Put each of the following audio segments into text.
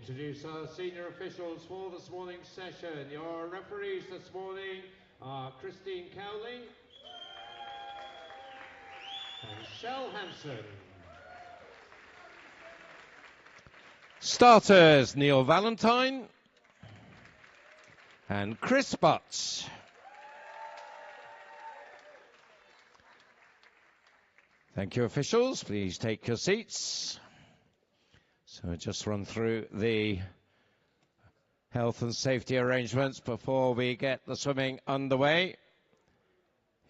introduce our senior officials for this morning's session. Your referees this morning are Christine Cowley and Shell Hansen. Starters, Neil Valentine and Chris Butts. Thank you, officials. Please take your seats. So just run through the health and safety arrangements before we get the swimming underway.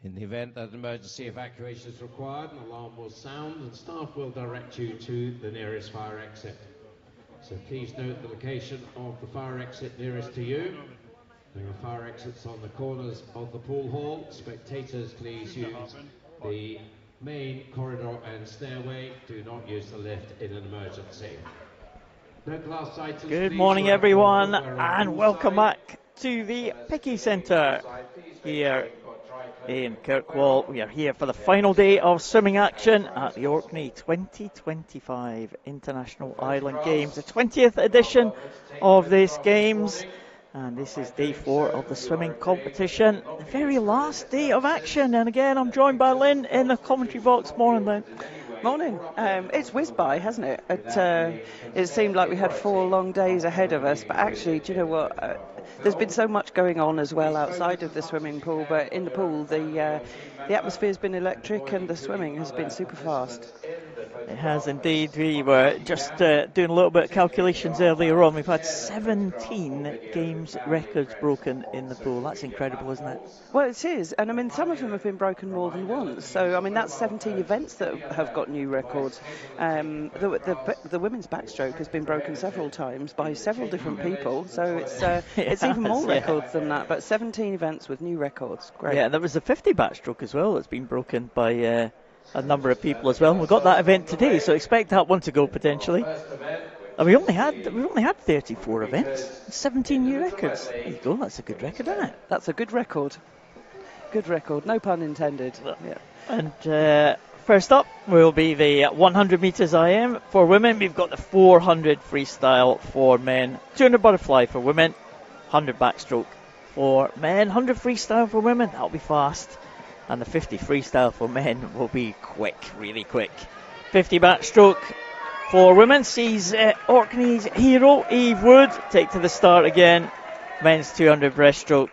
In the event that emergency evacuation is required, an alarm will sound and staff will direct you to the nearest fire exit. So please note the location of the fire exit nearest to you. There are fire exits on the corners of the pool hall. Spectators, please use the main corridor and stairway. Do not use the lift in an emergency. No glass items. Good morning, everyone, and welcome back to the Picky Centre here in Kirkwall. We are here for the final day of swimming action at the Orkney 2025 International Island Games, the 20th edition of these games. And this is day 4 of the swimming competition, the very last day of action. And again, I'm joined by Lynn in the commentary box. Morning, Lynn. Morning. It's whizzed by, hasn't it? It seemed like we had 4 long days ahead of us, but actually, do you know what? There's been so much going on as well outside of the swimming pool, but in the pool, the atmosphere's been electric and the swimming has been super fast. It has indeed. We were just doing a little bit of calculations earlier on. We've had 17 games records broken in the pool. That's incredible, isn't it? Well, it is. And I mean, some of them have been broken more than once. So, I mean, that's 17 events that have got new records. The women's backstroke has been broken several times by several different people. So it's even more records than that. But 17 events with new records. Great. Yeah, there was a 50 backstroke as well that's been broken by a number of people as well. We've got that event today, so expect that one to go potentially. And we only had 34 events, 17 new records. There you go. That's a good record, isn't it? That's a good record. Good record. No pun intended. Yeah. And first up will be the 100 metres IM for women. We've got the 400 freestyle for men, 200 butterfly for women, 100 backstroke for men, 100 freestyle for women. That'll be fast. And the 50 freestyle for men will be quick, really quick. 50 backstroke for women sees Orkney's hero, Eve Wood, take to the start again. Men's 200 breaststroke,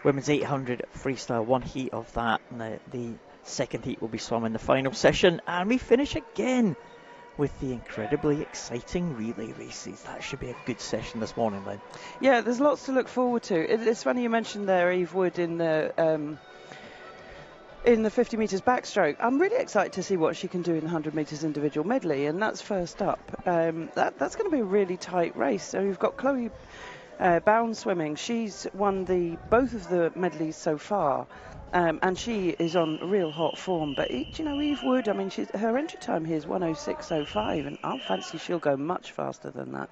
women's 800 freestyle, one heat of that. And the second heat will be swum in the final session. And we finish again with the incredibly exciting relay races. That should be a good session this morning, Lynn. Yeah, there's lots to look forward to. It's funny you mentioned there Eve Wood in the 50 metres backstroke. I'm really excited to see what she can do in the 100 metres individual medley, and that's first up. That's going to be a really tight race. So you've got Chloe Bound swimming. She's won both of the medleys so far, and she is on real hot form. But you know, Eve Wood, I mean, her entry time here is 1:06.05, and I'll fancy she'll go much faster than that.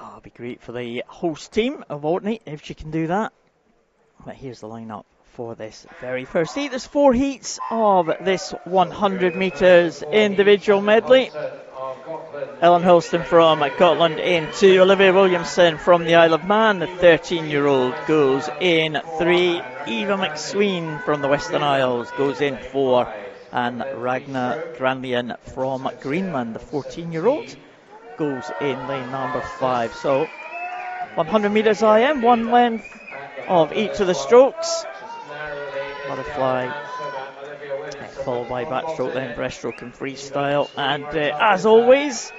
Oh, it'll be great for the host team of Orkney if she can do that. But here's the lineup for this very first heat. There's 4 heats of this 100 metres individual medley. Ellen Hulston from Scotland in 2. Olivia Williamson from the Isle of Man, the 13-year-old, goes in 3. Eva McSween from the Western Isles goes in 4. And Ragnar Granlian from Greenland, the 14-year-old, goes in lane number 5. So 100 metres IM, one length of each of the strokes. Butterfly, followed by backstroke, then breaststroke and freestyle. And as always,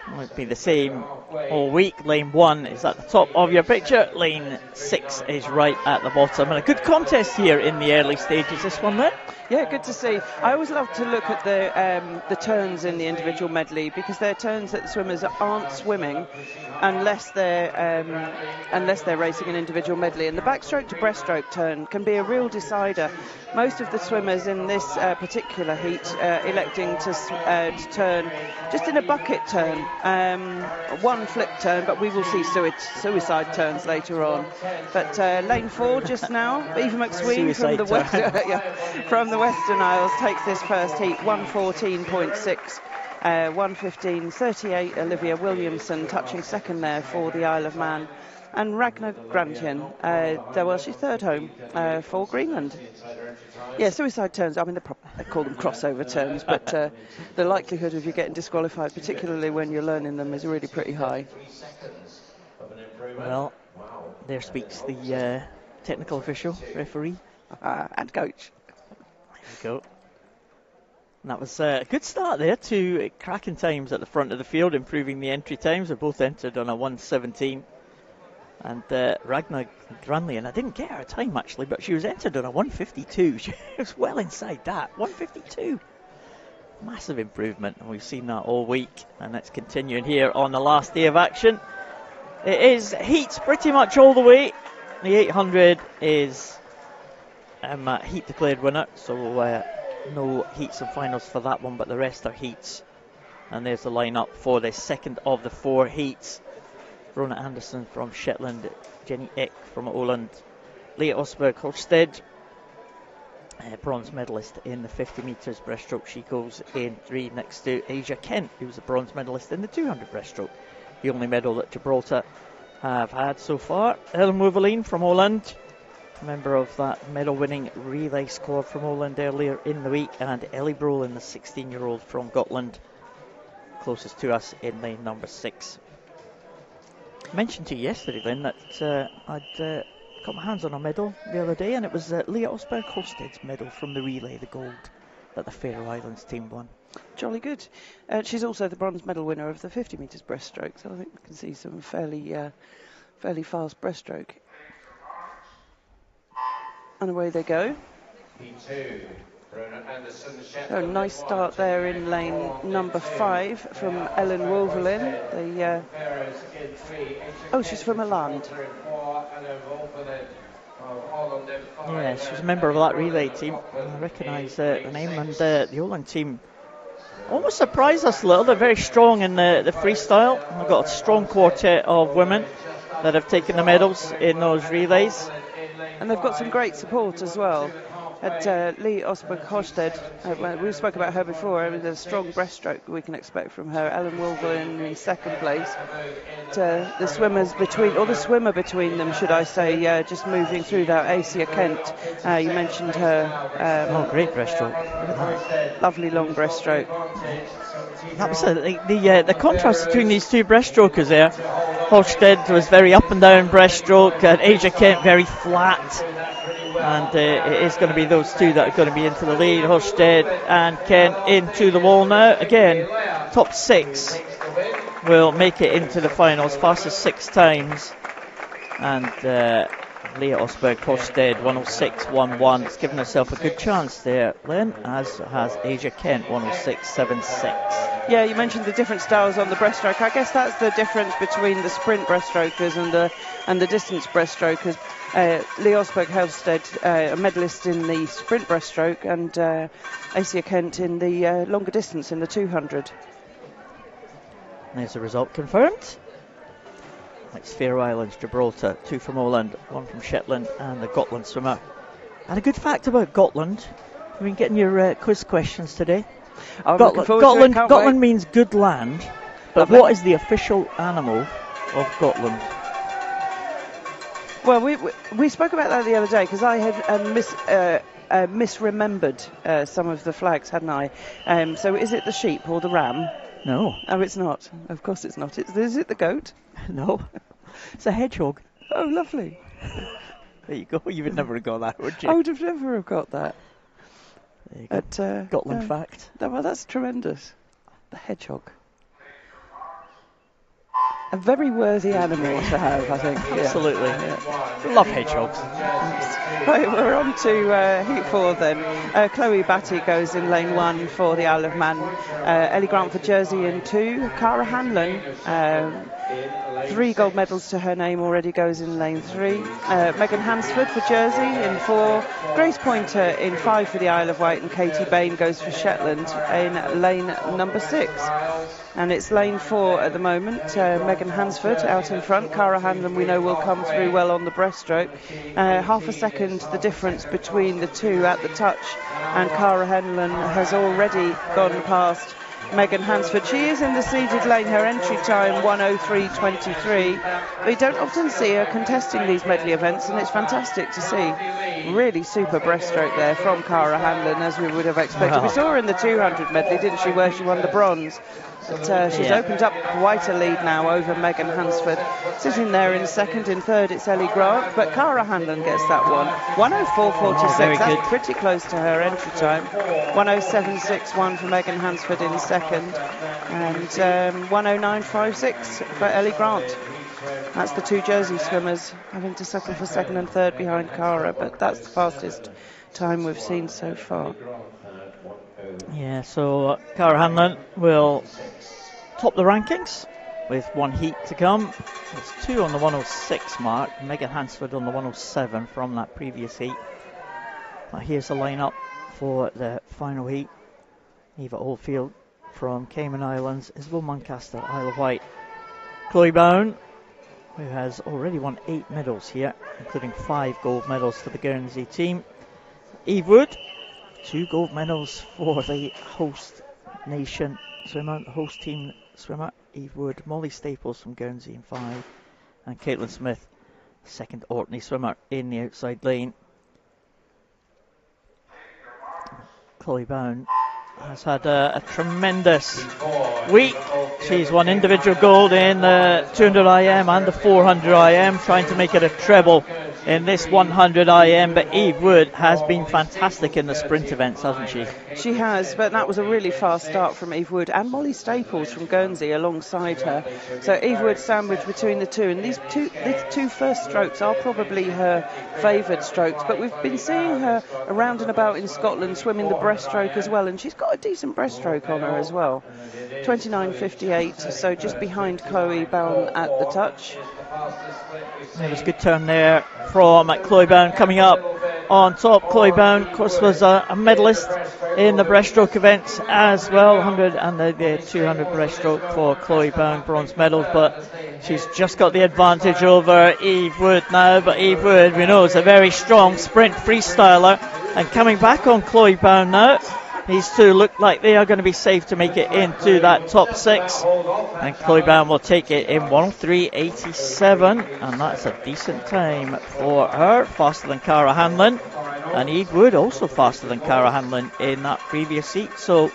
it might be the same all week. Lane 1 is at the top of your picture. Lane 6 is right at the bottom. And a good contest here in the early stages, this one then. Yeah, good to see. I always love to look at the turns in the individual medley, because they're turns that the swimmers aren't swimming unless they're racing an individual medley. And the backstroke to breaststroke turn can be a real decider. Most of the swimmers in this particular heat electing to turn just in a bucket turn, one flip turn, but we will see suicide turns later on. But lane 4 just now, Eva McSween from the Western Isles takes this first heat, 1:14.6. 1:15.38, Olivia Williamson touching second there for the Isle of Man. And Ragnar Grantjen, well, she's third home for Greenland. Yeah, suicide turns, I mean, they call them crossover turns, but the likelihood of you getting disqualified, particularly when you're learning them, is really pretty high. Well, there speaks the technical official, referee. And coach. There we go. And that was a good start there to cracking times at the front of the field, improving the entry times. They both entered on a 1:17. And Ragnar Grantjen, I didn't get her time actually, but she was entered on a 1:52. She was well inside that. 1:52. Massive improvement, and we've seen that all week. And it's continuing here on the last day of action. It is heats pretty much all the way. The 800 is heat declared winner, so no heats and finals for that one, but the rest are heats. And there's the lineup for the second of the 4 heats. Rona Anderson from Shetland, Jenny Eck from Åland, Leah Osberg Horsted, bronze medalist in the 50 metres breaststroke. She goes in 3 next to Asia Kent, who was a bronze medalist in the 200 breaststroke, the only medal that Gibraltar have had so far. Ellen Wolverine from Åland, member of that medal-winning relay squad from Åland earlier in the week, and Ellie Brolin, the 16-year-old from Gotland, closest to us in lane number 6. I mentioned to you yesterday, Lynn, that I'd got my hands on a medal the other day, and it was Leah Osberg Hosted's medal from the relay, the gold, that the Faroe Islands team won. Jolly good. She's also the bronze medal winner of the 50 metres breaststroke, so I think we can see some fairly fast breaststroke. And away they go. So nice start there in lane number 5 from Ellen Wolverine. She's from Åland. Yeah, she's a member of that relay team. I recognise the name, and the Åland team almost surprised us a little. They're very strong in the freestyle. They've got a strong quartet of women that have taken the medals in those relays. And they've got some great support as well. At Lee Osberg Horsted, we spoke about her before. There's a strong breaststroke we can expect from her. Ellen Wolverine in second place. The swimmer between them, should I say, just moving through that, Asia Kent. You mentioned her. Great breaststroke. Look at that. Lovely long breaststroke. That was the contrast between these two breaststrokers there. Horsted was very up and down breaststroke, and Asia Kent very flat. And it is going to be those two that are going to be into the lead. Horsted and Kent into the wall now. Again, top 6 will make it into the finals, fastest 6 times. And Leah Osberg Horsted 106.11. It's given herself a good chance there, Lynn, as has Asia Kent 106.76. Yeah, you mentioned the different styles on the breaststroke. I guess that's the difference between the sprint breaststrokers and the distance breaststrokers. Lee Osberg Horsted, a medalist in the sprint breaststroke, and Asia Kent in the longer distance in the 200. There's the result confirmed. It's Faroe Islands, Gibraltar, 2 from Åland, 1 from Shetland, and the Gotland swimmer. And a good fact about Gotland, we've been getting your quiz questions today. Gotland means good land, but lovely. What is the official animal of Gotland? Well, we spoke about that the other day, because I had misremembered some of the flags, hadn't I? So is it the sheep or the ram? No. Oh, it's not. Of course it's not. Is it the goat? No. It's a hedgehog. Oh, lovely. There you go. You would never have got that, would you? I would have never have got that. There you go. Gotland fact. Well, that's tremendous. The hedgehog. A very worthy animal to have, I think. Absolutely. Yeah. Love hedgehogs. Right, we're on to Heat 4 then. Chloe Batty goes in lane 1 for the Isle of Man. Ellie Grant for Jersey in 2. Cara Hanlon, 3 gold medals to her name already, goes in lane 3. Megan Hansford for Jersey in 4. Grace Pointer in 5 for the Isle of Wight, and Katie Bain goes for Shetland in lane number 6. And it's lane 4 at the moment. Megan Hansford out in front. Cara Hanlon, we know, will come through well on the breaststroke. Half a second the difference between the two at the touch, and Cara Hanlon has already gone past Megan Hansford. She is in the seeded lane. Her entry time 1:03.23. We don't often see her contesting these medley events, and it's fantastic to see. Really super breaststroke there from Cara Hanlon, as we would have expected. We saw her in the 200 medley, didn't she, where she won the bronze. But she's opened up quite a lead now over Megan Hansford. Sitting there in second, in third it's Ellie Grant, but Cara Hanlon gets that one. 1:04.46, that's pretty close to her entry time. 1:07.61 for Megan Hansford in second, and 1:09.56 for Ellie Grant. That's the two Jersey swimmers having to settle for second and third behind Cara, but that's the fastest time we've seen so far. Yeah, so Cara Hanlon will top the rankings with one heat to come. It's 2 on the 1:06 mark. Megan Hansford on the 1:07 from that previous heat. But here's the lineup for the final heat. Eva Oldfield from Cayman Islands, Isabel Muncaster, Isle of Wight, Chloe Bowen, who has already won 8 medals here, including 5 gold medals for the Guernsey team. Eve Wood, 2 gold medals for the host nation swimmer, the host team swimmer, Eve Wood. Molly Staples from Guernsey in 5, and Caitlin Smith, second Orkney swimmer in the outside lane. Chloe Bowen has had a tremendous week. She's won individual gold in the 200 IM and the 400 IM, trying to make it a treble in this 100 IM. But Eve Wood has been fantastic in the sprint events, hasn't she? She has, but that was a really fast start from Eve Wood and Molly Staples from Guernsey alongside her. So Eve Wood sandwiched between the two, and these two first strokes are probably her favoured strokes. But we've been seeing her around and about in Scotland swimming the breaststroke as well, and she's got a decent breaststroke on her as well. 29.58, so just behind Chloe Bowen at the touch. There was a good turn there from Chloe Bowen coming up on top. Chloe Bowen, of course, was a medalist in the breaststroke events as well. 100 and the 200 breaststroke for Chloe Bowen, bronze medals, but she's just got the advantage over Eve Wood now. But Eve Wood, we know, is a very strong sprint freestyler, and coming back on Chloe Bowen now. These two look like they are going to be safe to make it into that top 6. And Chloe Bowen will take it in 1:03.87. And that's a decent time for her. Faster than Cara Hanlon. And Eve Wood also faster than Cara Hanlon in that previous heat. So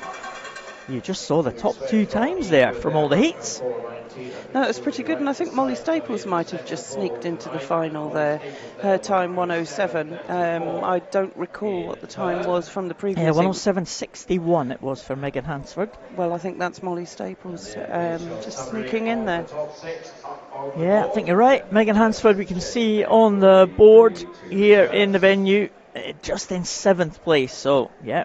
you just saw the top 2 times there from all the heats. No, it was pretty good, and I think Molly Staples might have just sneaked into the final there. Her time 1:07. I don't recall what the time was from the previous. Yeah, 1:07.61 it was for Megan Hansford. Well, I think that's Molly Staples just sneaking in there. Yeah, I think you're right. Megan Hansford, we can see on the board here in the venue, just in 7th place. So, yeah,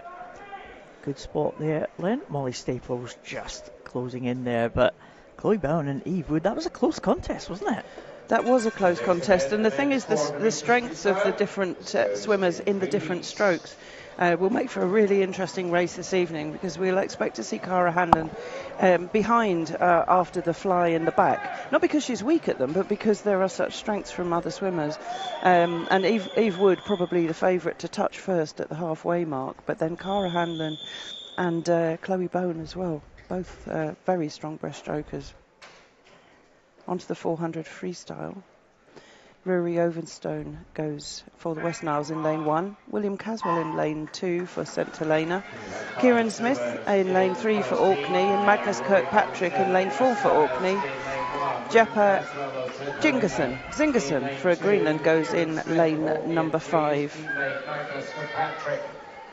good spot there, Lynn. Molly Staples just closing in there, but Chloe Bowen and Eve Wood, that was a close contest, wasn't it? That was a close contest, and the thing is, the strengths of the different swimmers in the different strokes will make for a really interesting race this evening, because we'll expect to see Cara Hanlon behind after the fly in the back. Not because she's weak at them, but because there are such strengths from other swimmers. And Eve Wood probably the favourite to touch first at the halfway mark, but then Cara Hanlon and Chloe Bowen as well. Both very strong breaststrokers. Onto the 400 freestyle. Rory Ovenstone goes for the Western Isles in lane 1. William Caswell in lane 2 for St Helena. Kieran Smith in lane 3 for Orkney. And Magnus Kirkpatrick in lane 4 for Orkney. Jeppa Zingerson for Greenland goes in lane number 5.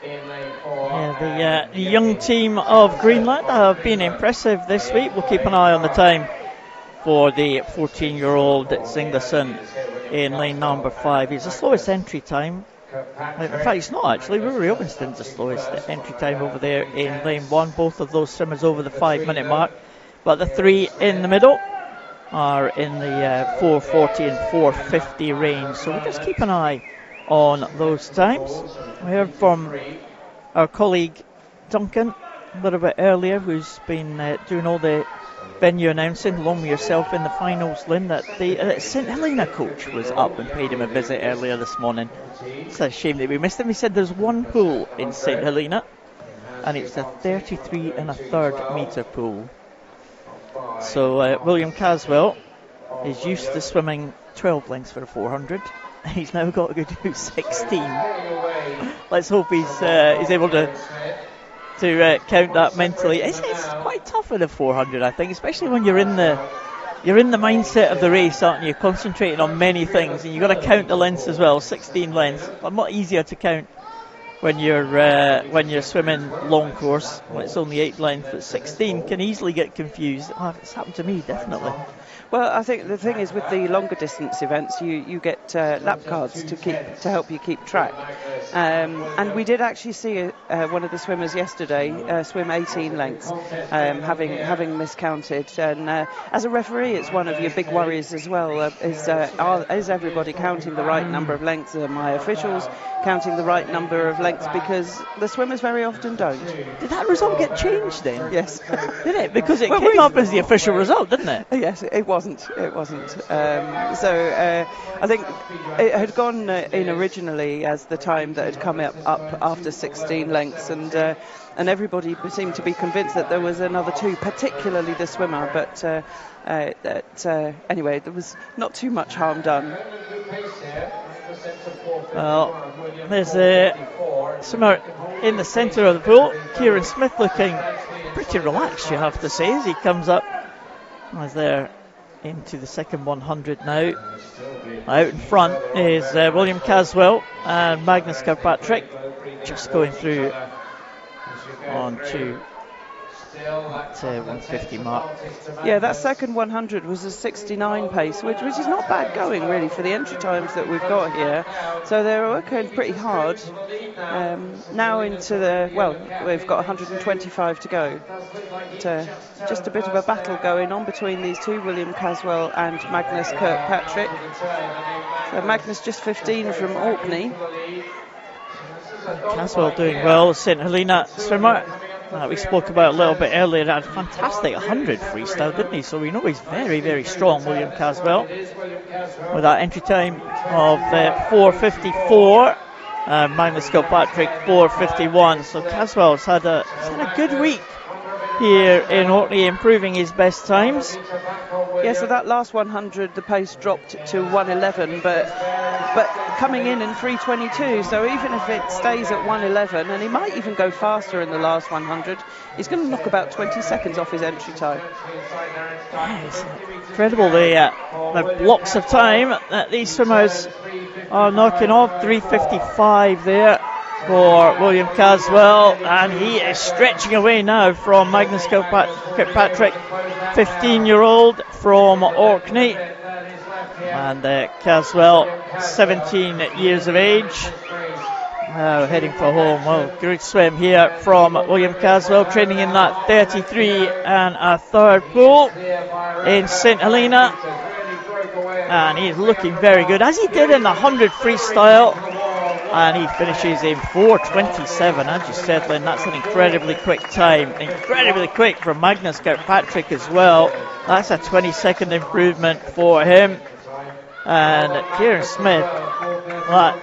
Yeah, the young team of Greenland have been impressive this week. We'll keep an eye on the time for the 14-year-old Zingerson in lane number 5. He's the slowest entry time. In fact, he's not actually. Rory Ovenstone's the slowest entry time over there in lane 1. Both of those swimmers over the 5-minute mark. But the 3 in the middle are in the 4:40 and 4:50 range. So we'll just keep an eye on those times. We heard from our colleague Duncan a little bit earlier, who's been doing all the venue announcing along with yourself in the finals, Lynn, that the St Helena coach was up and paid him a visit earlier this morning. It's a shame that we missed him. He said there's one pool in St Helena, and it's a 33 1/3 metre pool. So William Caswell is used to swimming 12 lengths for a 400. He's now got to go do 16. Let's hope he's able to count that mentally. It's quite tough in a 400, I think, especially when you're in the mindset of the race, aren't you? Concentrating on many things, and you've got to count the lengths as well. 16 lengths, a lot easier to count when you're swimming long course. Well, it's only 8 lengths, but 16 can easily get confused. Oh, it's happened to me, definitely. Well, I think the thing is with the longer distance events, you get lap cards to help you keep track. And we did actually see one of the swimmers yesterday swim 18 lengths, having miscounted. And as a referee, it's one of your big worries as well. Is everybody counting the right number of lengths? Are my officials counting the right number of lengths? Because the swimmers very often don't. Did that result get changed then? Yes. Did it? Because it came up as the official result, didn't it? Yes, it wasn't. I think it had gone in originally as the time that had come up after 16 lengths, and everybody seemed to be convinced that there was another 2, particularly the swimmer. But anyway, there was not too much harm done. Well, there's a swimmer in the centre of the pool, Kieran Smith, looking pretty relaxed, you have to say, as he comes up. As they're into the second 100 now. Out in front is William Caswell and Magnus Kirkpatrick, just going through on to that 150 mark. Yeah, that second 100 was a 69 pace, which is not bad going really for the entry times that we've got here. So they're working pretty hard. Now into we've got 125 to go. Just a bit of a battle going on between these two, William Caswell and Magnus Kirkpatrick. So Magnus just 15 from Orkney. Caswell doing well, St Helena swimmer. We spoke about a little bit earlier, had a fantastic 100 freestyle, didn't he? So we know he's very, very strong, William Caswell, with that entry time of 4:54. Magnus Kirkpatrick 4:51. So Caswell's had a good week here in Orkney, improving his best times. Yeah, so that last 100, the pace dropped to 1:11, but coming in 3:22. So even if it stays at 1:11, and he might even go faster in the last 100, he's going to knock about 20 seconds off his entry time. Yeah, it's incredible the blocks of time that these swimmers are knocking off. 3:55 there for William Caswell, and he is stretching away now from Magnus Kirkpatrick, 15-year-old from Orkney, and Caswell, 17 years of age, now heading for home. Well, good swim here from William Caswell, training in that 33 1/3 pool in St Helena, and he's looking very good, as he did in the 100 freestyle. And he finishes in 4:27, as you said, Lynn. That's an incredibly quick time. Incredibly quick from Magnus Kirkpatrick as well. That's a 20-second improvement for him. And Kieran Smith, that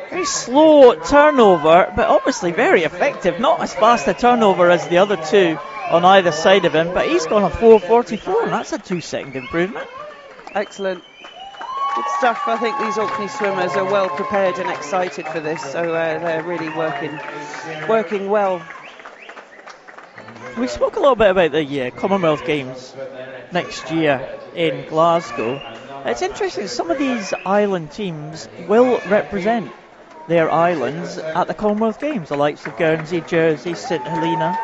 very slow turnover, but obviously very effective. Not as fast a turnover as the other two on either side of him, but he's gone a 4:44, and that's a 2-second improvement. Excellent. Good stuff. I think these Orkney swimmers are well prepared and excited for this, so they're really working well. We spoke a little bit about the Commonwealth Games next year in Glasgow. It's interesting, some of these island teams will represent their islands at the Commonwealth Games, the likes of Guernsey, Jersey, St Helena,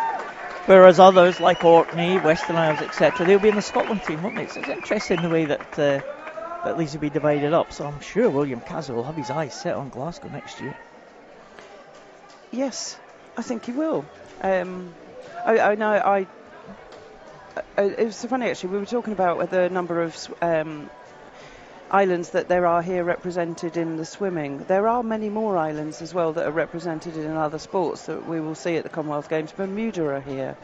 whereas others like Orkney, Western Isles, etc., they'll be in the Scotland team, won't they? So it's interesting the way that these will be divided up, so I'm sure William Caswell will have his eyes set on Glasgow next year. Yes, I think he will. I know. It was so funny actually. We were talking about the number of islands that there are here represented in the swimming. There are many more islands as well that are represented in other sports that we will see at the Commonwealth Games. Bermuda are here,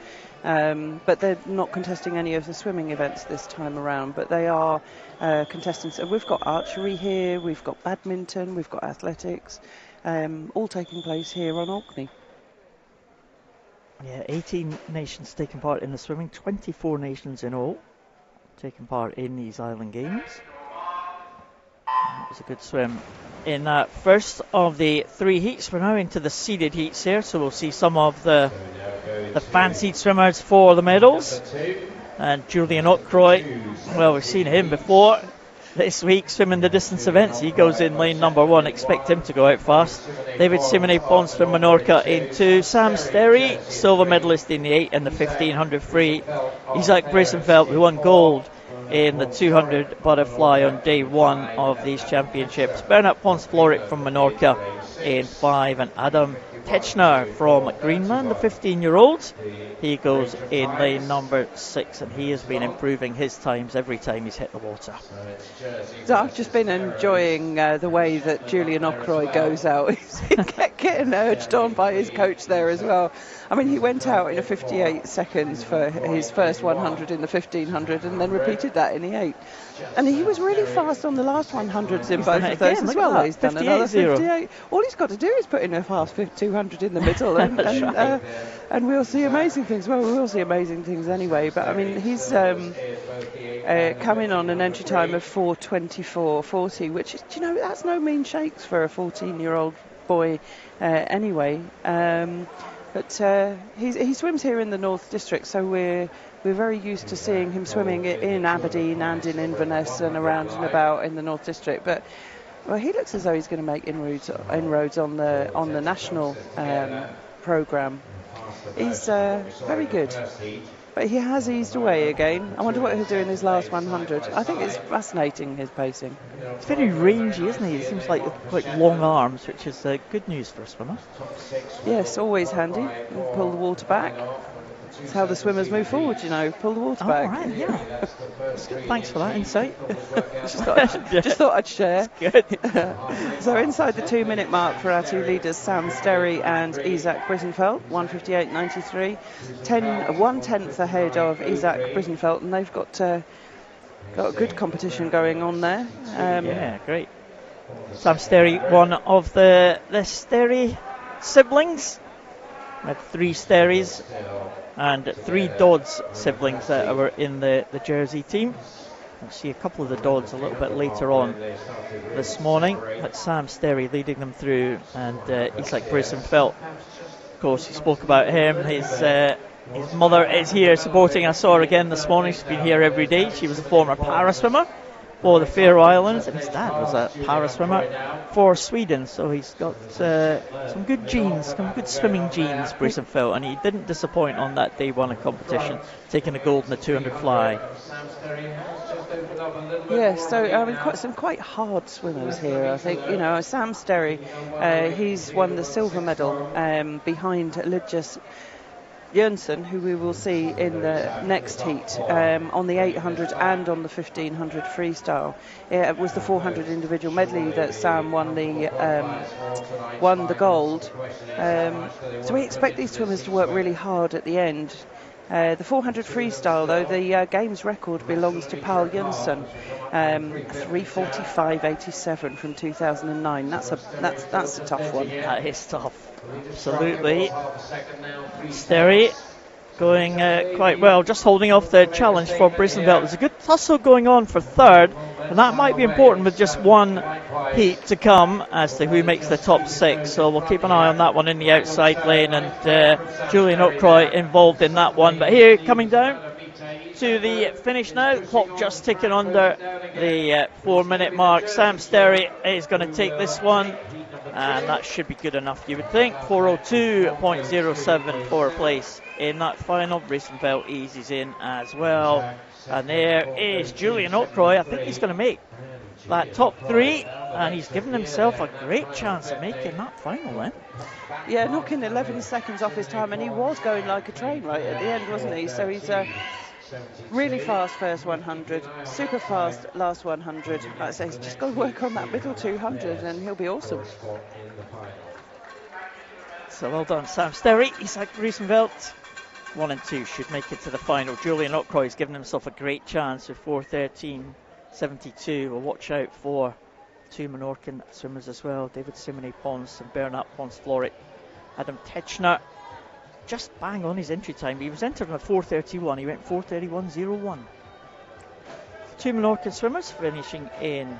but they're not contesting any of the swimming events this time around, but they are contestants. And we've got archery here, we've got badminton, we've got athletics, all taking place here on Orkney. Yeah, 18 nations taking part in the swimming, 24 nations in all taking part in these island games. That was a good swim in that first of the 3 heats. We're now into the seeded heats here, so we'll see some of the fancied swimmers for the medals. And Julian Ockroy, well, we've seen him before this week swimming the distance events. He goes in lane number 1. Expect him to go out fast. David Simone Pons from Menorca in 2. Sam Sterry, silver medalist in the 8 and the 1500 free. Isaac Brisenfeld, who won gold in the 200 butterfly on day 1 of these championships. Bernard Pons Florik from Menorca in 5, and Adam Techner from Greenland, the 15-year-old. He goes in lane number 6, and he has been improving his times every time he's hit the water. So I've just been enjoying the way that Julian Ockroy goes out. He's getting urged on by his coach there as well. I mean, he went out in a 58 seconds for his first 100 in the 1500 and then repeated that in the 8. And he was really fast on the last 100s in both of those as well. He's done another 58. All he's got to do is put in a fast 200 in the middle and we'll see amazing things. Well, we will see amazing things anyway. But, I mean, he's coming on an entry time of 4:24.40, which is, you know, that's no mean shakes for a 14-year-old boy anyway. But he swims here in the North District, so we're very used to seeing him swimming in Aberdeen and in Inverness and around and about in the North District. But well, he looks as though he's going to make inroads on the national programme. He's very good. But he has eased away again. I wonder what he'll do in his last 100. I think it's fascinating, his pacing. It's very rangy, isn't he? He seems like quite long arms, which is good news for a swimmer. Yes, always handy. Pull the water back. It's how the swimmers move forward, you know. Pull the water back. All right, yeah. Thanks for that insight. just thought I'd share. Good. So inside the 2-minute mark for our 2 leaders, Sam Sterry and Isaac Brisenfeld, 1:58.93, 1/10 ahead of Isaac Brisenfeld, and they've got a good competition going on there. Yeah, great. Sam Sterry, one of the Sterry siblings. We had 3 Sterries and 3 Dodds siblings that were in the Jersey team. We'll see a couple of the Dodds a little bit later on this morning. But Sam Sterry leading them through, and Isaac Brisenfeld, of course, he spoke about him. His mother is here supporting. I saw her again this morning. She's been here every day. She was a former para swimmer for the Faroe Islands, and his dad was a para swimmer for Sweden, so he's got some good genes, some good swimming genes, Brisenfeld, and he didn't disappoint on that day 1 of competition, taking the gold in the 200 fly. Yes, so I mean, some quite hard swimmers here, I think. You know, Sam Sterry, he's won the silver medal behind Lidjas Jørgensen, who we will see in the next heat on the 800 and on the 1500 freestyle. It was the 400 individual medley that Sam won the gold. So we expect these swimmers to work really hard at the end. The 400 freestyle, though, the games record belongs to Paul Jørgensen, 3:45.87 from 2009. That's a tough one. That is tough, absolutely. Sterry going quite well, just holding off the challenge for Brisenfeld. There's a good tussle going on for 3rd, and that might be important with just 1 heat to come as to who makes the top 6. So we'll keep an eye on that one in the outside lane, and Julian Ockroy involved in that one. But here, coming down to the finish now, clock just ticking under the 4-minute mark. Sam Sterry is going to take this one, and that should be good enough, you would think. 4:02.07 for a place in that final. Brisenfeld eases in as well. And there is Julian Ockroy. I think he's going to make that top 3, and he's given himself a great chance of making that final then. Yeah, knocking 11 seconds off his time, and he was going like a train right at the end, wasn't he? So he's really fast first 100, super fast last 100. Like I say, he's just got to work on that middle 200 and he'll be awesome. So well done, Sam Sterry. Isaac Brisenfeld, 1 and 2 should make it to the final. Julian Ockroy's given himself a great chance with 4:13.72. We'll watch out for 2 Menorcan swimmers as well, David Simone Pons and Bernard Pons Florik. Adam Techner just bang on his entry time. He was entered at 4:31. He went 4:31.01. 2 Menorcan swimmers finishing in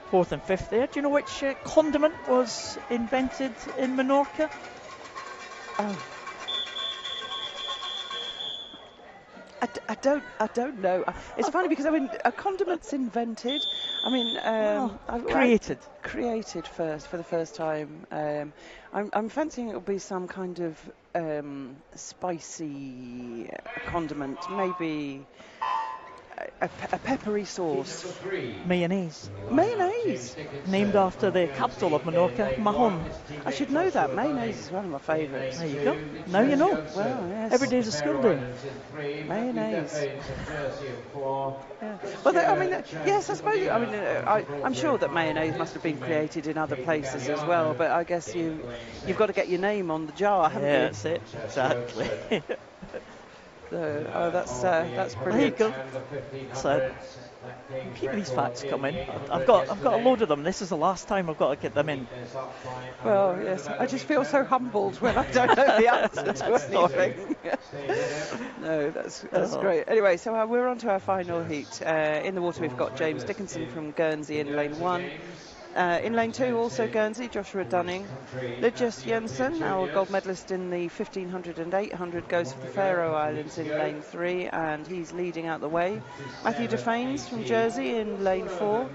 4th and 5th there. Do you know which condiment was invented in Menorca? Oh. I don't know. It's funny because I mean a condiment's invented. I mean, created first for the first time. I'm fancying it'll be some kind of spicy condiment, maybe a peppery sauce. Mayonnaise. Mayonnaise. Named after the capital of Menorca, Mahon. I should know that. Mayonnaise is one of my favourites. There you go. Now you know. Well, yes. Every day's a school day. Mayonnaise. Yeah. Well, I mean, yes, I suppose. I mean, I'm sure that mayonnaise must have been created in other places as well. But I guess you've got to get your name on the jar, haven't you? That's it. Exactly. So, that's brilliant. There you go. So, keep these facts coming. I've got a load of them. This is the last time I've got to get them in. Well, yes, I just feel so humbled when I don't know the answer to anything. No, that's great. Anyway, so we're on to our final heat. In the water we've got James Dickinson from Guernsey in lane 1. In lane 2, also Guernsey, Joshua Dunning. Lidjes Jensen, our gold medalist in the 1500 and 800, goes for the Faroe Islands in lane 3, and he's leading out the way. Matthew Defanes from Jersey in lane 4.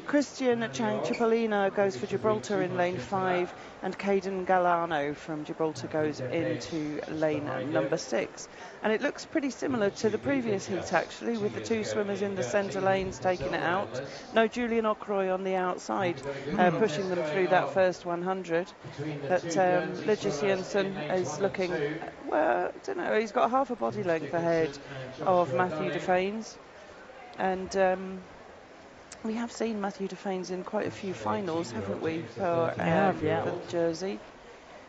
Christian Chang Cipollina goes for Gibraltar in lane 5, and Caden Galano from Gibraltar goes into lane number 6. And it looks pretty similar to the previous heat, actually, with the 2 swimmers in the centre lanes taking it out. No Julian Ockroy on the outside, pushing them through that first 100. But Lidjes Jensen is looking, well, I don't know, he's got half a body length ahead of Matthew Defanes. And we have seen Matthew Defanes in quite a few finals, haven't we, for Jersey?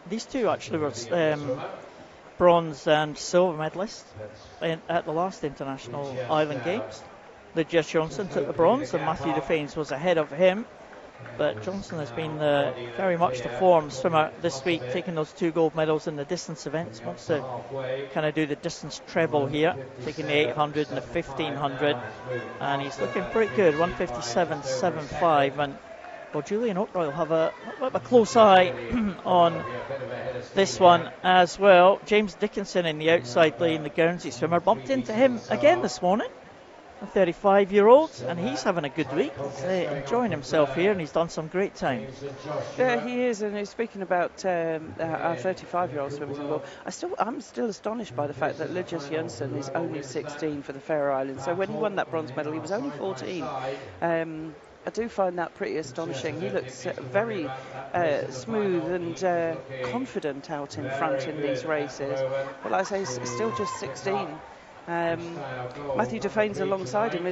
These two actually were bronze and silver medalists at the last International Island Games. Lidjes Johnson took the bronze and Matthew Defanes was ahead of him. But Johnson has been very much the form swimmer this week, taking those 2 gold medals in the distance events. Wants to kind of do the distance treble here, taking the 800 and the 1500. And he's looking pretty good, 157.75. And well, Julian Ockroy will have a close eye on this one as well. James Dickinson in the outside lane, the Guernsey swimmer, bumped into him again this morning. A 35-year-old, and he's having a good week. He's enjoying himself here, and he's done some great time. Yeah, he is, and he's speaking about our 35-year-old swimmers in the world. I'm still astonished by the fact that Lidjes Jensen is only 16 for the Faroe Islands. So when he won that bronze medal, he was only 14. I do find that pretty astonishing. He looks very smooth and confident out in front in these races. But like I say, he's still just 16. Matthew Defanes alongside him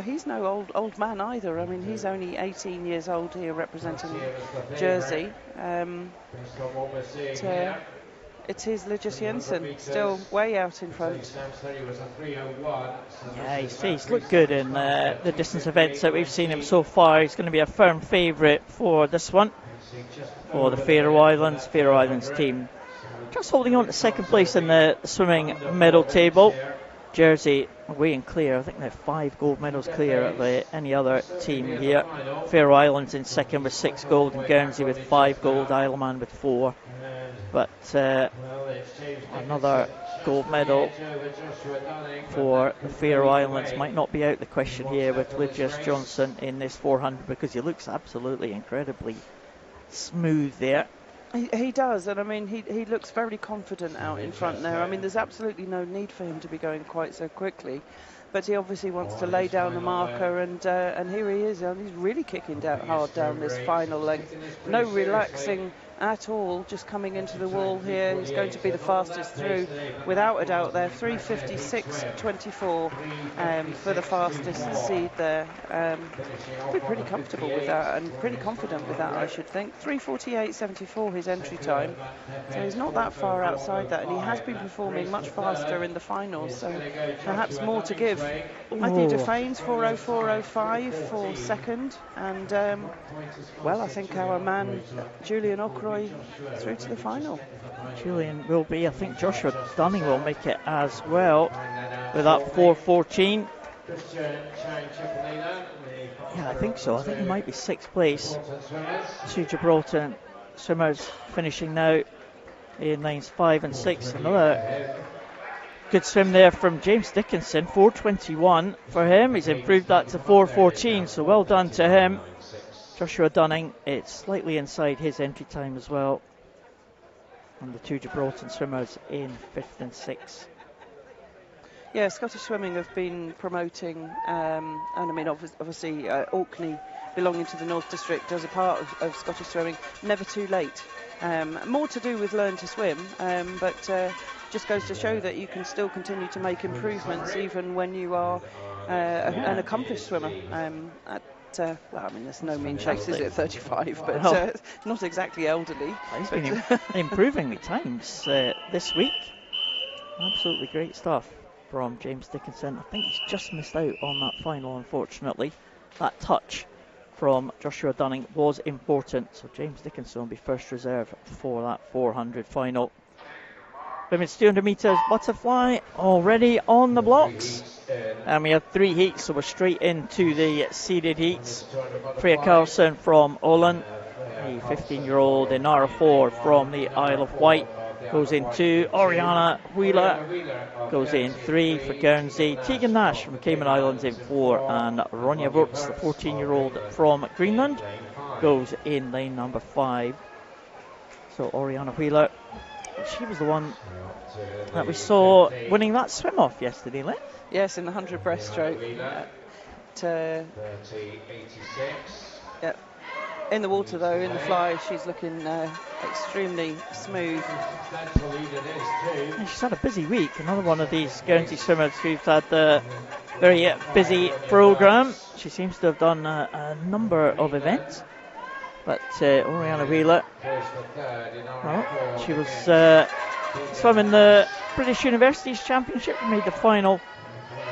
he's no old man either. I mean, he's only 18 years old here representing Jersey. It is Lidjes Jensen still way out in front. Yeah, he's looked good in the distance events that we've seen him so far. He's going to be a firm favourite for this one, for the Faroe Islands team. Just holding on to second place in the swimming medal table. Jersey away and clear. I think they're 5 gold medals clear of any other team here. Faroe Islands in second with 6 gold, and Guernsey with 5 gold, Isle of Man with 4. But another gold medal for the Faroe Islands might not be out the question here with Lidjes Johnson in this 400, because he looks absolutely incredibly smooth there. He does, and I mean, he looks very confident out in front there. I mean, there's absolutely no need for him to be going quite so quickly, but he obviously wants to lay down the marker, and here he is, and he's really kicking hard down this final length. No relaxing at all, just coming into the wall here. He's going to be the fastest through, without a doubt there. 3:56.24 for the fastest seed there. Be pretty comfortable with that, and pretty confident with that, I should think. 3:48.74 his entry time, so he's not that far outside that, and he has been performing much faster in the finals, so perhaps more to give. Matthew Defanes 4:04.05 for second, and well, I think our man Julian Ockroy Roy through to the final. Julian will be. I think Joshua Dunning will make it as well with that 4:14. Yeah, I think so. I think he might be 6th place. 2 Gibraltar swimmers finishing now in lanes 5 and 6. Another good swim there from James Dickinson, 4:21 for him. He's improved that to 4:14, so well done to him. Joshua Dunning, it's slightly inside his entry time as well. And the 2 Gibraltar swimmers in 5th and 6th. Yeah, Scottish Swimming have been promoting, and I mean, obviously Orkney, belonging to the North District, as a part of Scottish Swimming, never too late. More to do with Learn to Swim, but just goes to show that you can still continue to make improvements even when you are an accomplished swimmer. Well, I mean, there's no mean shakes, is it, 35, but not exactly elderly. He's been improving the times this week. Absolutely great stuff from James Dickinson. I think he's just missed out on that final, unfortunately. That touch from Joshua Dunning was important, so James Dickinson will be first reserve for that 400 final. Women's 200 metres butterfly already on the blocks, and we have 3 heats, so we're straight into the seeded heats. Freya Carlson from Åland, the 15-year-old Inara 4 from the Isle of Wight goes in 2. Oriana Wheeler goes in 3 for Guernsey. Tegan Nash from Cayman Islands in 4, and Ronja Wurtz, the 14-year-old from Greenland, goes in lane number 5. So Oriana Wheeler, she was the one that we saw winning that swim off yesterday, Lynn. Yes, in the 100 breaststroke. Yeah. In the water, though, in the fly, she's looking extremely smooth. And she's had a busy week. Another one of these Guernsey swimmers who's had a very busy programme. She seems to have done a number of events. But Oriana Wheeler, well, she was swimming the British Universities Championship and made the final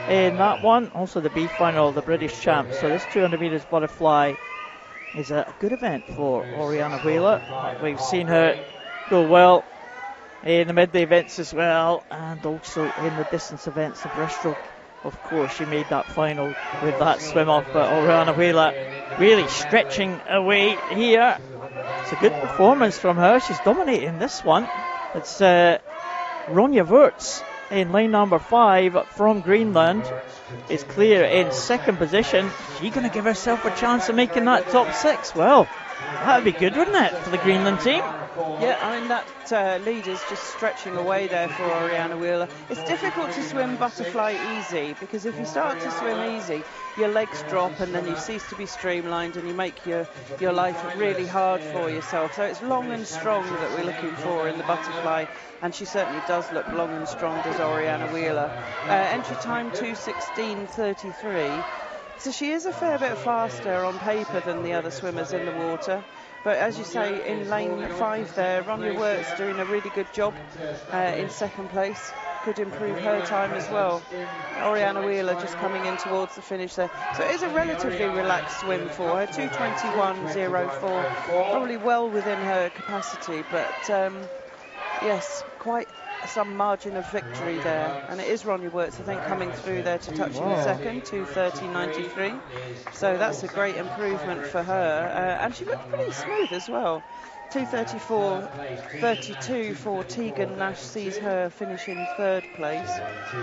in that one. Also the B final of the British Champs. So this 200 metres butterfly is a good event for Oriana Wheeler. We've seen her go well in the midday events as well, and also in the distance events, the breaststroke. Of course, she made that final with that swim off, but Oriana Wheeler really stretching away here. It's a good performance from her. She's dominating this one. It's Ronja Wurtz in lane number 5 from Greenland is clear in 2nd position. She's going to give herself a chance of making that top 6. Well, that would be good, wouldn't it, for the Greenland team? Yeah, I mean, that lead is just stretching away there for Oriana Wheeler. It's difficult to swim butterfly easy, because if you start to swim easy, your legs drop and then you cease to be streamlined and you make your life really hard for yourself. So it's long and strong that we're looking for in the butterfly, and she certainly does look long and strong, does Oriana Wheeler. Entry time 2:16.33. So she is a fair bit faster on paper than the other swimmers in the water. But as you say, in lane 5 there, Ronja Wurtz doing a really good job in 2nd place. Could improve her time as well. Oriana Wheeler just coming in towards the finish there. So it is a relatively relaxed swim for her, 2:21.04. Probably well within her capacity, but yes, quite some margin of victory there, and it is Ronja Wurtz, I think, coming through there to touch in 2nd, 2:30.93. So that's a great improvement for her, and she looked pretty smooth as well. 2:34.32 for Tegan Nash sees her finish in 3rd place.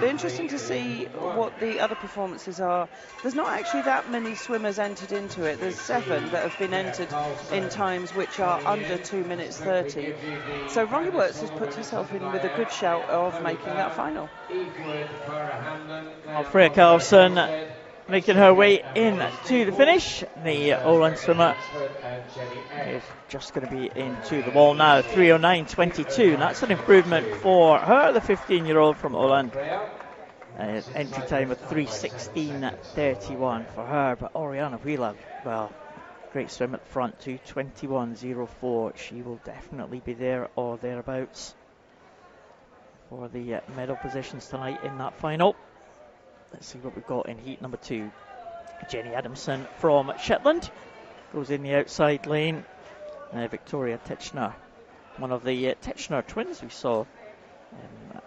Be interesting to see what the other performances are. There's not actually that many swimmers entered into it. There's 7 that have been entered in times which are under 2 minutes 30. So Ronja Wurtz has put herself in with a good shout of making that final. Freya Carlson making her way in to the finish. The Åland swimmer is just going to be into the wall now. 3:09.22. That's an improvement for her, the 15-year-old from Åland. Entry time of 3:16.31 for her. But Oriana Wheeler, well, great swim at the front, 2:21.04. She will definitely be there or thereabouts for the medal positions tonight in that final. Let's see what we've got in heat number 2. Jenny Adamson from Shetland goes in the outside lane. Victoria Titchener, one of the Titchener twins we saw.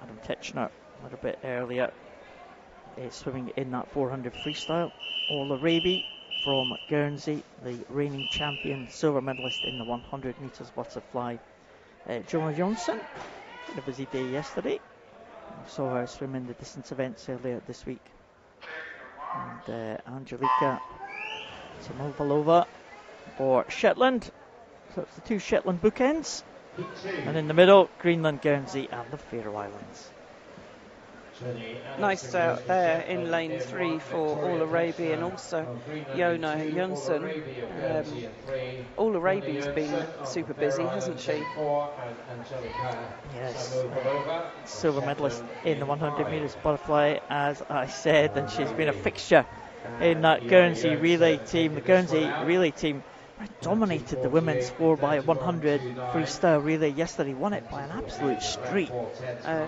Adam Titchener a little bit earlier, swimming in that 400 freestyle. Ola Raby from Guernsey, the reigning champion, silver medalist in the 100 metres butterfly. Jonah Johnson, had a busy day yesterday. We saw her swim in the distance events earlier this week. And Angelika Timovalova for Shetland. So it's the two Shetland bookends. And in the middle, Greenland, Guernsey and the Faroe Islands. Nice out there in lane 3 for Ola Raby and also Jonah Johnson. Ola Raby's been super busy, hasn't she? Yes, silver medalist in the 100 metres butterfly, as I said, and she's been a fixture in that Guernsey relay team. The Guernsey relay team dominated the women's 4x100 freestyle relay yesterday, won it by an absolute streak.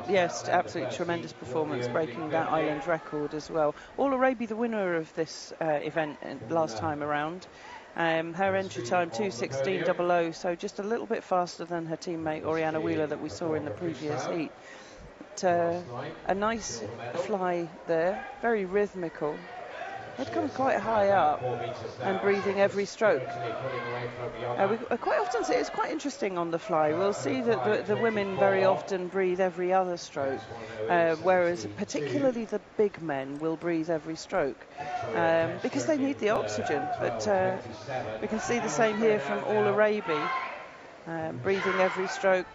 Yes, absolutely tremendous performance, breaking that island record as well. Ola Raby, the winner of this event last time around. Her entry time 2:16.00, so just a little bit faster than her teammate Oriana Wheeler that we saw in the previous heat. But, a nice fly there, very rhythmical. Had come quite high up and breathing every stroke. We quite often see it's quite interesting on the fly. We'll see that the women very often breathe every other stroke, whereas particularly the big men will breathe every stroke because they need the oxygen. But we can see the same here from Ola Raby, breathing every stroke,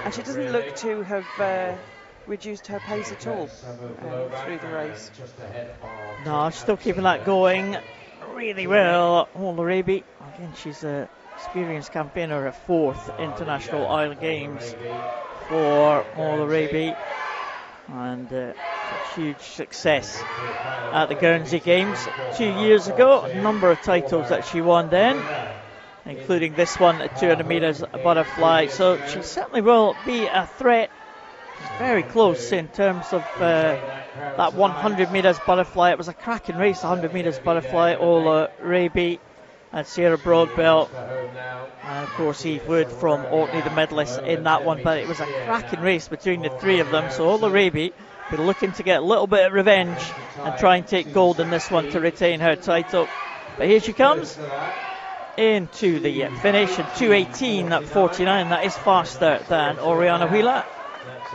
and she doesn't look to have reduced her pace at all through the race. No, still keeping that going really well. Ola Raby, again, she's an experienced campaigner, her 4th International Isle Games for Ola Raby, and a huge success at the Guernsey Games 2 years ago. A number of titles that she won then, including this one at 200 metres butterfly, so she certainly will be a threat. She's very close in terms of that 100 metres butterfly. It was a cracking race, 100 metres butterfly. Ola Raby and Sierra Broadbelt, and of course Eve Wood from Orkney, the medalist in that one. But it was a cracking race between the three of them. So Ola Raby be looking to get a little bit of revenge and try and take gold in this one to retain her title. But here she comes into the finish in 2:18.49. That is faster than Oriana Wheeler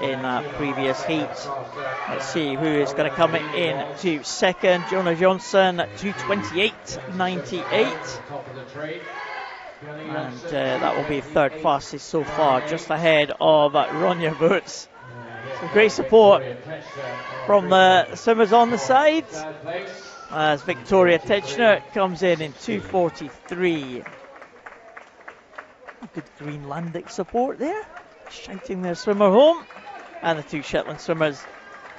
in that previous heat. Let's see who is going to come in to second. Jonah Johnson at 2:28.98. And that will be third fastest so far, just ahead of Ronja Boots. Some great support from the swimmers on the sides as Victoria Titchener comes in 2:43. Good Greenlandic support there, shouting their swimmer home. And the two Shetland swimmers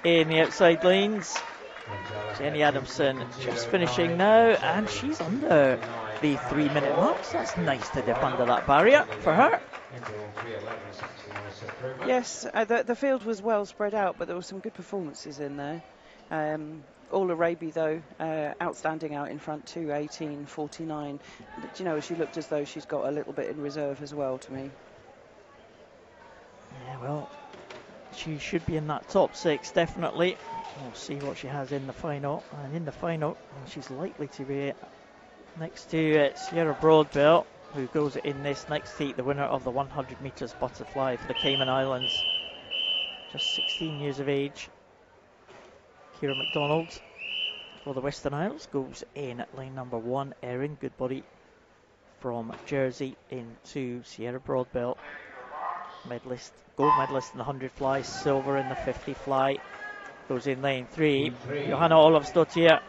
in the outside lanes. Jenny Adamson just finishing now, and she's under the 3-minute mark, so that's nice to dip under that barrier for her. Yes, the field was well spread out, but there were some good performances in there. Ola Raby, though, outstanding out in front, 2:18.49. But, you know, she looked as though she's got a little bit in reserve as well to me. Yeah, well, she should be in that top 6, definitely. We'll see what she has in the final. And in the final, she's likely to be next to Sierra Broadbelt, who goes in this next heat, the winner of the 100 metres butterfly for the Cayman Islands. Just 16 years of age. Kira McDonald for the Western Isles goes in at lane number 1. Erin Goodbody from Jersey into Sierra Broadbelt. Medalist, gold medalist in the 100 fly, silver in the 50 fly, goes in lane 3. Johanna Olafsdottir,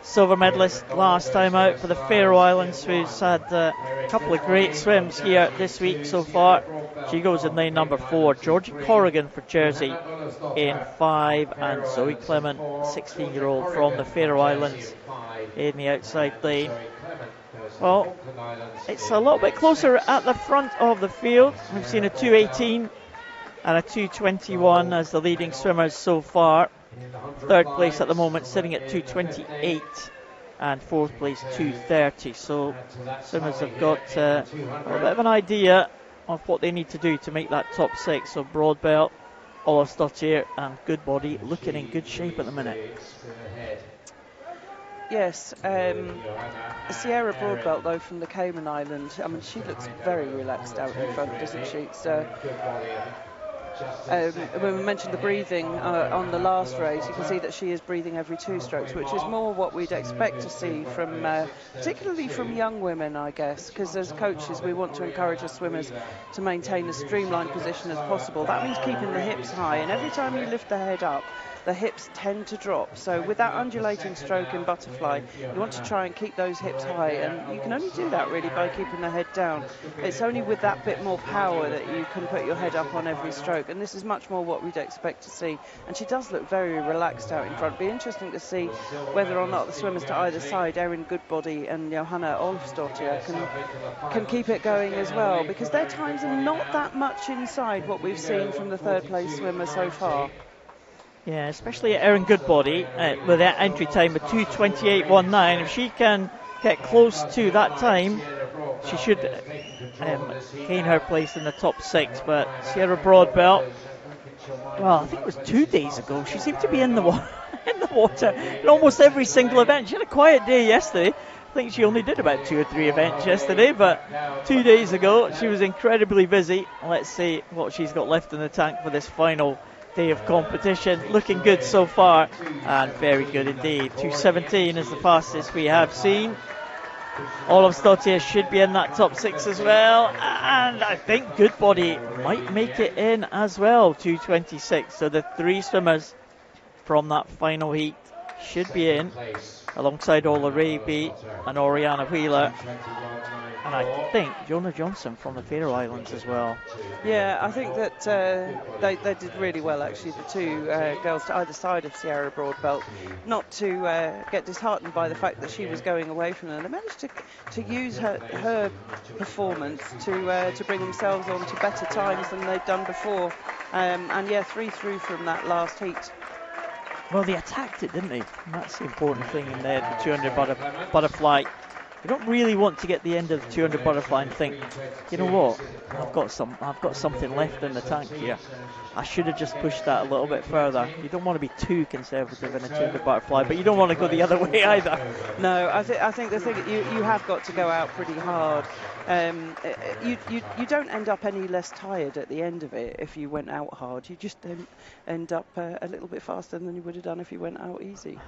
silver medalist last time out for the Faroe Islands, who's had a couple of great swims here this week so far. She goes in lane number 4. Georgie Corrigan for Jersey in 5, and Zoe Clement, 16-year-old from the Faroe Islands, in the outside lane. Well, it's a little bit closer at the front of the field. We've seen a 2:18 and a 2:21 as the leading swimmers so far. Third place at the moment, sitting at 2:28. and 4th place 2:30. So swimmers have got a little bit of an idea of what they need to do to make that top 6. So Broadbelt, Olafsdottir and Goodbody looking in good shape at the minute. Yes, Sierra Broadbelt, though, from the Cayman Island, I mean, she looks very relaxed out in front, doesn't she? It's, when we mentioned the breathing on the last race, you can see that she is breathing every 2 strokes, which is more what we'd expect to see from, particularly from young women, I guess, because as coaches we want to encourage our swimmers to maintain as streamlined position as possible. That means keeping the hips high, and every time you lift the head up, the hips tend to drop. So with that undulating stroke in butterfly, you want to try and keep those hips high, and you can only do that really by keeping the head down. It's only with that bit more power that you can put your head up on every stroke, and this is much more what we'd expect to see. And she does look very relaxed out in front. It'll be interesting to see whether or not the swimmers to either side, Erin Goodbody and Johanna Olafsdottir, can keep it going as well, because their times are not that much inside what we've seen from the 3rd place swimmer so far. Yeah, especially Erin Goodbody with that entry time of 2:28.19. If she can get close to that time, she should gain her place in the top 6. But Sierra Broadbelt, well, I think it was 2 days ago, she seemed to be in the water in almost every single event. She had a quiet day yesterday. I think she only did about 2 or 3 events yesterday, but 2 days ago she was incredibly busy. Let's see what she's got left in the tank for this final day of competition. Looking good so far, and very good indeed. 2:17 is the fastest we have seen. Olafsdottir should be in that top 6 as well, and I think Goodbody might make it in as well. 2:26. So the 3 swimmers from that final heat should be in, alongside Ola Raby and Oriana Wheeler, and I think Jonah Johnson from the Faroe Islands as well. Yeah, I think that they did really well, actually, the 2 girls to either side of Sierra Broadbelt, not to get disheartened by the fact that she was going away from them. They managed to use her performance to bring themselves on to better times than they'd done before. And yeah, 3 through from that last heat. Well, they attacked it, didn't they? And that's the important thing in the 200 butterfly. You don't really want to get the end of the 200 butterfly and think, you know what, I've got something left in the tank here. I should have just pushed that a little bit further. You don't want to be too conservative in a 200 butterfly, but you don't want to go the other way either. No, I think the thing, you have got to go out pretty hard. You don't end up any less tired at the end of it if you went out hard. You just end up a little bit faster than you would have done if you went out easy.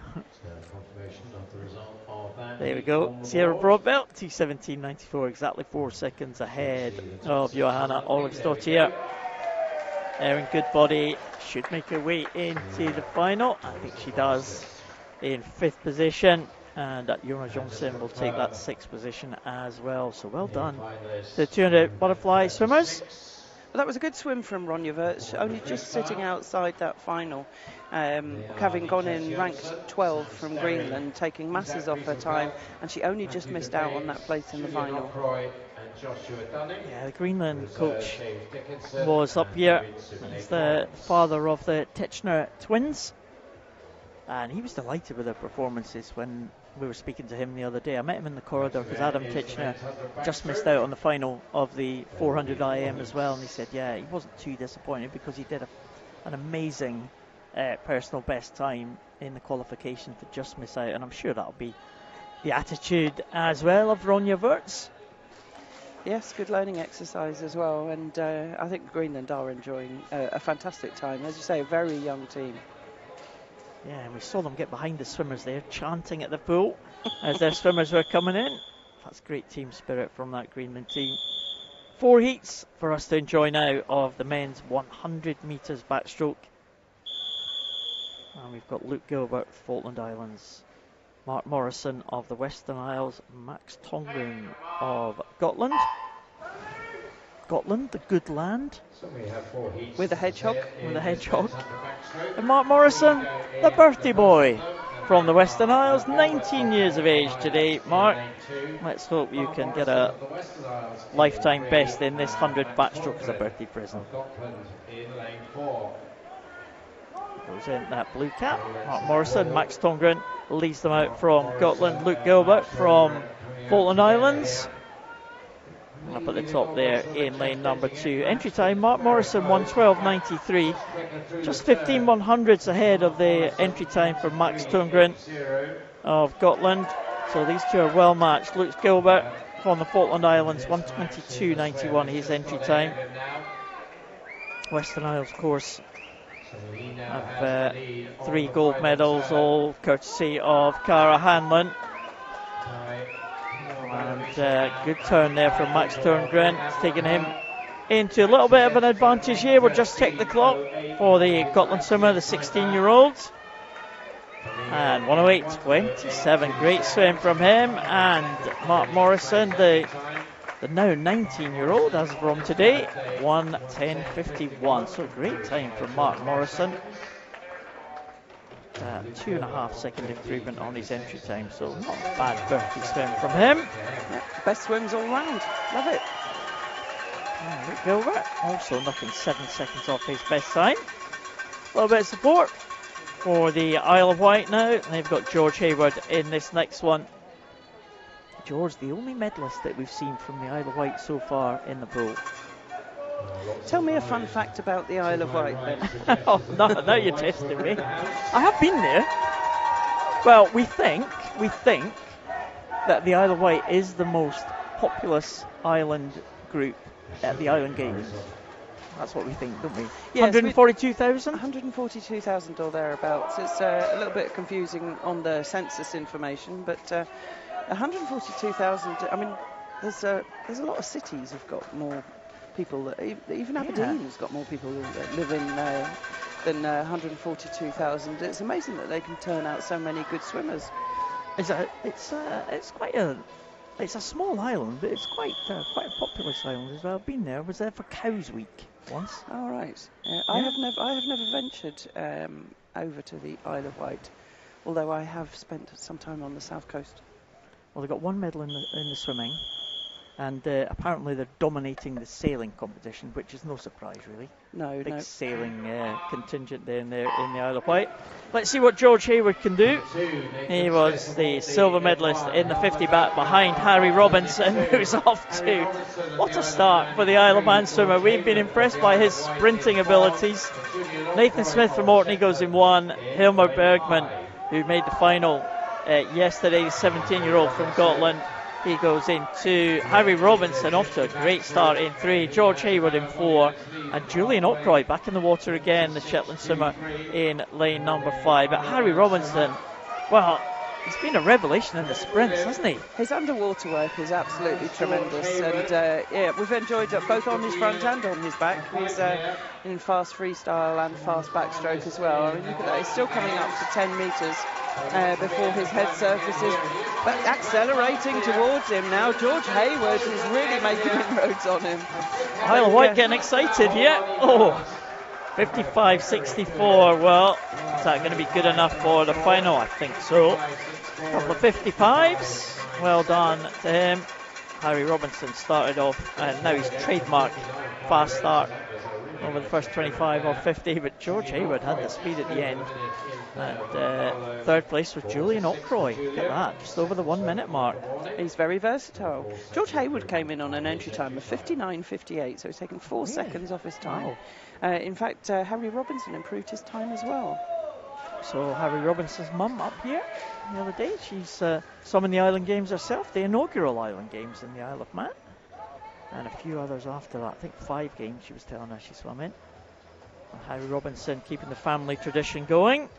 There we go. Sierra Broadbelt, 2:17.94, exactly 4 seconds ahead of Johanna Olafsdottir. Erin Goodbody should make her way into the final. I think she does, in 5th position. And Jonah Johnson will take that 6th position as well. So well done to the 200 butterfly swimmers. Well, that was a good swim from Ronja Wirtz, only just sitting outside that final, having gone in ranked 12 from Greenland, taking masses off her time, and she only just missed out on that place in the final. Yeah, the Greenland coach was up here. He's the father of the Titchener twins, and he was delighted with their performances when we were speaking to him the other day. I met him in the corridor because Adam Titchener just missed out on the final of the 400 IM as well, and he said, yeah, he wasn't too disappointed because he did an amazing personal best time in the qualification to just miss out, and I'm sure that'll be the attitude as well of Ronja Wirtz. Yes, good learning exercise as well, and I think Greenland are enjoying a fantastic time. As you say, a very young team. Yeah, and we saw them get behind the swimmers there, chanting at the pool as their swimmers were coming in. That's great team spirit from that Greenland team. 4 heats for us to enjoy now of the men's 100 metres backstroke. And we've got Luke Gilbert, Falkland Islands, Mark Morrison of the Western Isles, Max Tonglund of Gotland, the good land. With a hedgehog. And Mark Morrison, the birthday boy from the Western Isles, 19 years of age today. Mark, let's hope you can get a lifetime best in this 100 backstroke as a birthday present. goes in that blue cap. Mark Morrison, Max Tongren leads them out from Gotland. Luke Gilbert from Falkland Islands. Up at the top there in lane number 2. Entry time, Mark Morrison 1:12.93. Just 15 100ths ahead of the entry time for Max Tongren of Gotland. So these two are well matched. Luke Gilbert from the Falkland Islands, 1:22.91 his entry time. Western Isles, of course, have 3 gold medals, all courtesy of Cara Hanlon. And good turn there from Max Tongren. It's taking him into a little bit of an advantage here. We'll just check the clock for the Gotland swimmer, the 16-year-old. And 1:08.27, great swim from him. And Mark Morrison, the now 19-year-old as from today, 1:10.51. So great time from Mark Morrison. 2.5 second improvement on his entry time, so not a bad birthday swim from him. Yeah, best swims all round. Love it. Luke Gilbert also knocking 7 seconds off his best time. A little bit of support for the Isle of Wight now. They've got George Hayward in this next one. George, the only medalist that we've seen from the Isle of Wight so far in the Pro. Tell me a fun fact about the Isle of Wight then. Oh, now you're testing me. I have been there. Well, we think that the Isle of Wight is the most populous island group at the Island Games. That's what we think, don't we? Yes, 142,000? 142,000 or thereabouts. It's a little bit confusing on the census information, but 142,000. I mean, there's a lot of cities have got more people. That, even Aberdeen's got more people that live in than 142,000. It's amazing that they can turn out so many good swimmers. It's quite a. It's a small island, but it's quite a populous island as well. I've been there. I was there for Cows Week once. All right. I have never ventured over to the Isle of Wight, although I have spent some time on the south coast. Well, they got 1 medal in the swimming, and apparently they're dominating the sailing competition, which is no surprise really. Big sailing contingent there in the Isle of Wight. Let's see what George Hayward can do. He was the silver medalist in the 50 back behind Harry Robinson, who's off to. What a start for the Isle of Man swimmer. We've been impressed by his sprinting abilities. Nathan Smith from Orkney goes in 1. Hilmar Bergman, who made the final yesterday, the 17-year-old from Scotland, he goes in 2. Harry Robinson off to a great start in 3. George Hayward in 4. And Julian Ockroy back in the water again, the Shetland swimmer, in lane number 5. But Harry Robinson, well, he's been a revelation in the sprints, hasn't he? His underwater work is absolutely tremendous. And we've enjoyed it both on his front and on his back. He's in fast freestyle and fast backstroke as well. I mean, look at that. He's still coming up to 10 metres. Before his head surfaces, but accelerating towards him now. George Hayward is really making inroads on him. Isle of Wight getting excited, yeah. Oh, 55.64. Well, is that going to be good enough for the final? I think so. A couple of 55s. Well done to him. Harry Robinson started off, and now he's trademarked fast start over the first 25 or 50, but George Hayward had the speed at the end. And third place was Julian Ockroy. Look at that, just over the 1 minute mark. He's very versatile. George Hayward came in on an entry time of 59.58, so he's taken 4 seconds off his time. Wow. In fact, Harry Robinson improved his time as well. So Harry Robinson's mum up here the other day, she's summoned the Island Games herself, the inaugural Island Games in the Isle of Man. And a few others after that. I think 5 games she was telling us she swam in. And Harry Robinson keeping the family tradition going.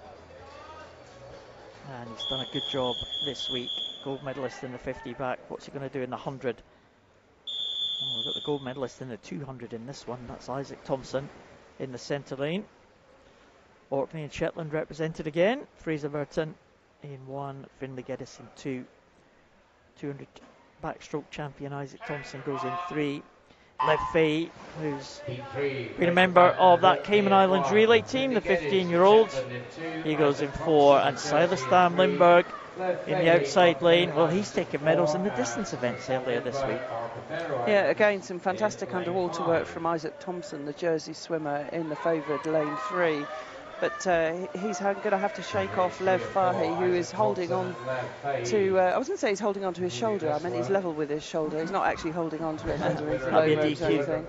And he's done a good job this week. Gold medalist in the 50 back. What's he going to do in the 100? Oh, we've got the gold medalist in the 200 in this one. That's Isaac Thompson in the centre lane. Orkney and Shetland represented again. Fraser Burton in 1. Finlay Geddes in 2. 200 backstroke champion Isaac Thompson goes in 3. Lev Fay, who's been a member of that Cayman Islands relay team, the 15-year-old, he goes in 4. And Silas Dam Lindberg in the outside lane, well, he's taken medals in the distance events earlier this week. Yeah, again, some fantastic underwater work from Isaac Thompson, the Jersey swimmer, in the favoured lane 3. but he's going to have to shake off Lev Fahy, who is holding on to, I was going to say he's holding on to his shoulder, I meant he's level with his shoulder. He's not actually holding on to it underneath the low ropes or anything.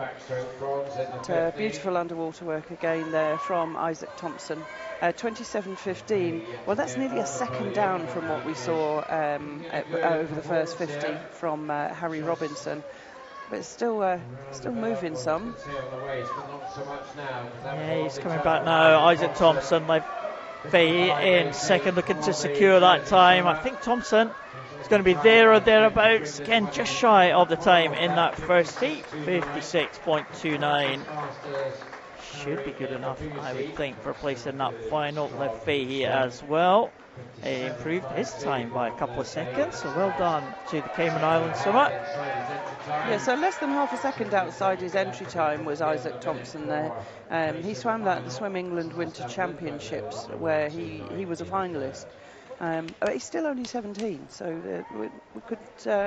But, beautiful underwater work again there from Isaac Thompson. 27.15. Well, that's nearly a second down from what we saw over the first 50 from Harry Robinson. But it's still moving some. Yeah, he's coming back now. Isaac Thompson, Lev Fahy in second, looking to secure that time. I think Thompson is going to be there or thereabouts. Again, just shy of the time in that first heat, 56.29. Should be good enough, I would think, for a place in that final. Lev Fahy as well. He improved his time by a couple of seconds, so well done to the Cayman Islands swimmer. Yeah, so less than half a second outside his entry time was Isaac Thompson there. He swam that at the Swim England Winter Championships, where he was a finalist. But he's still only 17, so we could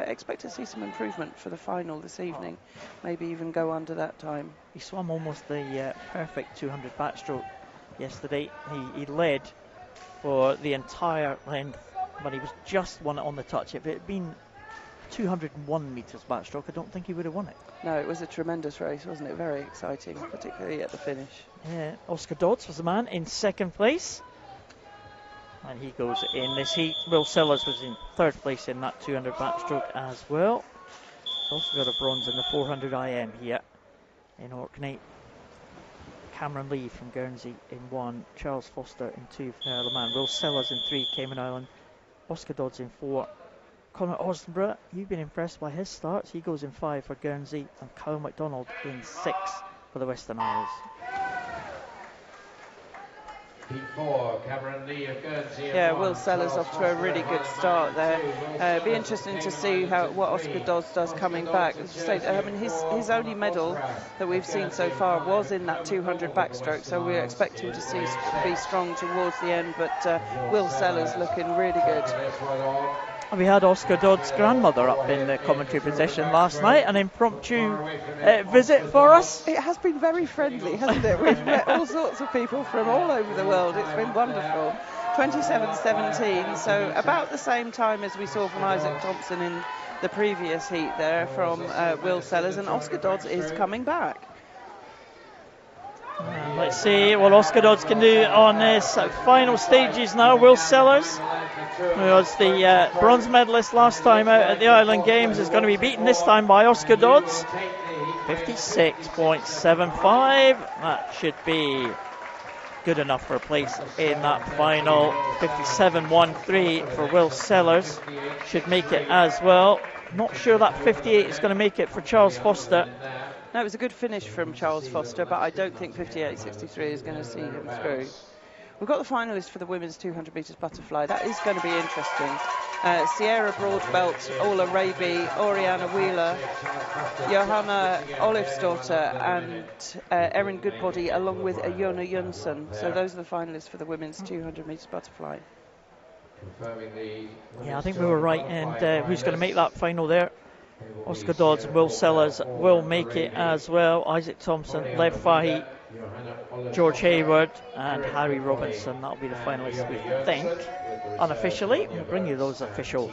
expect to see some improvement for the final this evening, maybe even go under that time. He swam almost the perfect 200 backstroke yesterday. He led for the entire length, but he was just won it on the touch. If it had been 201 metres backstroke, I don't think he would have won it. No, it was a tremendous race, wasn't it? Very exciting, particularly at the finish. Yeah, Oscar Dodds was the man in second place. And he goes in this heat. Will Sellers was in third place in that 200 backstroke as well. He's also got a bronze in the 400 IM here in Orkney. Cameron Lee from Guernsey in 1, Charles Foster in 2 for the Isle of Man, Will Sellers in 3, Cayman Island, Oscar Dodds in 4. Conor Osdenborough, you've been impressed by his starts. He goes in 5 for Guernsey, and Kyle MacDonald in 6 for the Western Isles. Yeah, Will Sellers off to a really good start there. Be interesting to see what Oscar Dodds does coming back. I mean, his only medal that we've seen so far was in that 200 backstroke, so we're expecting to be strong towards the end. But Will Sellers looking really good. We had Oscar Dodds' grandmother up in the commentary position last night, an impromptu visit for us. It has been very friendly, hasn't it? We've met all sorts of people from all over the world. It's been wonderful. 27.17, so about the same time as we saw from Isaac Thompson in the previous heat there from Will Sellers, and Oscar Dodds is coming back. Let's see what Oscar Dodds can do on his final stages now. Will Sellers, who was the bronze medalist last time out at the Island Games, is going to be beaten this time by Oscar Dodds. 56.75. That should be good enough for a place in that final. 57.13 for Will Sellers. Should make it as well. Not sure that 58 is going to make it for Charles Foster. No, it was a good finish from Charles Foster, but I don't think 58.63 is going to see him through. We've got the finalists for the women's 200 metres butterfly. That is going to be interesting. Sierra Broadbelt, Ola Raby, Oriana Wheeler, Johanna Olifsdottir and Erin Goodbody, along with Iona Jönsson. So those are the finalists for the women's 200 metres butterfly. Yeah, I think we were right. And who's going to make that final there? Oscar Dodds and Will Sellers will make it as well. Isaac Thompson, Lev Fahy, George Hayward and Harry Robinson. That'll be the finalists, we think, unofficially. We'll bring you those official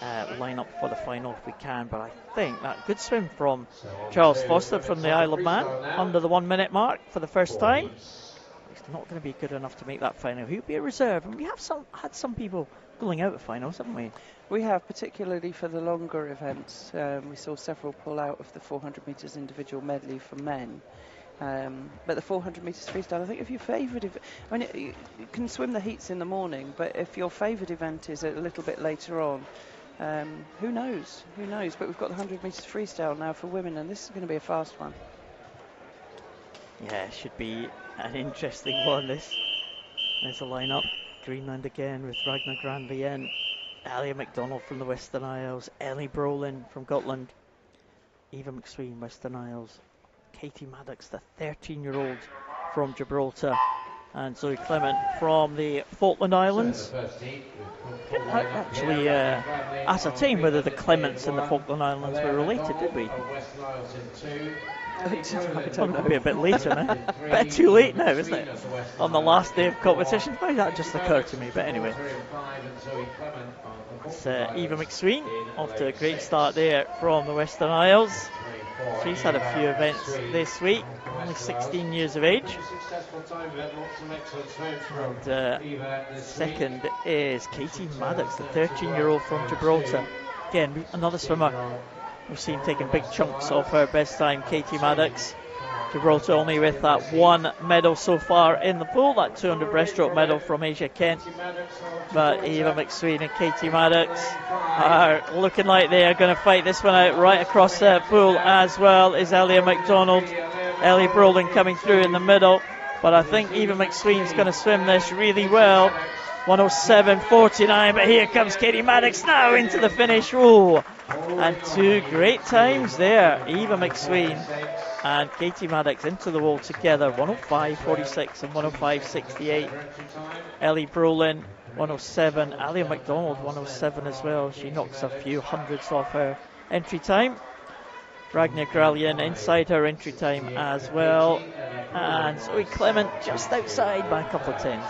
lineup for the final if we can. But I think that good swim from Charles Foster from the Isle of Man under the 1 minute mark for the first time. It's not going to be good enough to make that final. He'll be a reserve, and we have had some people pulling out of finals, haven't we? We have, particularly for the longer events. We saw several pull out of the 400 metres individual medley for men. But the 400 metres freestyle, I think if your favourite event, I mean, you can swim the heats in the morning, but if your favourite event is a little bit later on, who knows? Who knows? But we've got the 100 metres freestyle now for women, and this is going to be a fast one. Yeah, it should be an interesting one, this. There's a lineup. Greenland again with Ragnar Grandlien, Alia McDonald from the Western Isles, Ellie Brolin from Gotland, Eva McSween, Western Isles, Katie Maddox, the 13-year-old from Gibraltar, and Zoe Clement from the Falkland Islands. Didn't actually ascertain whether the Clements and the Falkland Islands were related, did we? I don't It'll know. be a bit later now. A bit too late now, isn't it? On the last day of competition. Why did that just occur to me? But anyway. It's Eva McSween off to a great start there from the Western Isles. She's had a few events this week, only 16 years of age. And second is Katie Maddox, the 13-year-old from Gibraltar. Again, another swimmer we've seen taking big chunks off her best time, Katie Maddox. Gibraltar only with that one medal so far in the pool, that 200 breaststroke medal from Asia Kent. But Eva McSween and Katie Maddox are looking like they are going to fight this one out. Right across the pool as well is Ellia McDonald. Ellie Brolin coming through in the middle. But I think Eva McSween's going to swim this really well. 107.49, but here comes Katie Maddox now into the finish. Oh, and two great times there. Eva McSween and Katie Maddox into the wall together. 105.46 and 105.68. Ellie Brolin 107, Alia McDonald 107 as well. She knocks a few hundreds off her entry time. Ragnar Grallian inside her entry time as well. And Zoe Clement just outside by a couple of tens.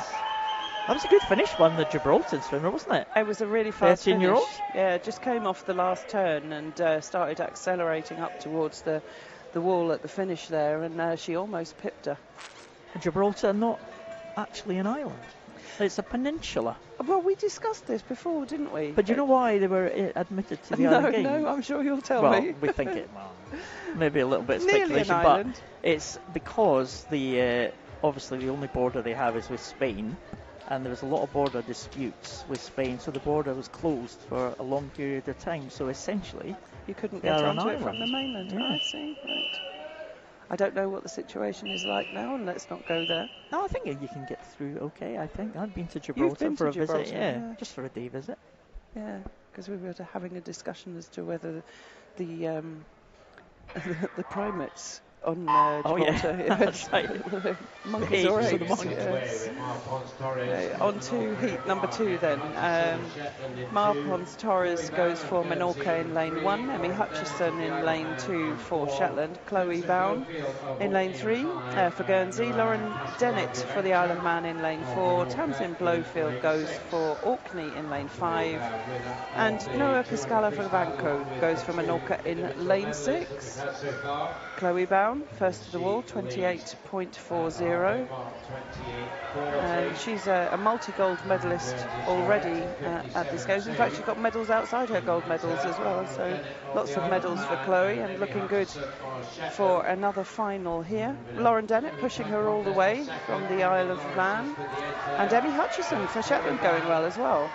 That was a good finish one, the Gibraltar swimmer, wasn't it? It was a really fast 13-year-old. finish. Yeah, just came off the last turn and started accelerating up towards the wall at the finish there, and she almost pipped her. Gibraltar not actually an island. It's a peninsula. Well, we discussed this before, didn't we? But do you know why they were admitted to the island game? No, I'm sure you'll tell well, me. we think it, well, maybe a little bit of Nearly speculation, an but island. it's because the obviously the only border they have is with Spain, and there was a lot of border disputes with Spain, so the border was closed for a long period of time. So essentially, You couldn't they get are an onto it from island. the mainland. Yeah. I see. Right. I don't know what the situation is like now, and let's not go there. No, I think you can get through okay. I think I've been to You've Gibraltar been for to a visit, Gibraltar, yeah, yeah. just for a day visit. Yeah, because we were having a discussion as to whether the the primates on Gibraltar, That's right. the monkeys or Apes or apes. the monkeys. Yes. On to heat number 2 then. Marpons Torres goes for Menorca in lane 1, Emmy Hutchison in lane 2 for Shetland, Chloe Bown in lane 3 for Guernsey, Lauren Dennett for the Isle of Man in lane 4, Tamsin Blowfield goes for Orkney in lane 5, and Noah Cascala for Banco goes for Menorca in lane 6. Chloe Bown first to the wall, 28.40. And she's a multi-gold medalist already at this Games. In fact, she's got medals outside her gold medals as well. So lots of medals for Chloe, and looking good for another final here. Lauren Dennett pushing her all the way from the Isle of Man. And Emmy Hutchison for Shetland going well as well.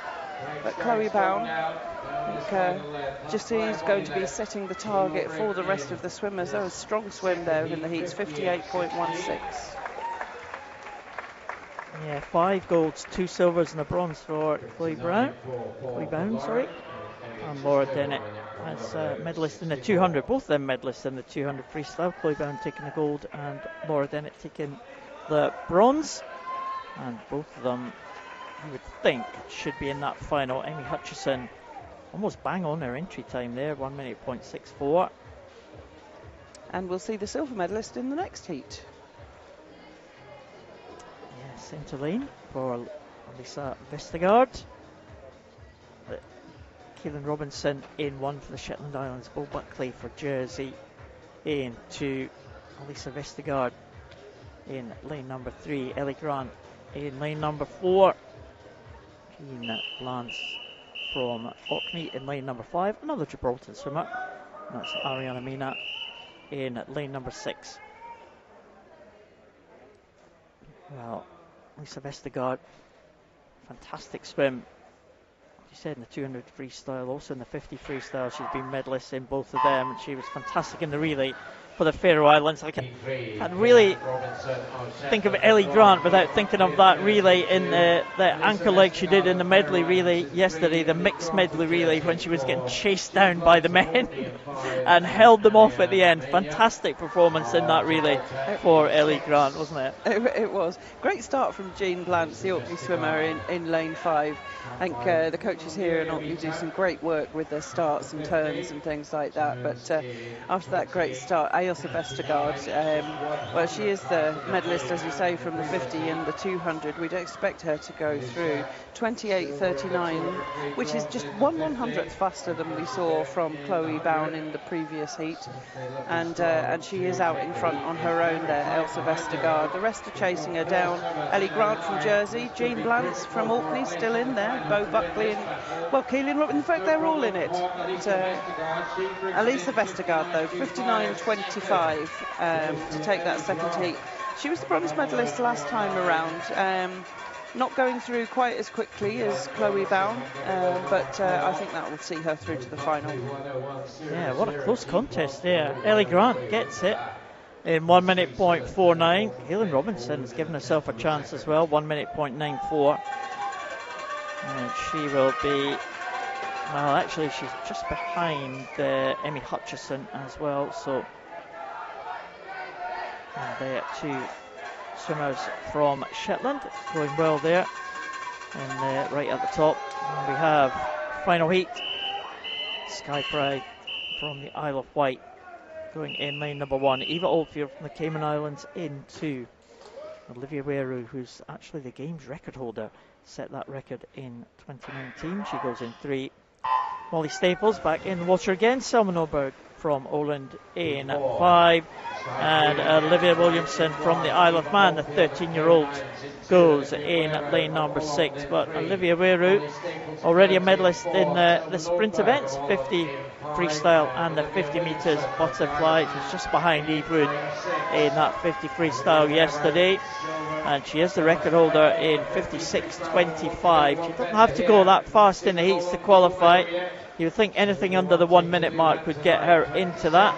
But Chloe Bown, I think Jassie's going to be setting the target for the rest of the swimmers. There was a strong swim there in the heats, 58.16. Yeah, 5 golds, 2 silvers and a bronze for Chloe Bown, and Laura Dennett as medalist in the 200. Both of them medalists in the 200 freestyle. Chloe Bown taking the gold and Laura Dennett taking the bronze. And both of them, you would think, should be in that final. Amy Hutchison almost bang on her entry time there, 1:64. And we'll see the silver medalist in the next heat. Yeah, centre lane for Lisa Vestergaard. Keelan Robinson in 1 for the Shetland Islands. Bo Buckley for Jersey in 2. Lisa Vestergaard in lane number 3. Ellie Grant in lane number 4. Jean Lance from Orkney in lane number 5. Another Gibraltar swimmer. That's Ariana Mina in lane number 6. Well, Lisa Vestergaard, fantastic swim. She said in the 200 freestyle, also in the 50 freestyle, she's been medalist in both of them, and she was fantastic in the relay for the Faroe Islands. I can't really think of Ellie Grant without thinking of that relay in the anchor leg she did in the medley relay yesterday, the mixed medley relay, when she was getting chased down by the men and held them off at the end. Fantastic performance in that relay for Ellie Grant, wasn't it? It was. Great start from Jean Blance, the Orkney swimmer, in lane 5. I think the coaches here in Orkney do some great work with their starts and turns and things like that. But after that great start, Ailsa Vestergaard. Well, she is the medalist, as you say, from the 50 and the 200. We'd expect her to go through 28:39, which is just 1/100th faster than we saw from Chloe Bown in the previous heat. And she is out in front on her own there, Ailsa Vestergaard. The rest are chasing her down. Ellie Grant from Jersey, Jean Blantz from Orkney still in there, Bo Buckley and, well, Keelan Robinson. In fact, they're all in it. Ailsa Vestergaard, though, 59:25 to take that second heat. She was the bronze medalist last time around. Not going through quite as quickly as Chloe Bown, but I think that will see her through to the final. Yeah, what a close contest there. Ellie Grant gets it in 1 minute point 49. Keelan Robinson's given herself a chance as well, 1 minute point 94. And she will be, well, actually she's just behind Emmy Hutchison as well, so they're two swimmers from Shetland going well there. And right at the top we have final heat, Sky Pride from the Isle of Wight going in lane number 1. Eva Oldfield from the Cayman Islands in 2. Olivia Weru, who's actually the games record holder, set that record in 2019. She goes in 3. Molly Staples back in the water again. Selma Norberg from Åland in 5. And Olivia Williamson from the Isle of Man, the 13-year-old, goes in lane number 6. But Olivia Weru, already a medalist in the sprint events, 50 freestyle and the 50 metres butterfly. She's just behind Eve Wood in that 50 freestyle yesterday. And she is the record holder in 56:25. She doesn't have to go that fast in the heats to qualify. You would think anything under the 1 minute mark would get her into that.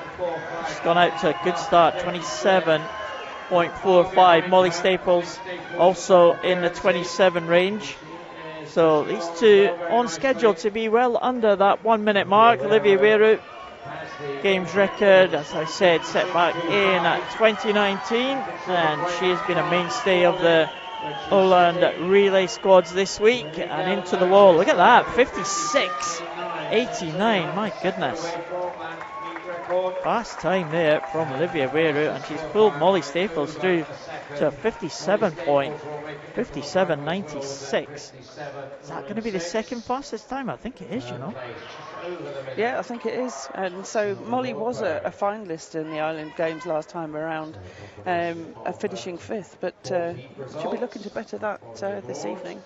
She's gone out to a good start, 27.45. Molly Staples also in the 27 range. So these two on schedule to be well under that 1 minute mark. Olivia Weru, games record, as I said, set back in 2019, and she has been a mainstay of the Åland relay squads this week. And into the wall, look at that, 56:89, my goodness. Fast time there from Olivia Weru, and she's pulled Molly Staples through to a 57.96. Is that going to be the second fastest time? I think it is, you know. Yeah, I think it is. And so Molly was a finalist in the Island Games last time around, finishing 5th, but she'll be looking to better that this evening.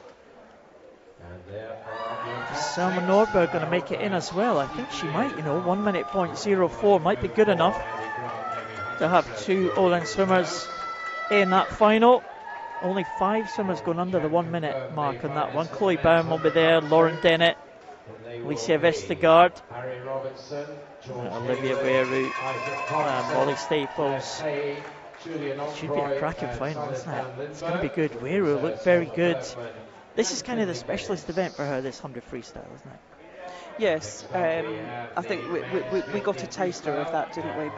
Selma Norberg going to make it in as well. I think she might, you know, 1 minute point 04 might be good enough to have two Åland swimmers in that final. Only 5 swimmers going under the 1 minute mark on that one. Chloe Baum will be there, Lauren Dennett, Alicia Vestergaard, Olivia Weru, Molly Staples. Should be a cracking final, isn't it? It's going to be good. Weru looked very good. This is kind of the specialist event for her, this 100 freestyle, isn't it? Yes, I think we got a taster of that, didn't we,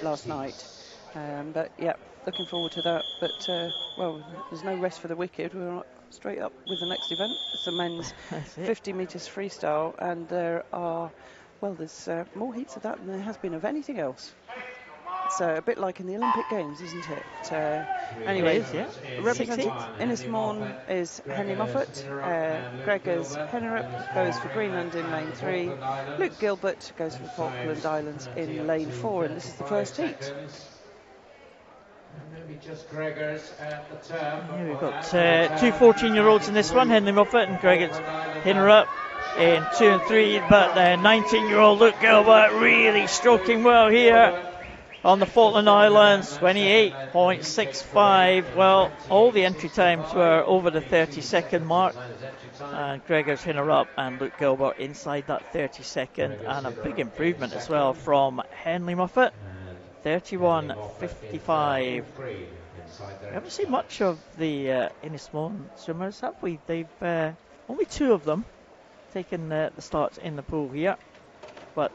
last night? But yeah, looking forward to that. But well, there's no rest for the wicked. We're straight up with the next event. It's the men's 50 metres freestyle, and there are, well, there's more heats of that than there has been of anything else. It's a bit like in the Olympic Games, isn't it? Anyway, it is, yeah. Representing Innes Morn is Henry Moffat. Gregors Hennerup goes for Greenland in lane 3. Luke Gilbert goes for Falkland Islands in lane 4, and this is the first heat. Yeah, we've got two 14-year-olds in this one, Henry Moffat and Gregors Hennerup in 2 and 3, but the 19-year-old Luke Gilbert really stroking well here on the Falkland Islands, 28.65. Well, all the entry times were over the 30-second mark. And Gregors Hennerup and Luke Gilbert inside that 30-second, and a big improvement as well from Henley Moffat, 31.55. We haven't seen much of the Innismore swimmers, have we? They've only 2 of them taken the starts in the pool here. But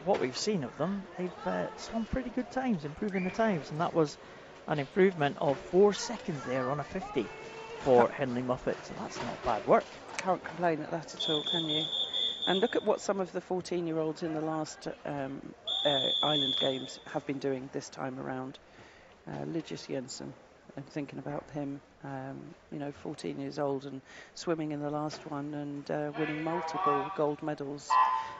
what we've seen of them, they've some pretty good times, improving the times. And that was an improvement of 4 seconds there on a 50 for Henley Moffat. So that's not bad work. Can't complain at that at all, can you? And look at what some of the 14-year-olds in the last Island Games have been doing this time around. Lydius Jensen, I'm thinking about him, 14 years old and swimming in the last one and winning multiple gold medals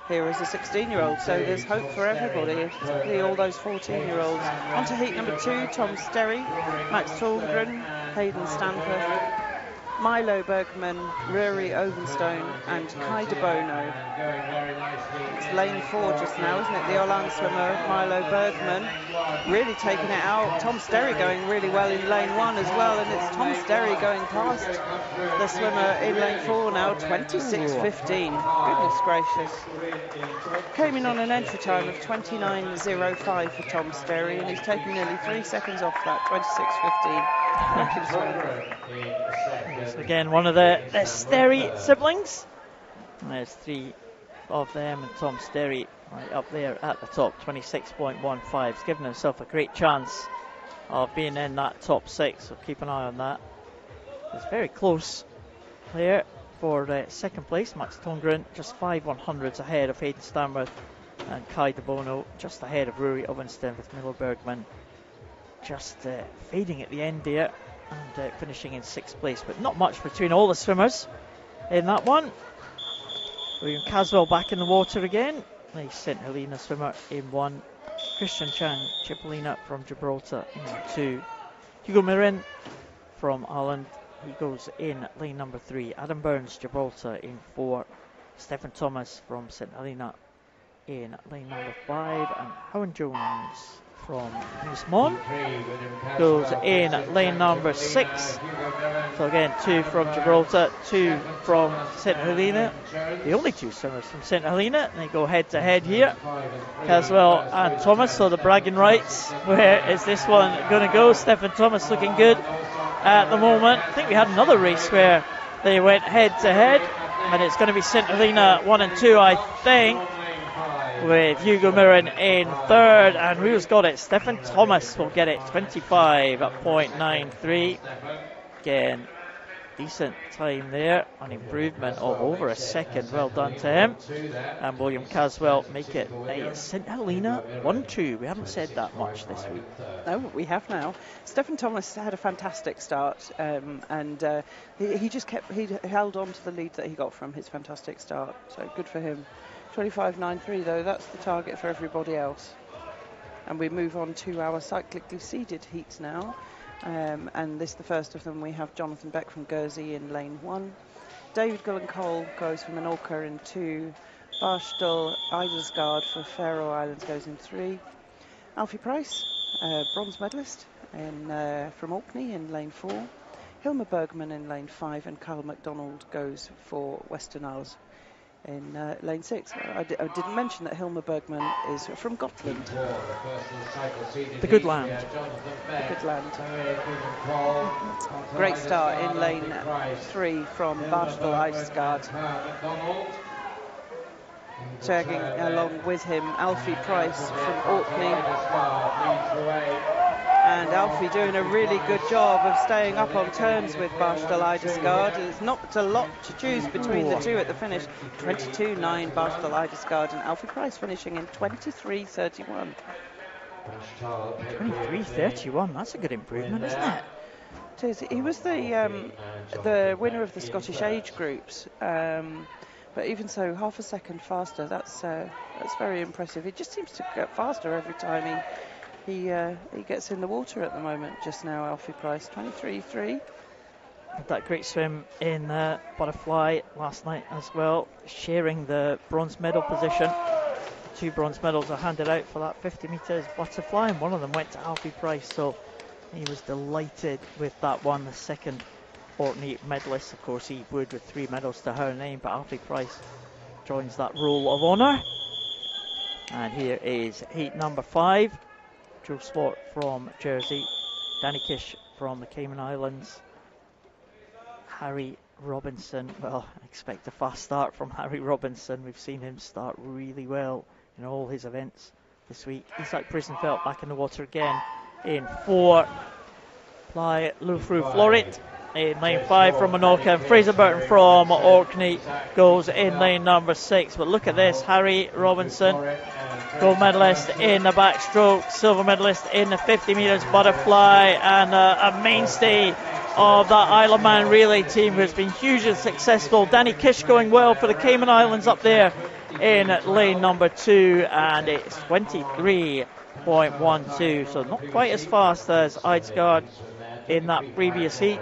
here as a 16-year-old. So there's hope for everybody, particularly all those 14-year-olds. On to heat number 2, Tom Sterry, Max Thorngren, Hayden Stanford, Milo Bergman, Rory Ovenstone and Kai de Bono. It's lane 4 just now, isn't it? The Holland swimmer, Milo Bergman, really taking it out. Tom Sterry going really well in lane 1 as well, and it's Tom Sterry going past the swimmer in lane 4 now, 26.15. Goodness gracious. Came in on an entry time of 29.05 for Tom Sterry, and he's taken nearly 3 seconds off that, 26.15. So again, one of the Sterry siblings. And there's 3 of them, and Tom Sterry right up there at the top, 26.15. He's given himself a great chance of being in that top 6, so keep an eye on that. It's very close there for second place. Max Thorngren just 5 100s ahead of Hayden Stanworth, and Kai de Bono just ahead of Rory Ovenstone, with Milo Bergman just fading at the end there and finishing in 6th place, but not much between all the swimmers in that one. William Caswell back in the water again. The St Helena swimmer in 1. Christian Chang Cipollina from Gibraltar in 2. Hugo Mirin from Ireland, he goes in lane number 3. Adam Burns, Gibraltar in 4. Stephen Thomas from St Helena in lane number 5. And Howard Jones from Nismon goes in lane number 6. So again, 2 from Gibraltar, 2 from St Helena. The only 2 swimmers from St Helena, and they go head to head here. Caswell and Thomas, so the bragging rights. Where is this one going to go? Stephen Thomas looking good at the moment. I think we had another race where they went head to head, and it's going to be St Helena 1 and 2, I think, with Hugo Mirin in 3rd, and who's got it? Stephen Thomas will get it, 25.93. Again, decent time there, an improvement of over a second. Well done to him. And William Caswell make it a St Helena 1-2. We haven't said that much this week. No, we have now. Stephen Thomas had a fantastic start, and he held on to the lead that he got from his fantastic start. So good for him. 25.93 though, that's the target for everybody else. And we move on to our cyclically seeded heats now. And this, the first of them, we have Jonathan Beck from Guernsey in lane 1. David Gullen-Cole goes from Menorca in 2. Barshdal Eidesgaard for Faroe Islands goes in 3. Alfie Price, bronze medalist from Orkney in lane 4. Hilma Bergman in lane 5, and Carl MacDonald goes for Western Isles in lane 6. I didn't mention that Hilma Bergman is from Gotland. The good land. The good land. Great start in lane 3 from Barshdal Eidesgaard. Tagging along with him, Alfie Price from Orkney. And Alfie doing a really good job of staying up on terms with Barshdal Eidesgaard. It's not a lot to choose between the two at the finish. 22.9 Barshdal Eidesgaard, and Alfie Price finishing in 23.31. 23.31, that's a good improvement, isn't it? It is. He was the winner of the Scottish age groups. But even so, half a second faster, that's very impressive. He just seems to get faster every time he gets in the water at the moment just now, Alfie Price, 23.3. That great swim in butterfly last night as well, sharing the bronze medal position. 2 bronze medals are handed out for that 50 metres butterfly, and one of them went to Alfie Price, so he was delighted with that one. The second Orkney medalist, of course, he would with 3 medals to her name, but Alfie Price joins that roll of honour. And here is heat number 5. Joe Swart from Jersey, Danny Kish from the Cayman Islands, Harry Robinson. Well, I expect a fast start from Harry Robinson. We've seen him start really well in all his events this week. Isaac Brisenfeld back in the water again in 4. Ply Lufru Florit in lane 5 from Menorca, and Fraser Burton from Orkney goes in lane number 6. But look at this, Harry Robinson gold medalist in the backstroke, silver medalist in the 50 metres butterfly, and a mainstay of that Isle of Man relay team who has been hugely successful. Danny Kish going well for the Cayman Islands up there in lane number 2, and it's 23.12, so not quite as fast as Eidsgaard in that previous heat.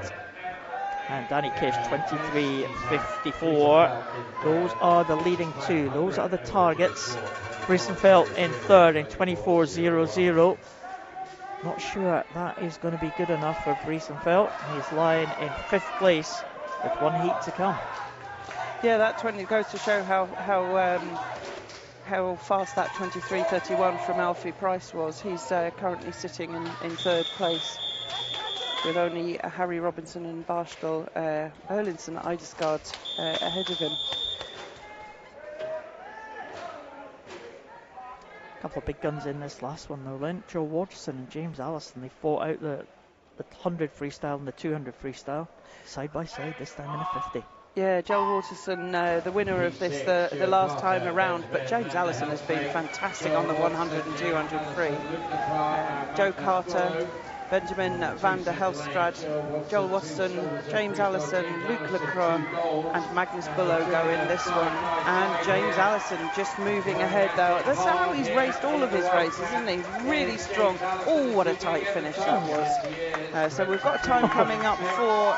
And Danny Kish 23.54. Those are the leading two. Those are the targets. Briesenfeld in third in 24.00. Not sure that is going to be good enough for Briesenfeld. He's lying in 5th place with one heat to come. Yeah, that 20 goes to show how fast that 23.31 from Alfie Price was. He's currently sitting in 3rd place, with only Harry Robinson and Barstall, Erlinson, Eidesgaard ahead of him. A couple of big guns in this last one though, Lynn. Joe Watterson and James Allison, they fought out the 100 freestyle and the 200 freestyle side by side, this time in the 50. Yeah, Joel Watterson, the winner of this the last time around, but James Allison has been fantastic on the 100 and 200 free. Joe Carter, Benjamin van der Helstrad, Joel Watson, James Allison, Luke Lacroix and Magnus Bullo go in this one. And James Allison just moving ahead though. That's how he's raced all of his races, isn't he? Really strong. Oh, what a tight finish that was. So we've got a time coming up for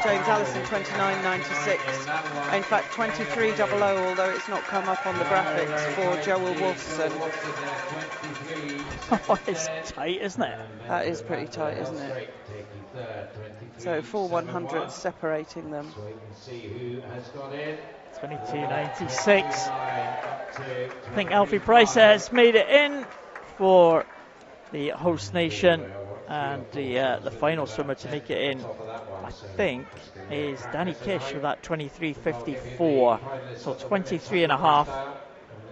James Allison, 29.96. In fact, 23.00, although it's not come up on the graphics for Joel Watson. Oh, it's tight, isn't it? That is pretty tight, isn't it? So 4 100s separating them. 22.96. I think Alfie Price has made it in for the host nation, and the final swimmer to make it in, I think, is Danny Kish with that 23.54. So 23.5.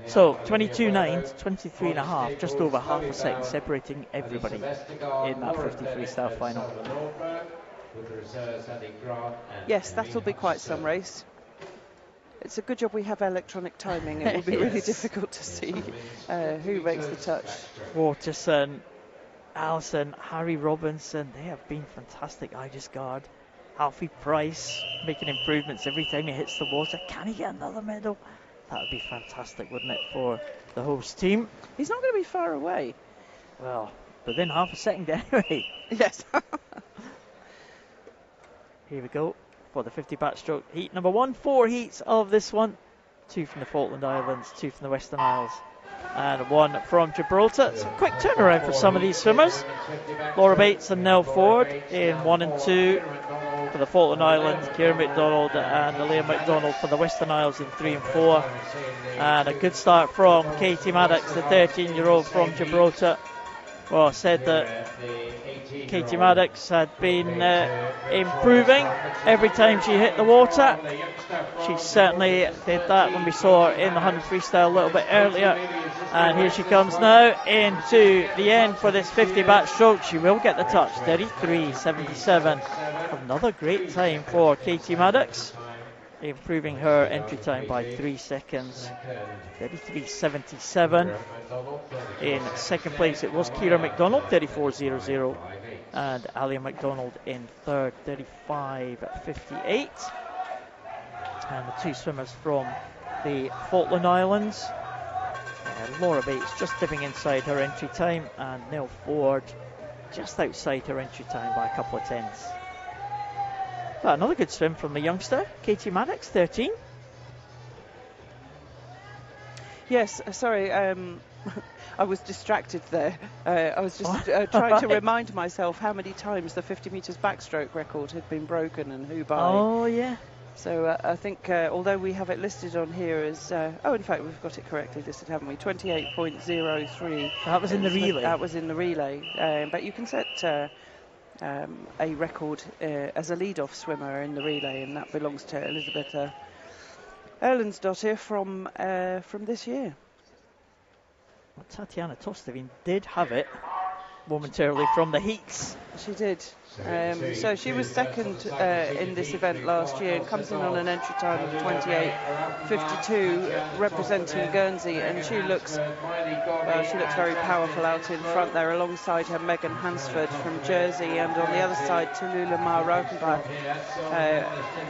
So 22.9 to 23.5, just over half a second separating everybody in that 50 freestyle final. Yes, that'll be quite some race. It's a good job we have electronic timing. It will be really difficult to see who makes the touch. Watterson, Allison, Harry Robinson, they have been fantastic. Eidesgaard, Alfie Price making improvements every time he hits the water. Can he get another medal? That would be fantastic, wouldn't it, for the host team? He's not going to be far away. Well, within half a second anyway. Yes. Here we go for the 50 backstroke heat number 1. 4 heats of this one. 2 from the Falkland Islands, 2 from the Western Isles, and 1 from Gibraltar. It's a quick turnaround for some of these swimmers. Laura Bates and Nell Ford in 1 and 2. For the Falkland Islands, Kieran McDonald and Aaliyah McDonald for the Western Isles in 3 and 4. And a good start from Katie Maddox, the 13-year-old from Gibraltar. Well, said that Katie Maddox had been improving every time she hit the water. She certainly did that when we saw her in the 100 freestyle a little bit earlier. And here she comes now into the end for this 50 backstroke. She will get the touch, 33.77. Another great time for Katie Maddox, improving her entry time by 3 seconds. 33.77. In second place it was Kira McDonald, 34.00, and Alia McDonald in third, 35.58. And the 2 swimmers from the Falkland Islands, Laura Bates just dipping inside her entry time, and Nell Ford just outside her entry time by a couple of tenths. But another good swim from the youngster, Katie Maddox, 13. Yes, sorry, I was distracted there. I was just trying to remind myself how many times the 50 metres backstroke record had been broken and who by. Oh, yeah. So I think, although we have it listed on here as, in fact, we've got it correctly listed, haven't we? 28.03. That was in the relay. That was in the relay. But you can set a record as a lead-off swimmer in the relay, and that belongs to Elizabeth Erlendsdottir from this year. Well, Tatiana Tostavin did have it momentarily from the heats. She did. So she was second in this event last year and comes in on an entry time of 28.52, representing Guernsey, and she looks very powerful out in front there. Alongside her, Megan Hansford from Jersey, and on the other side, Tallulah Rauchenbach,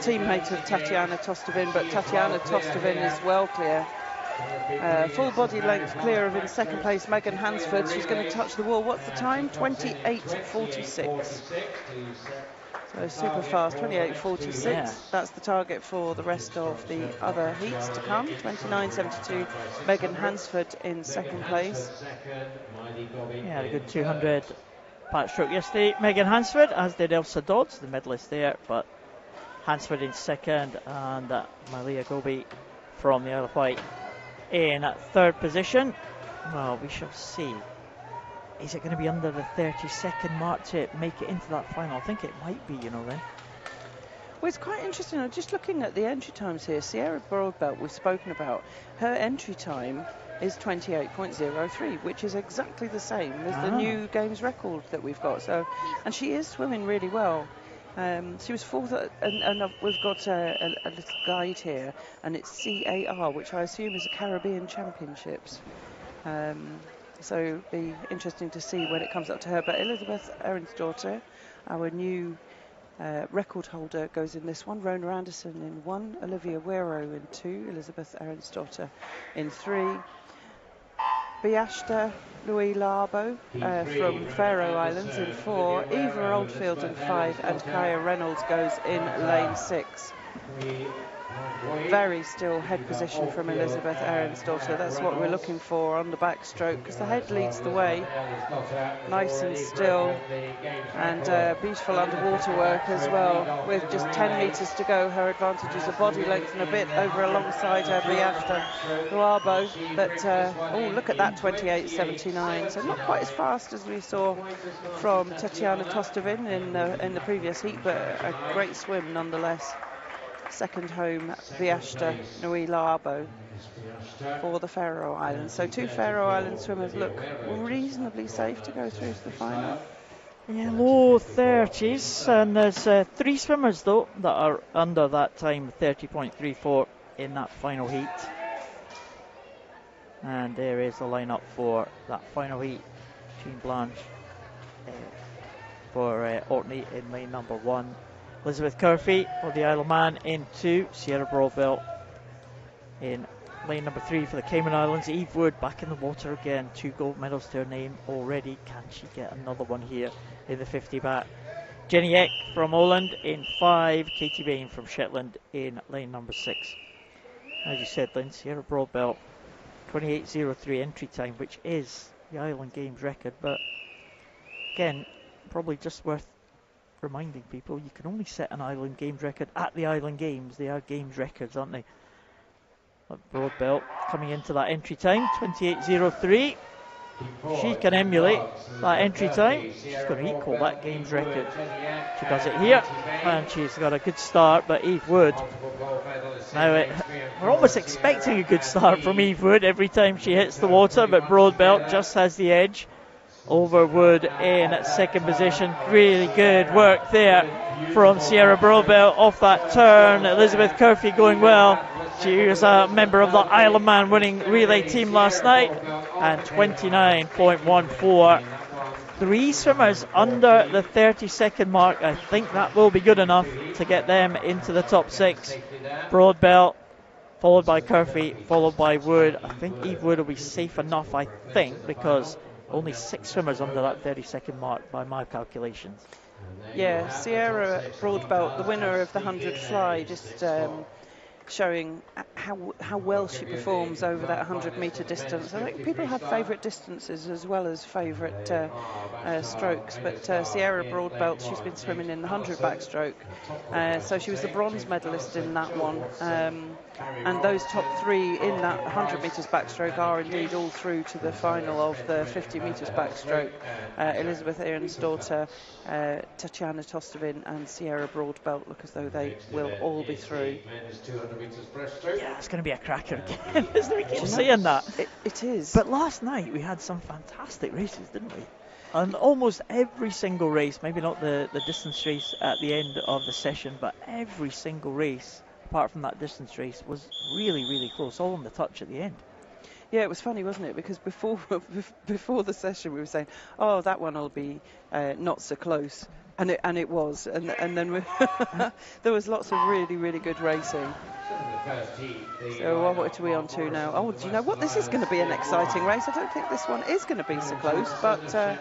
teammate of Tatiana Tostevin, but Tatiana Tostevin is well clear. Full body length clear of in second place Megan Hansford. She's going to touch the wall. What's the time? 28.46. So super fast, 28.46. Yeah. That's the target for the rest of the other heats to come. 29.72. Megan Hansford in second place. Yeah, a good 200 backstroke yesterday. Megan Hansford, as did Elsa Dodds, the medalist there, but Hansford in second, and Malia Gobi from the Isle of Wight in third position. Well, we shall see. Is it going to be under the 30-second mark to make it into that final? I think it might be, then. Well, it's quite interesting. I'm just looking at the entry times here. Sierra Broadbelt, we've spoken about. Her entry time is 28.03, which is exactly the same as the new games record that we've got. So, and she is swimming really well. She was fourth, and we've got a little guide here, and it's CAR, which I assume is the Caribbean Championships. So it'll be interesting to see when it comes up to her. But Elizabeth Ehrenstadter, our new record holder, goes in this one. Rona Anderson in 1, Olivia Wero in 2, Elizabeth Ehrenstadter in 3. Beashta Louis Larbo from Faroe Islands in 4, Eva Oldfield in 5, and Kaya Reynolds goes in lane 6. Very still head position from Elizabeth Ehrenstadter. That's what we're looking for on the backstroke, because the head leads the way. Nice and still, and beautiful underwater work as well. With just 10 metres to go, her advantage is a body length and a bit over alongside her Beashta Luabo. But oh, look at that, 28.79. So not quite as fast as we saw from Tatiana Tostevin in the previous heat, but a great swim nonetheless. Second home, Beashta Nui Labo for the Faroe Islands. So 2 Faroe Island swimmers look reasonably safe to go through to the final. Yeah, low 30s, and there's 3 swimmers though that are under that time, 30.34 in that final heat. And there is the lineup for that final heat. Jean Blanche for Orkney in lane number 1. Elizabeth Curfey for the Isle of Man in 2. Sierra Broadbelt in lane number 3 for the Cayman Islands. Eve Wood back in the water again. 2 gold medals to her name already. Can she get another one here in the 50 back? Jenny Eck from Åland in 5. Katie Bain from Shetland in lane number 6. As you said, Lynn, Sierra Broadbelt 28.03 entry time, which is the Island Games record. But again, probably just worth reminding people, you can only set an Island Games record at the Island Games. They are games records, aren't they? But Broadbelt coming into that entry time, 28.03. She can emulate that entry time. She's going to equal that games record. She does it here, and she's got a good start. But Eve Wood, now we're almost expecting a good start from Eve Wood every time she hits the water, but Broadbelt just has the edge over Wood in second position. Really good work there from Sierra Broadbelt off that turn. Elizabeth Curfey going well. She was a member of the Isle of Man winning relay team last night, and 29.14. 3 swimmers under the 30-second mark. I think that will be good enough to get them into the top 6. Broadbelt followed by Curfey, followed by Wood. I think Eve Wood will be safe enough, I think, because only 6 swimmers under that 30-second mark by my calculations. Yeah, Sierra Broadbelt, the winner of the 100 fly, just showing how well she performs over that 100-metre distance. I think people have favourite distances as well as favourite strokes, but Sierra Broadbelt, she's been swimming in the 100 backstroke, so she was the bronze medalist in that one. And those top 3 in that 100 metres backstroke are indeed all through to the final of the 50 metres backstroke. Elizabeth Ehrenstadter, Tatiana Tostevin and Sierra Broadbelt look as though they will all be through. Yeah, it's going to be a cracker again, isn't it? We keep saying that. It is. But last night we had some fantastic races, didn't we? And almost every single race, maybe not the distance race at the end of the session, but every single race, apart from that distance race, was really, really close, all on the touch at the end. Yeah, it was funny, wasn't it? Because before the session, we were saying, "Oh, that one will be not so close," and it was, and then there was lots of really, really good racing. So what are we on to now? Oh, do you know what? This is going to be an exciting race. I don't think this one is going to be so close, but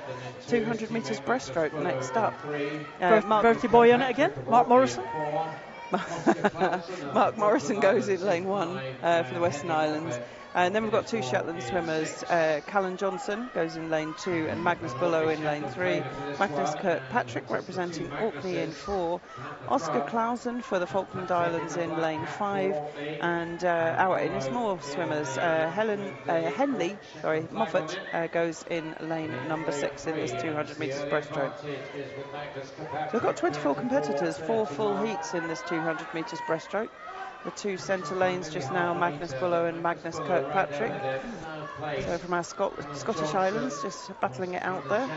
200 metres breaststroke next up. Bertie boy in it again, Mark Morrison. Mark Morrison goes in lane 1 for the Western Islands. And then we've got 2 Shetland swimmers. Callan Johnson goes in lane 2 and Magnus Bullough in lane 3. Magnus Kirkpatrick representing Orkney in 4. Oscar Clausen for the Falkland Islands in lane 5. And our Innismore swimmers, Henley Moffat goes in lane number 6 in this 200 metres breaststroke. So we've got 24 competitors, 4 full heats in this 200 metres breaststroke. The 2 centre lanes just now, Magnus Bullough and Magnus Kirkpatrick. So from our Scottish Islands, just battling it out there.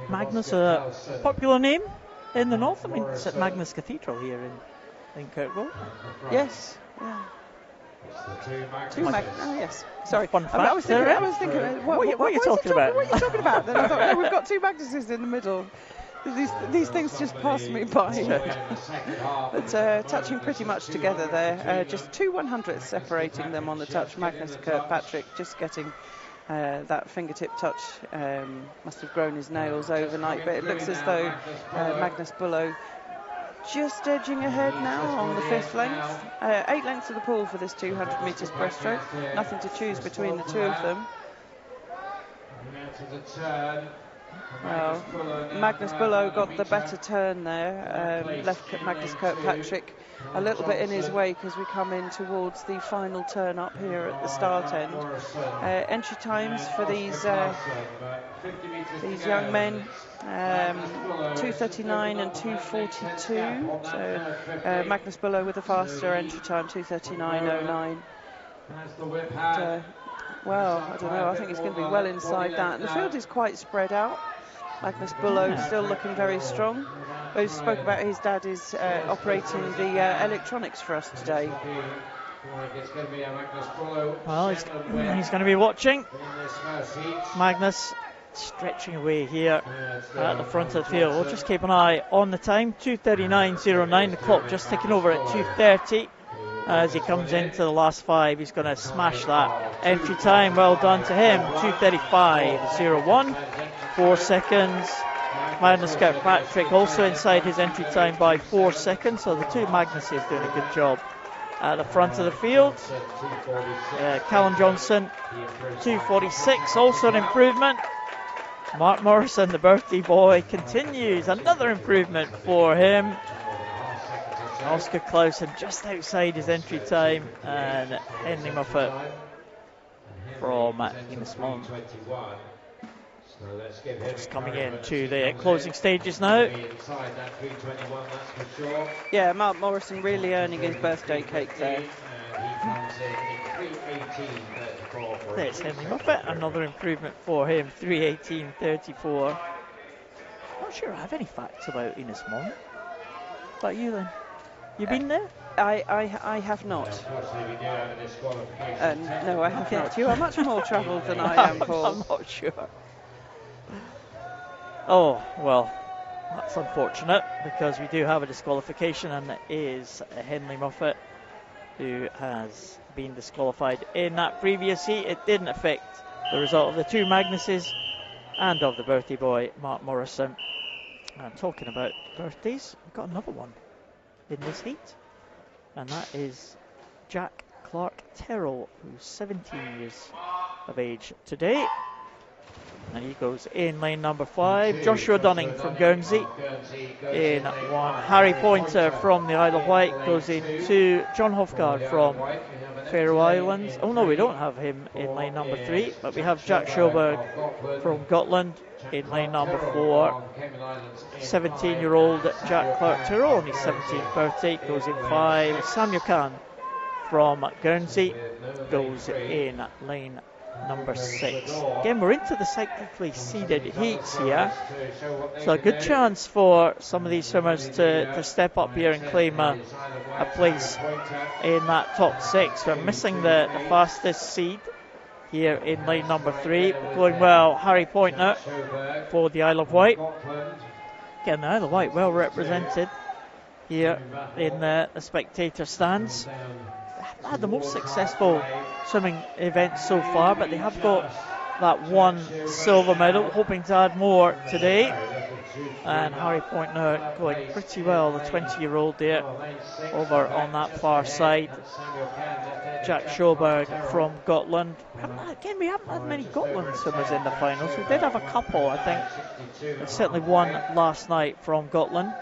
Magnus, a popular name in the north. I mean, it's at Magnus Cathedral here in Kirkwall. Yes, yeah. Yes. Sorry. Fun fact, I was thinking, what are you talking about? What are you talking about? Then I thought, oh, we've got 2 Magnuses in the middle. These things just pass me by. But touching pretty much together there. Just 2 100ths separating them on the touch. Magnus Kirkpatrick just getting that fingertip touch. Must have grown his nails overnight, but it looks as though Magnus Bullough just edging ahead now on the 5th length. 8 lengths of the pool for this 200 metres breaststroke. Nothing to choose between the 2 of them. Well, Magnus Bullough got the better turn there, left Magnus Kirkpatrick a little bit in his way because we come in towards the final turn up here at the start end. Entry times for these young men, 2:39 and 2:42. So Magnus Bullough with a faster entry time, 2:39.09. Well, I don't know, I think it's going to be well inside that. And the field is quite spread out. Magnus Bullough still looking very strong. We spoke about his dad is operating the electronics for us today. Well, he's going to be watching. Magnus stretching away here at the front of the field. We'll just keep an eye on the time, 2:39.09. The clock just ticking over at 2:30. As he comes into the last 5, he's going to smash that entry time. Well done to him. 2:35.01. 4 seconds. Magnus Kirkpatrick also inside his entry time by 4 seconds. So the 2 Magnuses doing a good job at the front of the field. Callan Johnson, 2:46. Also an improvement. Mark Morrison, the birthday boy, continues. Another improvement for him. Oscar Clausen just outside his entry time, and Henley Moffat from Innismore just coming into the closing stages now. Yeah, Mark Morrison really earning his birthday cake there. There's Henley Moffat, another improvement for him, 3:18.34. Not sure I have any facts about Innismore. About you then? You been there? I have not. No, I have not. You are much more travelled than I am, Paul. I'm not sure. Oh, well, that's unfortunate because we do have a disqualification, and it is Henley Moffat who has been disqualified in that previous heat. It didn't affect the result of the 2 Magnuses and of the birthday boy, Mark Morrison. And talking about birthdays, we've got another one in this heat, and that is Jack Clark Terrell, who's 17 years of age today, and he goes in lane number 5. Joshua Dunning from Guernsey in 1. Harry Pointer from the Isle of Wight goes in 2. John Hofgaard from Faroe Islands. Oh no, we don't have him in lane number 3, but we have Jack Sjoberg from Gotland in lane number 4. 17-year-old Jack Clark Terrell on his 17th birthday goes in 5. Samuel Khan from Guernsey goes in lane number 6. Again, we're into the cyclically seeded heats here, so a good chance for some of these swimmers to step up here and claim a place in that top 6. We're missing the fastest seed here in lane number 3. Going well, Harry Pointner for the Isle of Wight. Again, the Isle of Wight well represented here in the spectator stands. They haven't had the most successful swimming event so far, but they have got that one silver medal, hoping to add more today. And Harry Pointner going pretty well, the 20-year-old there, over on that far side. Jack Sjoberg from Gotland. We haven't had many Gotland swimmers in the finals. We did have a couple, I think. But certainly one last night from Gotland.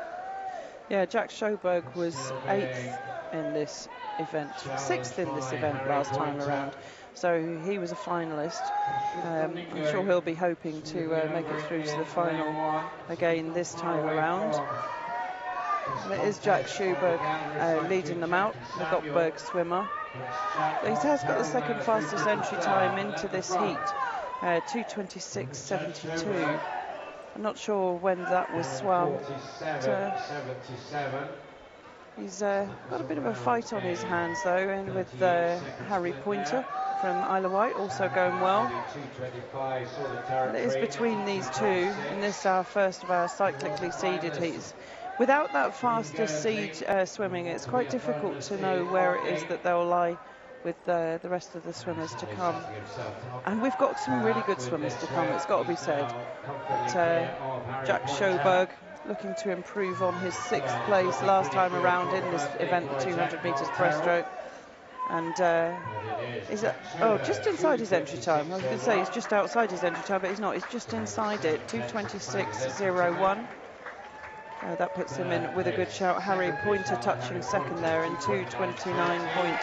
Yeah, Jack Sjoberg was 8th in this event, 6th in this event last time around. So he was a finalist. I'm sure he'll be hoping to make it through to the final again this time around. And it is Jack Sjoberg leading them out, the Gothenburg swimmer. He has got the second fastest entry time into this heat, 2:26.72. I'm not sure when that was swum. He's got a bit of a fight on his hands though, and with Harry Pointner from Isle of Wight also going well. And it is between these two in this our first of our cyclically seeded heats. Without that fastest seed swimming, it's quite difficult to know where it is that they'll lie with the rest of the swimmers to come. And we've got some really good swimmers to come, it's got to be said. But Jack Sjoberg looking to improve on his 6th place last time around in this event, the 200 metres breaststroke. And just inside his entry time. I was going to say he's just outside his entry time, but he's not. He's just inside it, 2:26.01. That puts him in with a good shout. Harry Pointner touching second there in 2:29.20.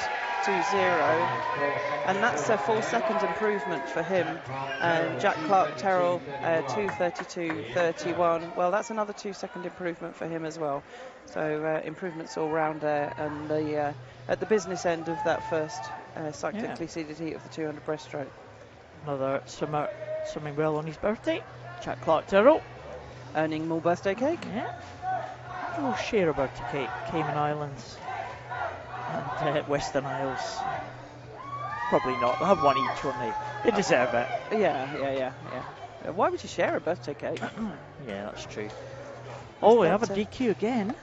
And that's a full second improvement for him. Jack Clark-Terrell, 2:32.31. Well, that's another 2-second improvement for him as well. So improvements all round there. And at the business end of that first cyclically seeded heat of the 200 breaststroke. Another swimmer swimming well on his birthday, Jack Clark-Terrell. Earning more birthday cake. Yeah. We'll share a birthday cake, Cayman Islands and Western Isles. Probably not. They'll have one each, won't they? They deserve it. Yeah. Why would you share a birthday cake? Yeah, that's true. Oh, we have a DQ again.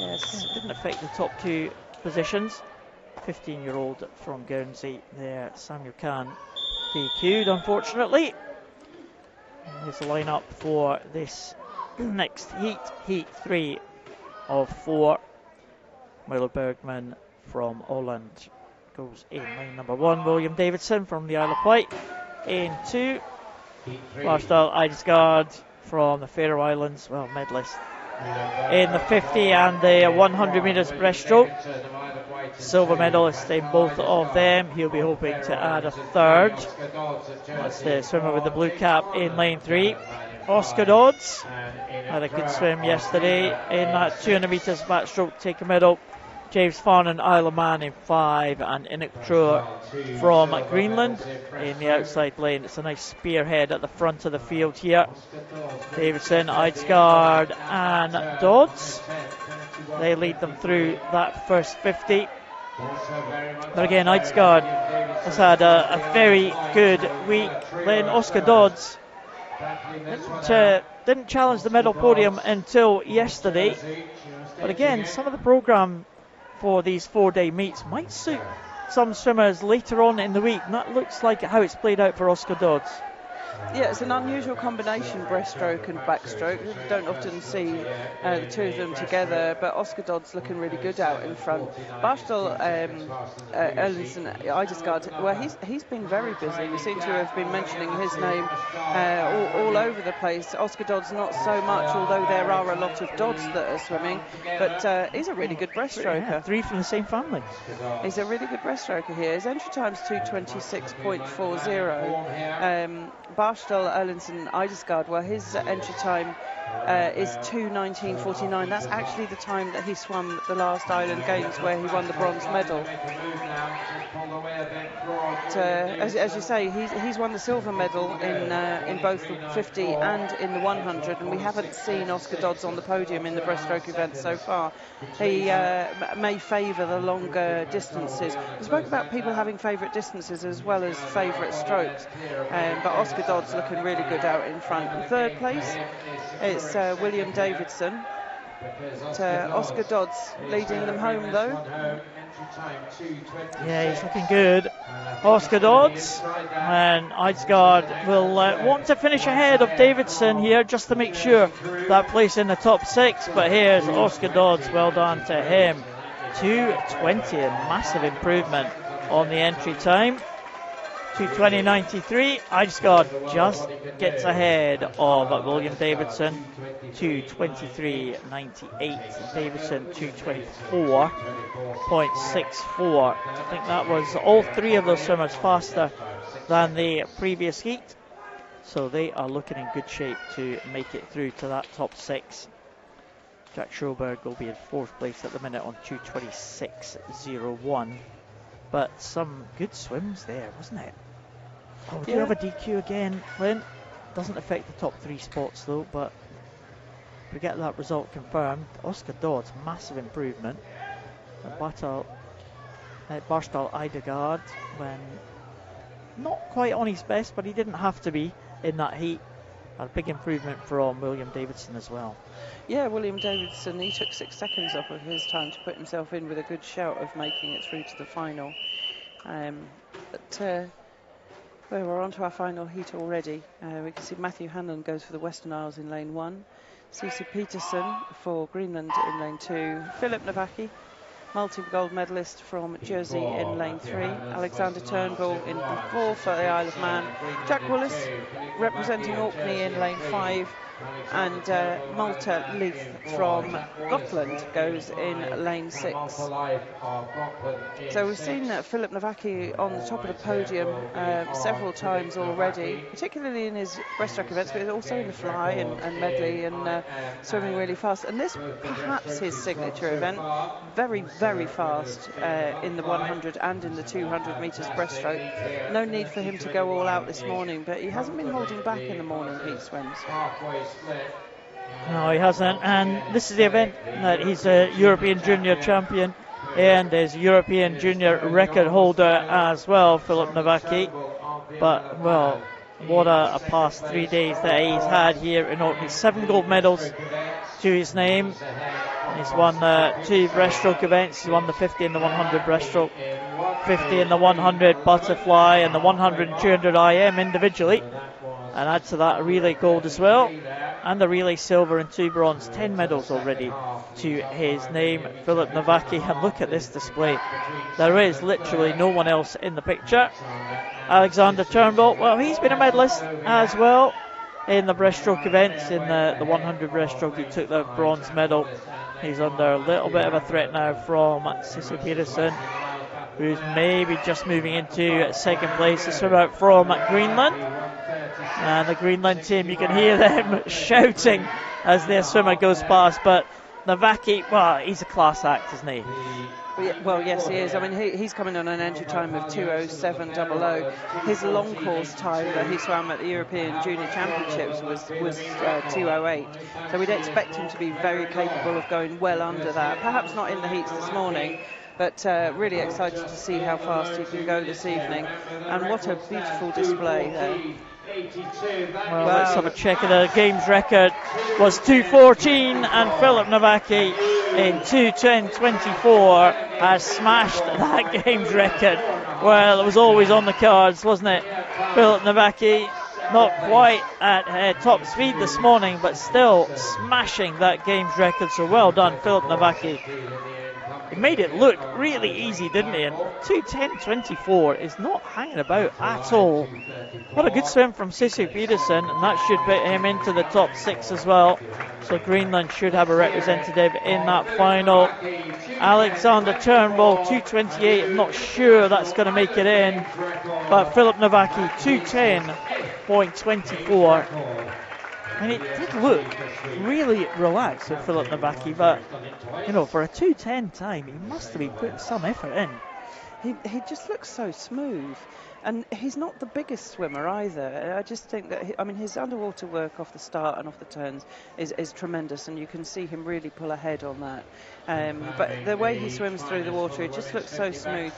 Yes. Yeah, didn't affect the top 2 positions. 15-year-old from Guernsey there, Samuel Khan, DQ'd, unfortunately. Here's the lineup for this next heat 3 of 4. Milo Bergman from Holland goes in lane number 1. William Davidson from the Isle of Wight in 2. Marcel Eidesgaard from the Faroe Islands, well, medalist in the 50 and the 100 metres breaststroke. Silver medalist in both of them. He'll be hoping to add a 3rd. That's the swimmer with the blue cap in lane 3. Oscar Dodds had a good swim yesterday in that 200 metres backstroke to take a medal. James Farnan, Isle of Man in 5, and Inuk Truer from Greenland in the outside lane. It's a nice spearhead at the front of the field here. Davidson, Eidesgaard and Dodds, they lead them through that first 50. But again, Eidesgaard has had a very good week. Then Oscar Dodds didn't challenge the medal podium until yesterday. But again, some of the programme for these 4-day meets might suit some swimmers later on in the week, and that looks like how it's played out for Oscar Dodds. Yeah, it's an unusual combination, breaststroke and backstroke. You don't often see the two of them together, but Oscar Dodds looking really good out in front. Barstel Erlendsson Eidesgaard, well, he's been very busy. We seem to have been mentioning his name all over the place. Oscar Dodds not so much, although there are a lot of Dodds that are swimming, but he's a really good breaststroker. Yeah, 3 from the same family. He's a really good breaststroker here. His entry time's 2:26.40. Barstel Erlendsson Eidesgaard, well, his entry time is 2:19.49. That's actually the time that he swam at the last Island Games where he won the bronze medal. But, as you say, he's won the silver medal in both the 50 and in the 100, and we haven't seen Oscar Dodds on the podium in the breaststroke event so far. He may favour the longer distances. We spoke about people having favourite distances as well as favourite strokes, but Oscar Dodds looking really good out in front. In third place, it's William Davidson. Oscar Dodds leading them home though. Yeah, he's looking good. Oscar Dodds, and Eidsgaard will want to finish ahead of Davidson here just to make sure that place in the top 6. But here's Oscar Dodds, well done to him. 2:20, a massive improvement on the entry time. 2:20.93. Eidsgaard just gets ahead of William Davidson. 2:23.98. Davidson 2:24.64. I think that was all 3 of those swimmers faster than the previous heat. So they are looking in good shape to make it through to that top 6. Jack Schoberg will be in 4th place at the minute on 2:26.01. But some good swims there, wasn't it? Oh, do you have a DQ again, Clint? Doesn't affect the top 3 spots though, but if we get that result confirmed, Oscar Dodds, massive improvement. Barstal Eidsgaard, when not quite on his best, but he didn't have to be in that heat. A big improvement from William Davidson as well. Yeah, William Davidson, he took 6 seconds off of his time to put himself in with a good shout of making it through to the final. Well, we're on to our final heat already. We can see Matthew Hanlon goes for the Western Isles in lane 1. Cece Peterson for Greenland in lane 2. Philip Nowacki, multi-gold medalist from Jersey in lane 3. Alexander Turnbull in 4 for the Isle of Man. Jack Willis representing Orkney in lane 5. And Malta Leith from Gotland goes in lane 6. So we've seen Philip Nowacki on the top of the podium several times already, particularly in his breaststroke events, but also in the fly and medley and swimming really fast. And this perhaps his signature event, very, very fast in the 100 and in the 200 metres breaststroke. No need for him to go all out this morning, but he hasn't been holding back in the morning heat swims. No, he hasn't, and this is the event that he's a European Junior champion and is European Junior record holder as well, Philip Nowacki. But, well, what a past 3 days that he's had here in Orkney. 7 gold medals to his name. He's won 2 breaststroke events. He's won the 50 and the 100 breaststroke, 50 and the 100 butterfly, and the 100 and 200 IM individually. And add to that a relay gold as well, and the relay silver and 2 bronze. 10 medals already to his name, Philip Nowacki. And look at this display. There is literally no one else in the picture. Alexander Turnbull, well, he's been a medalist as well in the breaststroke events. In the 100 breaststroke, he took the bronze medal. He's under a little bit of a threat now from Cece Peterson, who's maybe just moving into 2nd place. A swimmer from Greenland. And the Greenland team, you can hear them shouting as their swimmer goes past. But Nowacki, well, he's a class act, isn't he? Well, yes, he is. I mean, he's coming on an entry time of 2:07.00. His long course time that he swam at the European Junior Championships was 2:08. So we'd expect him to be very capable of going well under that. Perhaps not in the heats this morning, but really excited to see how fast he can go this evening. And what a beautiful display there. Well, let's have a check of the games record. Was 2:14, and Philip Nowacki in 2:10.24 has smashed that games record. Well, it was always on the cards, wasn't it? Philip Nowacki not quite at top speed this morning, but still smashing that games record. So well done, Philip Nowacki. He made it look really easy, didn't he? And 2:10.24 is not hanging about at all. What a good swim from Cece Peterson, and that should put him into the top 6 as well. So Greenland should have a representative in that final. Alexander Turnbull, 2:28. I'm not sure that's going to make it in. But Philip Nowacki, 2:10.24. I mean, it did look really relaxed with Philip Navaki, but, you know, for a 2:10 time, he must have been putting some effort in. He just looks so smooth, and he's not the biggest swimmer either. I just think that his underwater work off the start and off the turns is tremendous, and you can see him really pull ahead on that. But the way he swims through the water, it just looks so smooth.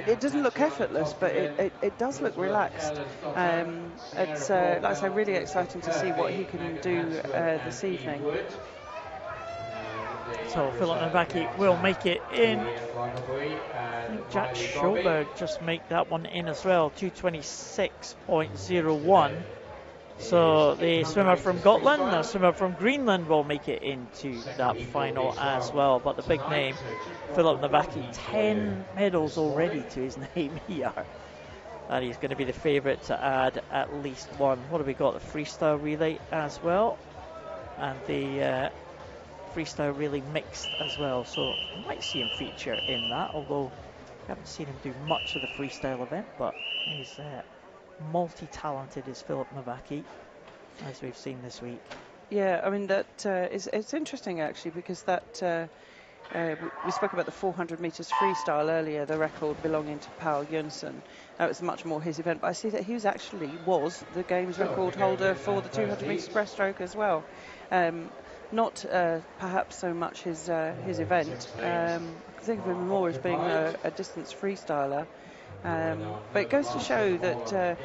It doesn't look effortless, but it does look relaxed. It's like I say, really exciting to see what he can do this evening. So Philip Navaki will make it in. I think Jack Schoberg just make that one in as well, 2:26.01. So the swimmer from Gotland, the swimmer from Greenland will make it into that final as well. But the big name, Philip Navaki, 10 medals already to his name here. And he's going to be the favourite to add at least one. What have we got? The freestyle relay as well. And the freestyle relay mixed as well. So you might see him feature in that, although we haven't seen him do much of the freestyle event. But he's multi-talented is Philip Navaki, as we've seen this week. Yeah, I mean, it's interesting actually, because we spoke about the 400 metres freestyle earlier, the record belonging to Paul Jönsson. That was much more his event, but I see that he was the games record holder for the 200 metres breaststroke as well. Not perhaps so much his event. I think of him more as being a distance freestyler. But it goes to show that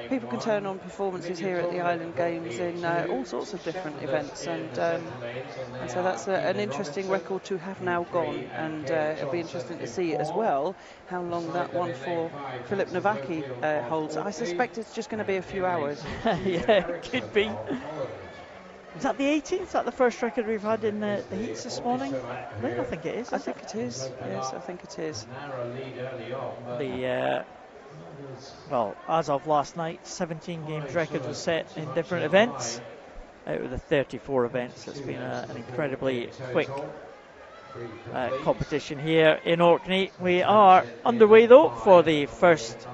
people can turn on performances here at the Island Games in all sorts of different events, and so that's an interesting record to have now gone, and it'll be interesting to see as well how long that one for Philip Navaki holds. I suspect it's just going to be a few hours. Yeah, it could be. Is that the 18th? Is that the first record we've had in the heats this morning? I don't think it is. I think it is. Yes, I think it is. Well, as of last night, 17 games records were set in different events. Out of the 34 events, it's been an incredibly quick competition here in Orkney. We are underway though for the first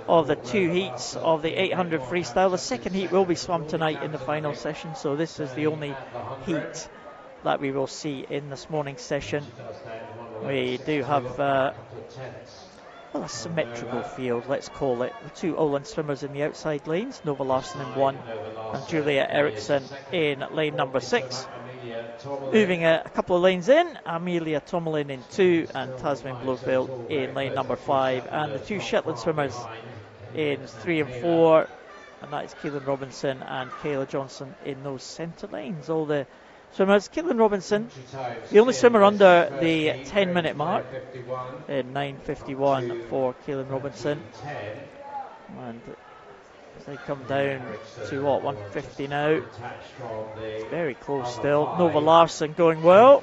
of the two heats of the 800 freestyle. The second heat will be swum tonight in the final session, so this is the only heat that we will see in this morning's session. We do have a symmetrical field, let's call it. The two Åland swimmers in the outside lanes, Nova Larsson in 1 and Julia Eriksson in lane number 6. Moving a couple of lanes in, Amelia Tomlin in 2 and Tasmin Blofeld in lane number 5, and the two Shetland swimmers in 3 and 4, and that is Keelan Robinson and Kayla Johnson in those centre lanes. All the swimmers. Keelan Robinson, the only swimmer under the 10-minute mark, in 9:51 for Keelan Robinson, and as they come down to 150 now, it's very close still. Nova Larsson going well,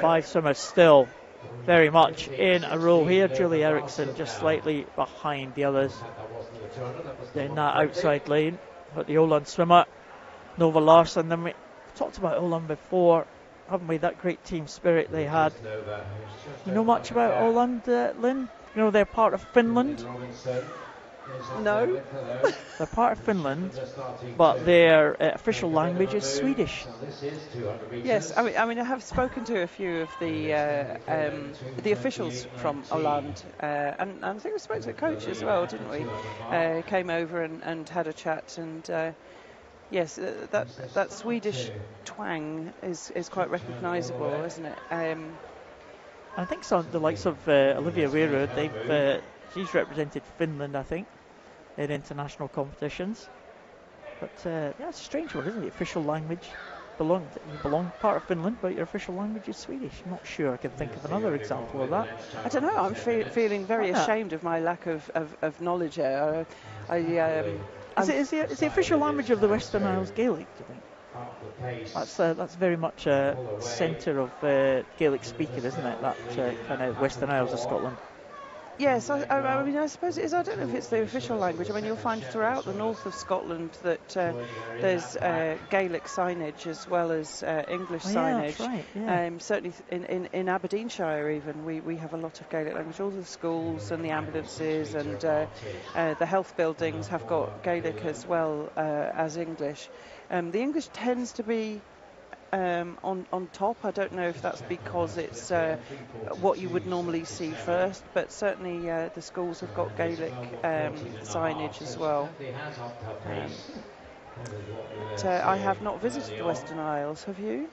5 swimmers still very much in a row here. Julie Eriksson just slightly behind the others in that outside lane, but the Åland swimmer, Nova Larsson. Then we talked about Åland before, haven't we? That great team spirit they had. You know much about Åland, Lynn? You know they're part of Finland? No. They're part of Finland, but their official language is Swedish. Yes, I mean I have spoken to a few of the officials from Åland, and I think we spoke to the coach as well, didn't we? Came over and had a chat, and yes, that Swedish twang is quite recognisable, isn't it? I think some the likes of Olivia Weirwood, she's represented Finland, I think, in international competitions. But yeah, it's a strange one, isn't it? Official language you belong part of Finland, but your official language is Swedish. I'm not sure I can think of another example of that. I don't know. I'm feeling very ashamed of my lack of knowledge here. Is the official language of the Western Isles Gaelic, do you think? That's very much a centre of Gaelic speaking, isn't it? That kind of Western Isles of Scotland. Yes, I mean, I suppose it is. I don't know if it's the official language. I mean, you'll find throughout the north of Scotland that there's Gaelic signage as well as English Yeah, signage. that's right. Yeah. Certainly in Aberdeenshire even, we have a lot of Gaelic language. All the schools and the ambulances and the health buildings have got Gaelic as well as English. The English tends to be on top. I don't know if that's because it's what you would normally see first, but certainly the schools have got Gaelic signage as well. I have not visited the Western Isles. Have you?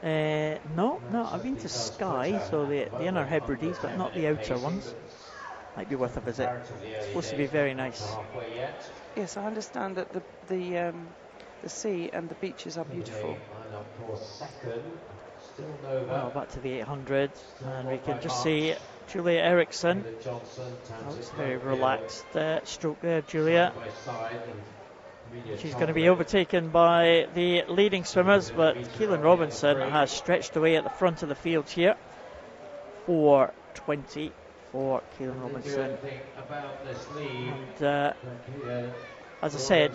No, I've been to Skye, so the inner Hebrides, but not the outer ones. Might be worth a visit. It's supposed to be very nice. Yes, I understand that the sea and the beaches are beautiful. Well, back to the 800, and we can just see Julia Eriksson. Looks very relaxed stroke there, Julia. She's going to be overtaken by the leading swimmers, but Keelan Robinson has stretched away at the front of the field here. 4:20 for Keelan Robinson. And as I said,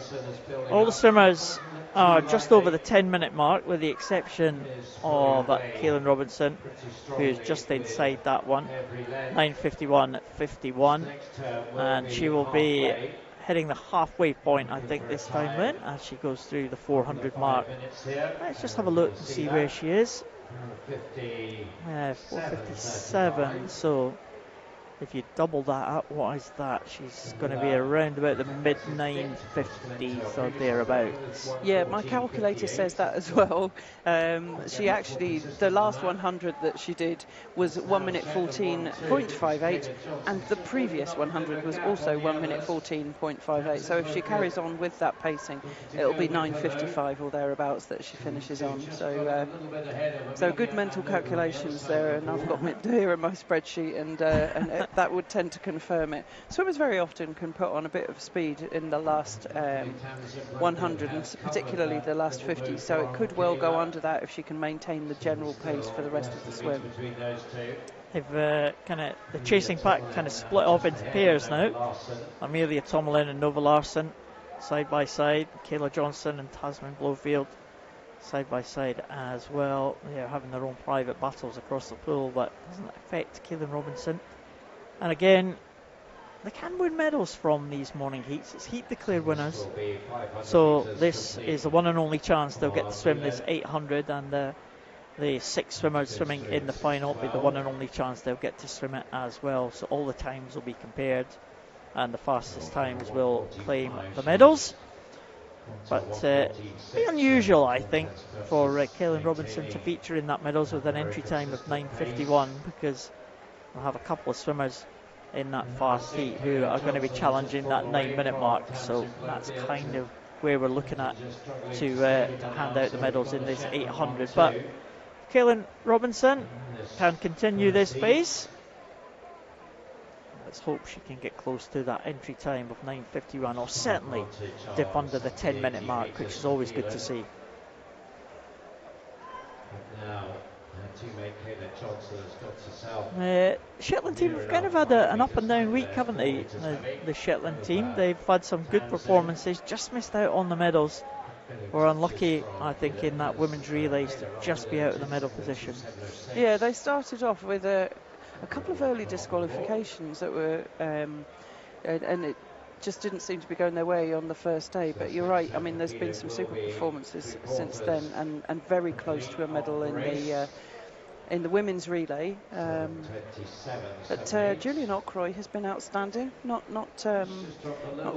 all the swimmers are just over the 10-minute mark, with the exception of Keelan Robinson, who's just inside that one, 9:51.51, and she will be hitting the halfway point, I think, this time then, as she goes through the 400 mark. Let's just have a look and see where she is. 4:57, so if you double that up, what is that? She's going to be around about the mid 950s or thereabouts. Yeah, my calculator says that as well. She actually, the last 100 that she did was 1 minute 14.58, and the previous 100 was also 1 minute 14.58. So if she carries on with that pacing, it'll be 9:55 or thereabouts that she finishes on. So good mental calculations there, and I've got it here in my spreadsheet, and that would tend to confirm it. Swimmers very often can put on a bit of speed in the last 100, and particularly the last 50, so it could well go under that if she can maintain the general pace for the rest of the swim. They've the chasing pack kind of split off into pairs now. Amelia Tomlin and Nova Larson side by side, Kayla Johnson and Tasman Blowfield side by side as well. They're having their own private battles across the pool, but doesn't affect Keelan Robinson. And again, they can win medals from these morning heats. It's heat declared winners, so this is the one and only chance they'll get to swim this 800, and the 6 swimmers swimming in the final will be the one and only chance they'll get to swim it as well. So all the times will be compared, and the fastest times will claim the medals. But be unusual, I think, for Keelan Robinson to feature in that medals with an entry time of 9:51, because we'll have a couple of swimmers in that fast heat who are going to be challenging that 9-minute mark. So that's kind of where we're looking at to hand out the medals in this 800. But Keelan Robinson can continue this pace. Let's hope she can get close to that entry time of 9:51, or certainly dip under the 10-minute mark, which is always good to see. Shetland team have kind of had an up and down week, haven't they? The Shetland team, they've had some good performances, just missed out on the medals. Were unlucky, I think, in that women's relays to just be out of the medal position. Yeah, they started off with a couple of early disqualifications that were, and it just didn't seem to be going their way on the first day. But you're right, I mean, there's been some super performances since then, and very close to a medal in the women's relay. But Julian Ockroy has been outstanding, not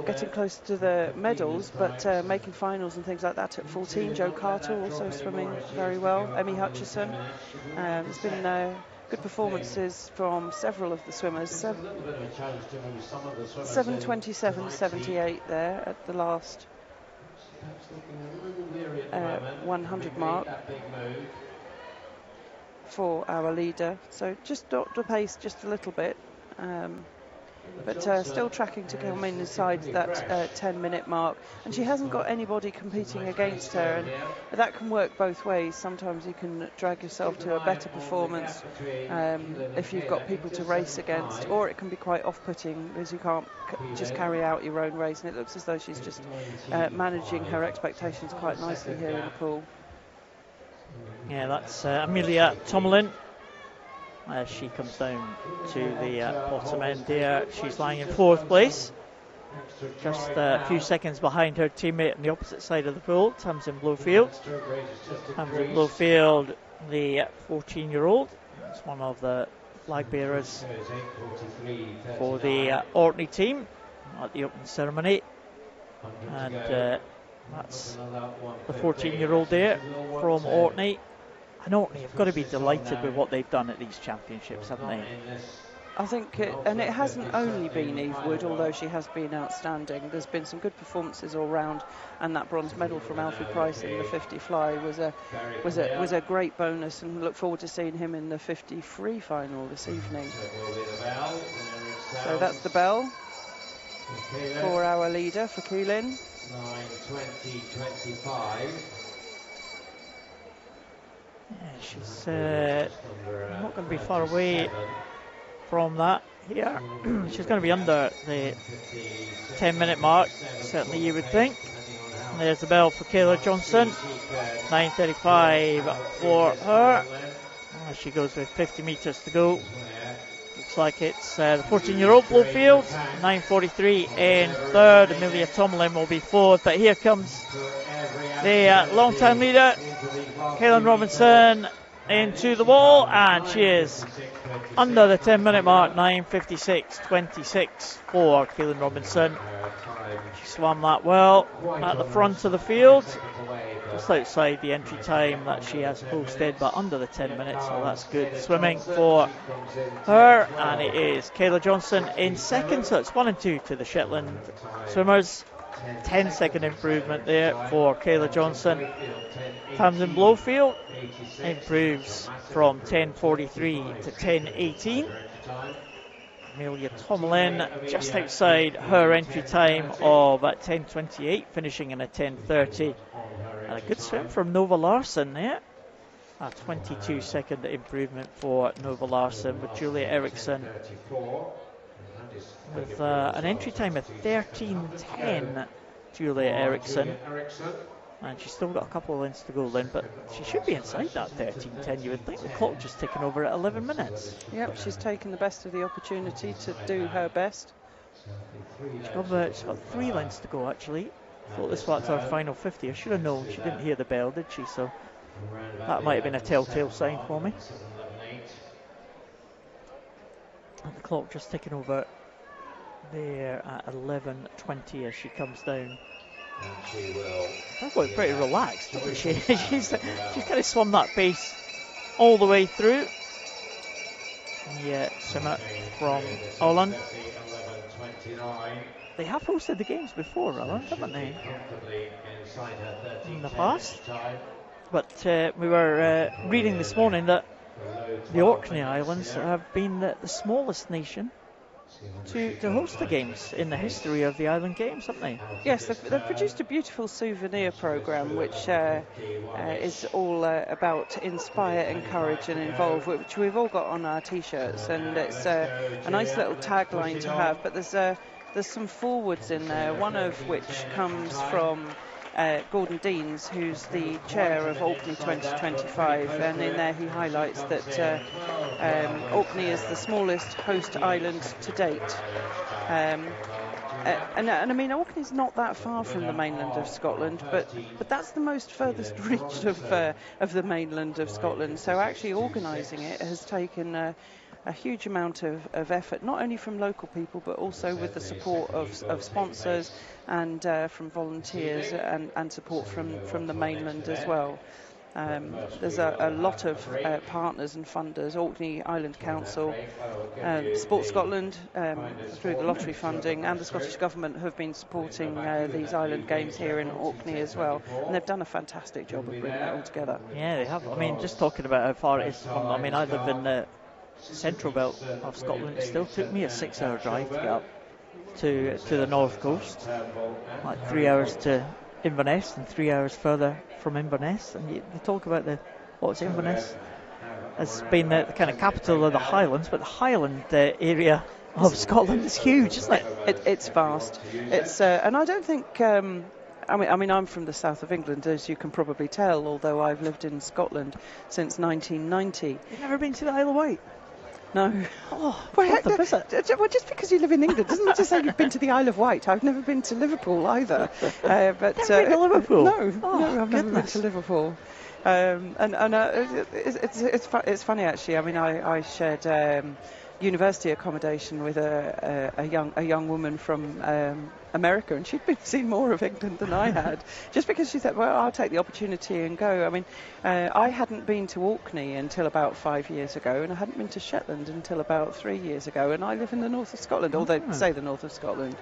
getting close to the medals, but making finals and things like that at 14. Jo Carter also swimming very well. Emmy Hutchison. There's been good performances from several of the swimmers. 7:27.78 there at the last 100 mark for our leader. So just dropped the pace just a little bit. but still tracking to come in inside that 10-minute mark. And she hasn't got anybody competing against her, and that can work both ways. Sometimes you can drag yourself to a better performance if you've got people to race against, or it can be quite off-putting because you can't just carry out your own race. And it looks as though she's just managing her expectations quite nicely here in the pool. Yeah, that's Amelia Tomlin. As she comes down to the bottom end here, she's lying in 4th place, just a few seconds behind her teammate on the opposite side of the pool, Tamsin Blowfield. Tamsin Blowfield, the 14-year-old, is one of the flag bearers for the Orkney team at the opening ceremony, and that's the 14-year-old there from Orkney. And Orkney have got to be delighted with what they've done at these championships, haven't they? I think, and it hasn't only been Eve Wood, although she has been outstanding. There's been some good performances all round, and that bronze medal from Alfie Price in the 50 fly was a great bonus, and look forward to seeing him in the 50 free final this evening. So that's the bell for our leader, for Keelan. 9:20.25. Yeah, she's not going to be far away from that here. She's going to be under the 10-minute mark, certainly you would think. And there's the bell for Kayla Johnson, 9:35 for her. As she goes with 50 metres to go. Looks like it's the 14-year-old Blowfield, 9:43 in 3rd. Amelia Tomlin will be 4th, but here comes the long-time leader, Kaylin Robinson, into the wall, and she is under the 10-minute mark, 9:56.26 for Kaylin Robinson. She swam that well at the front of the field, just outside the entry time that she has posted, but under the 10 minutes, so that's good swimming for her. And it is Kayla Johnson in 2nd, so it's 1 and 2 to the Shetland swimmers. 10-second improvement there for Kayla Johnson. Tamsin Blowfield improves from 10:43 to 10:18. Amelia Tomlin just outside her entry time of 10:28, finishing in a 10:30. And a good swim from Nova Larson there. A 22-second improvement for Nova Larson, with Julia Eriksson with an entry time of 13:10. Julia Eriksson, and she's still got a couple of lengths to go, Lynn, but she should be inside that 13:10. You would think. The clock just ticking over at 11 minutes. Yep, she's taken the best of the opportunity to do her best. She's got 3 lengths to go, actually. Thought this was our final 50. I should have known. She didn't hear the bell, did she? So that might have been a telltale sign for me. And the clock just ticking over there at 11:20 as she comes down. She's looked pretty relaxed, doesn't she? she's kind of swum that pace all the way through. Yeah, swimmer from Holland. They have hosted the games before, Holland, haven't they? In the past. But we were reading this morning that the Orkney Islands have been the smallest nation to host the games in the history of the island games, haven't they? Yes, they've produced a beautiful souvenir programme which is all about inspire, encourage and involve, which we've all got on our t-shirts, and it's a nice little tagline to have, but there's some forwards in there, one of which comes from Gordon Deans, who's the chair of Orkney 2025, and in there he highlights that Orkney is the smallest host island to date. And I mean, Orkney's not that far from the mainland of Scotland, but that's the most furthest reached of the mainland of Scotland. So actually organising it has taken a huge amount of effort, not only from local people, but also with the support of sponsors and from volunteers and support from the mainland as well. There's a lot of partners and funders. Orkney Island Council, Sport Scotland through the lottery funding, and the Scottish Government have been supporting these island games here in Orkney as well, and they've done a fantastic job of bringing it all together. Yeah, they have. I mean, just talking about how far it is from, I mean, I live in central belt of Scotland. It still took me a 6-hour drive to get up to the north coast, like 3 hours to Inverness and 3 hours further from Inverness. And they talk about what's Inverness as being the kind of capital of the Highlands, but the Highland area of Scotland is huge, isn't it? It's vast. It's and I don't think. I mean, I'm from the south of England, as you can probably tell. Although I've lived in Scotland since 1990. You've never been to the Isle of Wight? No. Oh, well, just because you live in England doesn't just say you've been to the Isle of Wight. I've never been to Liverpool either. But never been to Liverpool? No, Oh, I've never been to Liverpool. It's funny actually. I mean, I shared university accommodation with a young woman from America, and she'd seen more of England than I had, just because she said, well, I'll take the opportunity and go. I mean, I hadn't been to Orkney until about 5 years ago, and I hadn't been to Shetland until about 3 years ago, and I live in the north of Scotland, although they say the north of Scotland.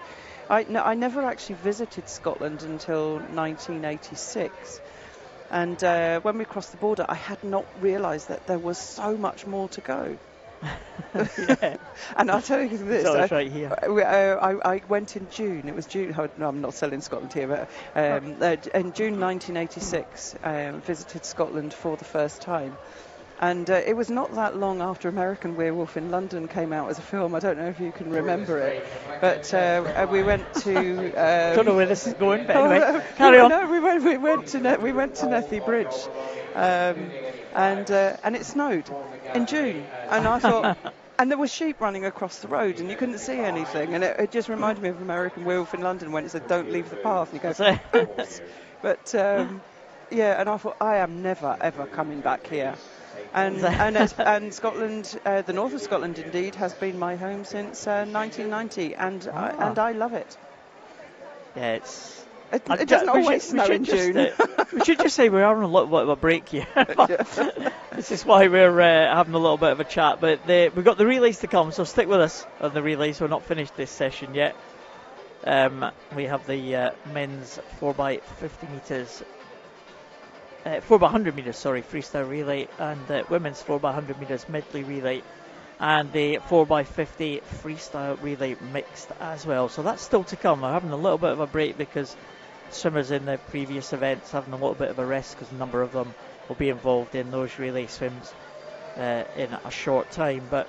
I never actually visited Scotland until 1986. And when we crossed the border, I had not realised that there was so much more to go. Yeah. And I'll tell you this. So it's right here. I went in June. It was June. No, I'm not selling Scotland here, but in June 1986, visited Scotland for the first time. And it was not that long after American Werewolf in London came out as a film. I don't know if you can remember it, but we went to. Don't know where this is going, but anyway, carry on. No, we went to Nethy Bridge, and it snowed in June, and I thought. And there were sheep running across the road, and you couldn't see anything. And it just reminded me of American Werewolf in London when it said, "Don't leave the path." And you go, "Oops." But yeah, and I thought, I am never ever coming back here. And Scotland, the north of Scotland, indeed, has been my home since 1990, and I love it. Yeah, it doesn't always snow in June. We should just say we're on a little bit of a break here. This is why we're having a little bit of a chat. But we've got the relays to come, so stick with us on the relays. We're not finished this session yet. We have the men's 4x50 metres. 4x100 metres, freestyle relay, and women's 4x100 metres medley relay, and the 4x50 freestyle relay mixed as well. So that's still to come. We're having a little bit of a break because swimmers in the previous events having a little bit of a rest because a number of them will be involved in those relay swims in a short time. But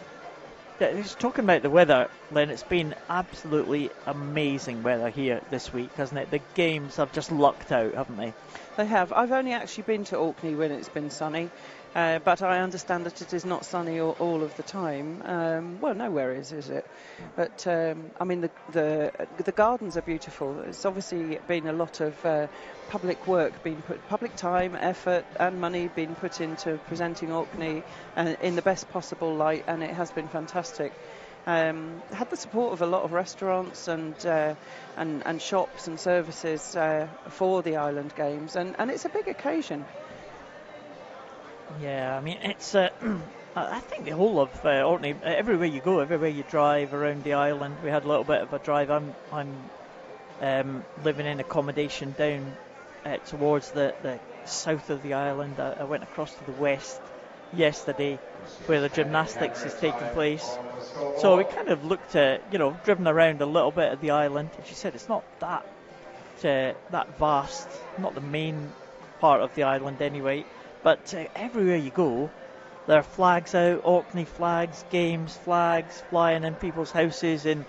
just talking about the weather, Len, it's been absolutely amazing weather here this week, hasn't it? The games have just lucked out, haven't they? They have. I've only actually been to Orkney when it's been sunny, but I understand that it is not sunny all of the time. Well, nowhere is it? But I mean, the gardens are beautiful. It's obviously been a lot of public work, public time, effort, and money being put into presenting Orkney in the best possible light, and it has been fantastic. Had the support of a lot of restaurants and shops and services for the Island Games, and it's a big occasion. Yeah, I mean, it's I think the whole of Orkney, everywhere you go, everywhere you drive around the island. We had a little bit of a drive. I'm living in accommodation down towards the south of the island. I went across to the west yesterday where the gymnastics is taking place. So we kind of looked at, driven around a little bit of the island. And she said it's not that vast, not the main part of the island anyway. But everywhere you go, there are flags out, Orkney flags, games flags, flying in people's houses, in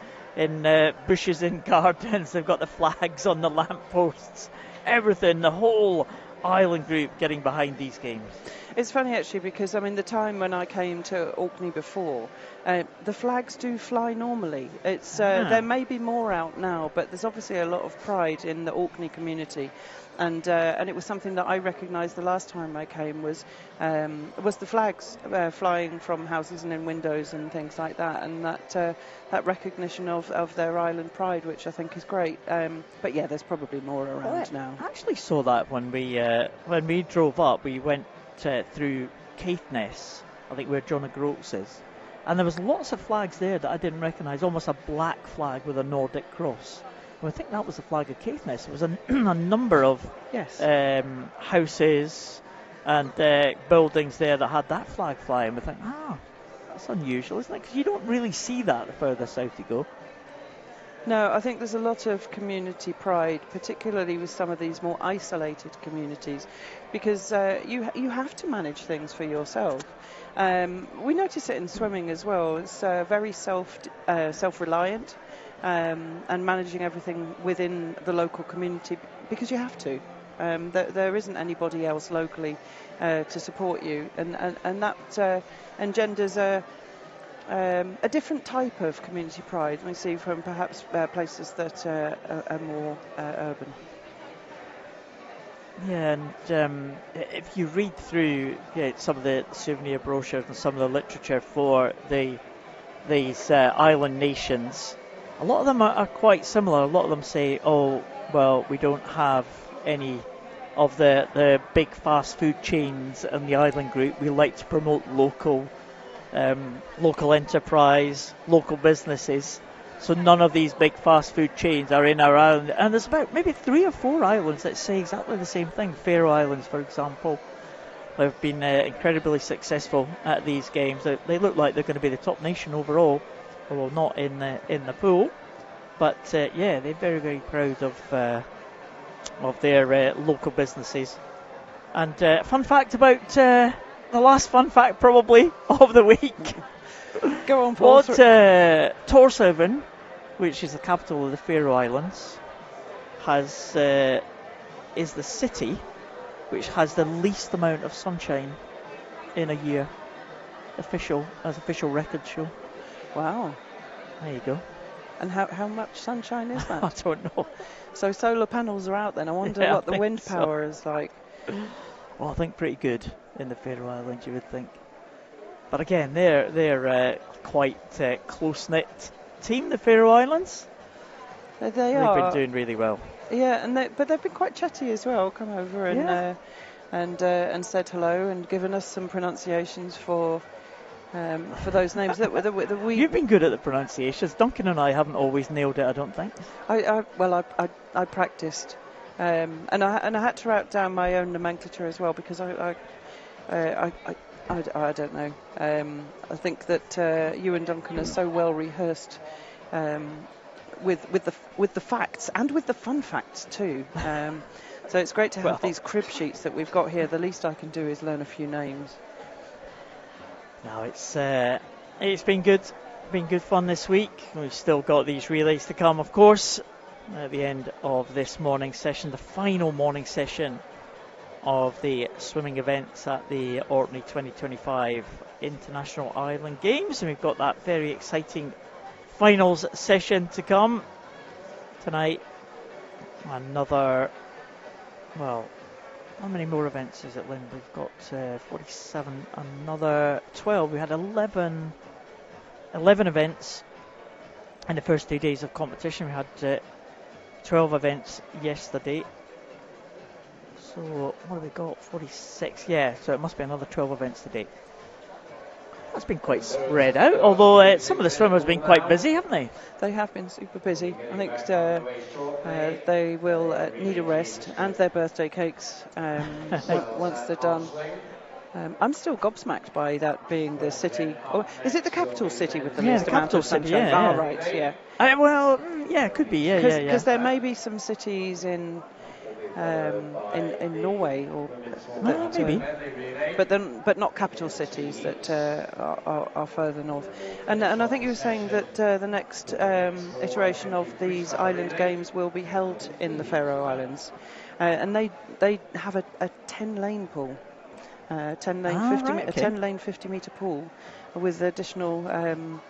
bushes in gardens. They've got the flags on the lampposts, everything, the whole island group getting behind these games. It's funny actually because I mean the time when I came to Orkney before, the flags do fly normally. It's there may be more out now, but there's obviously a lot of pride in the Orkney community, and it was something that I recognised the last time I came was the flags flying from houses and in windows and things like that, and that recognition of their island pride, which I think is great. But yeah, there's probably more around now. I actually saw that when we drove up. We went through Caithness, I think where John O'Groats is, and there was lots of flags there that I didn't recognise, almost a black flag with a Nordic cross. Well, I think that was the flag of Caithness. It was a number of houses and buildings there that had that flag flying. We think, That's unusual, isn't it? Because you don't really see that the further south you go. No, I think there's a lot of community pride, particularly with some of these more isolated communities, because you have to manage things for yourself. We notice it in swimming as well. It's very self-reliant, and managing everything within the local community because you have to. There isn't anybody else locally to support you, and that engenders a different type of community pride we see from perhaps places that are more urban. Yeah, and if you read through some of the souvenir brochures and some of the literature for these island nations, a lot of them are quite similar. A lot of them say, oh, well, we don't have any of the big fast food chains in the island group. We like to promote local enterprise, local businesses. So none of these big fast food chains are in our island. And there's about maybe 3 or 4 islands that say exactly the same thing. Faroe Islands, for example, have been incredibly successful at these games. They look like they're going to be the top nation overall, although not in the pool. But they're very, very proud of their local businesses. And fun fact about the last fun fact probably of the week. Go on, Paul. Tórshavn, which is the capital of the Faroe Islands, is the city which has the least amount of sunshine in a year. Official records show. Wow. There you go. And how much sunshine is that? I don't know. So solar panels are out then. I wonder what the wind power is like. Well, I think pretty good in the Faroe Islands, you would think. But again, they're quite close-knit team, the Faroe Islands. They've been doing really well. Yeah, but they've been quite chatty as well. Come over and said hello and given us some pronunciations for those names that we. You've been good at the pronunciations. Duncan and I haven't always nailed it, I don't think. I practiced, and I had to write down my own nomenclature as well because I don't know. I think that you and Duncan are so well rehearsed with the facts and with the fun facts too. So it's great to have these crib sheets that we've got here. The least I can do is learn a few names. No, it's been good. Been good fun this week. We've still got these relays to come, of course, at the end of this morning session, the final morning session of the swimming events at the Orkney 2025 International Island Games, and we've got that very exciting finals session to come tonight. How many more events is it, Lynn? We've got 47, another 12. We had 11 events in the first 2 days of competition. We had 12 events yesterday. So what have we got? 46. Yeah, so it must be another 12 events today. That's been quite spread out, although some of the swimmers have been quite busy, haven't they? They have been super busy. I think they will need a rest and their birthday cakes once they're done. I'm still gobsmacked by that being the city. Or is it the capital city with the least amount of sunshine? Yeah. Oh, right, yeah. It could be, Because there may be some cities in Norway or maybe, but not capital cities that are further north. And I think you were saying that the next iteration of these island games will be held in the Faroe Islands, and they have a 10-lane pool, 10-lane 50-meter pool with additional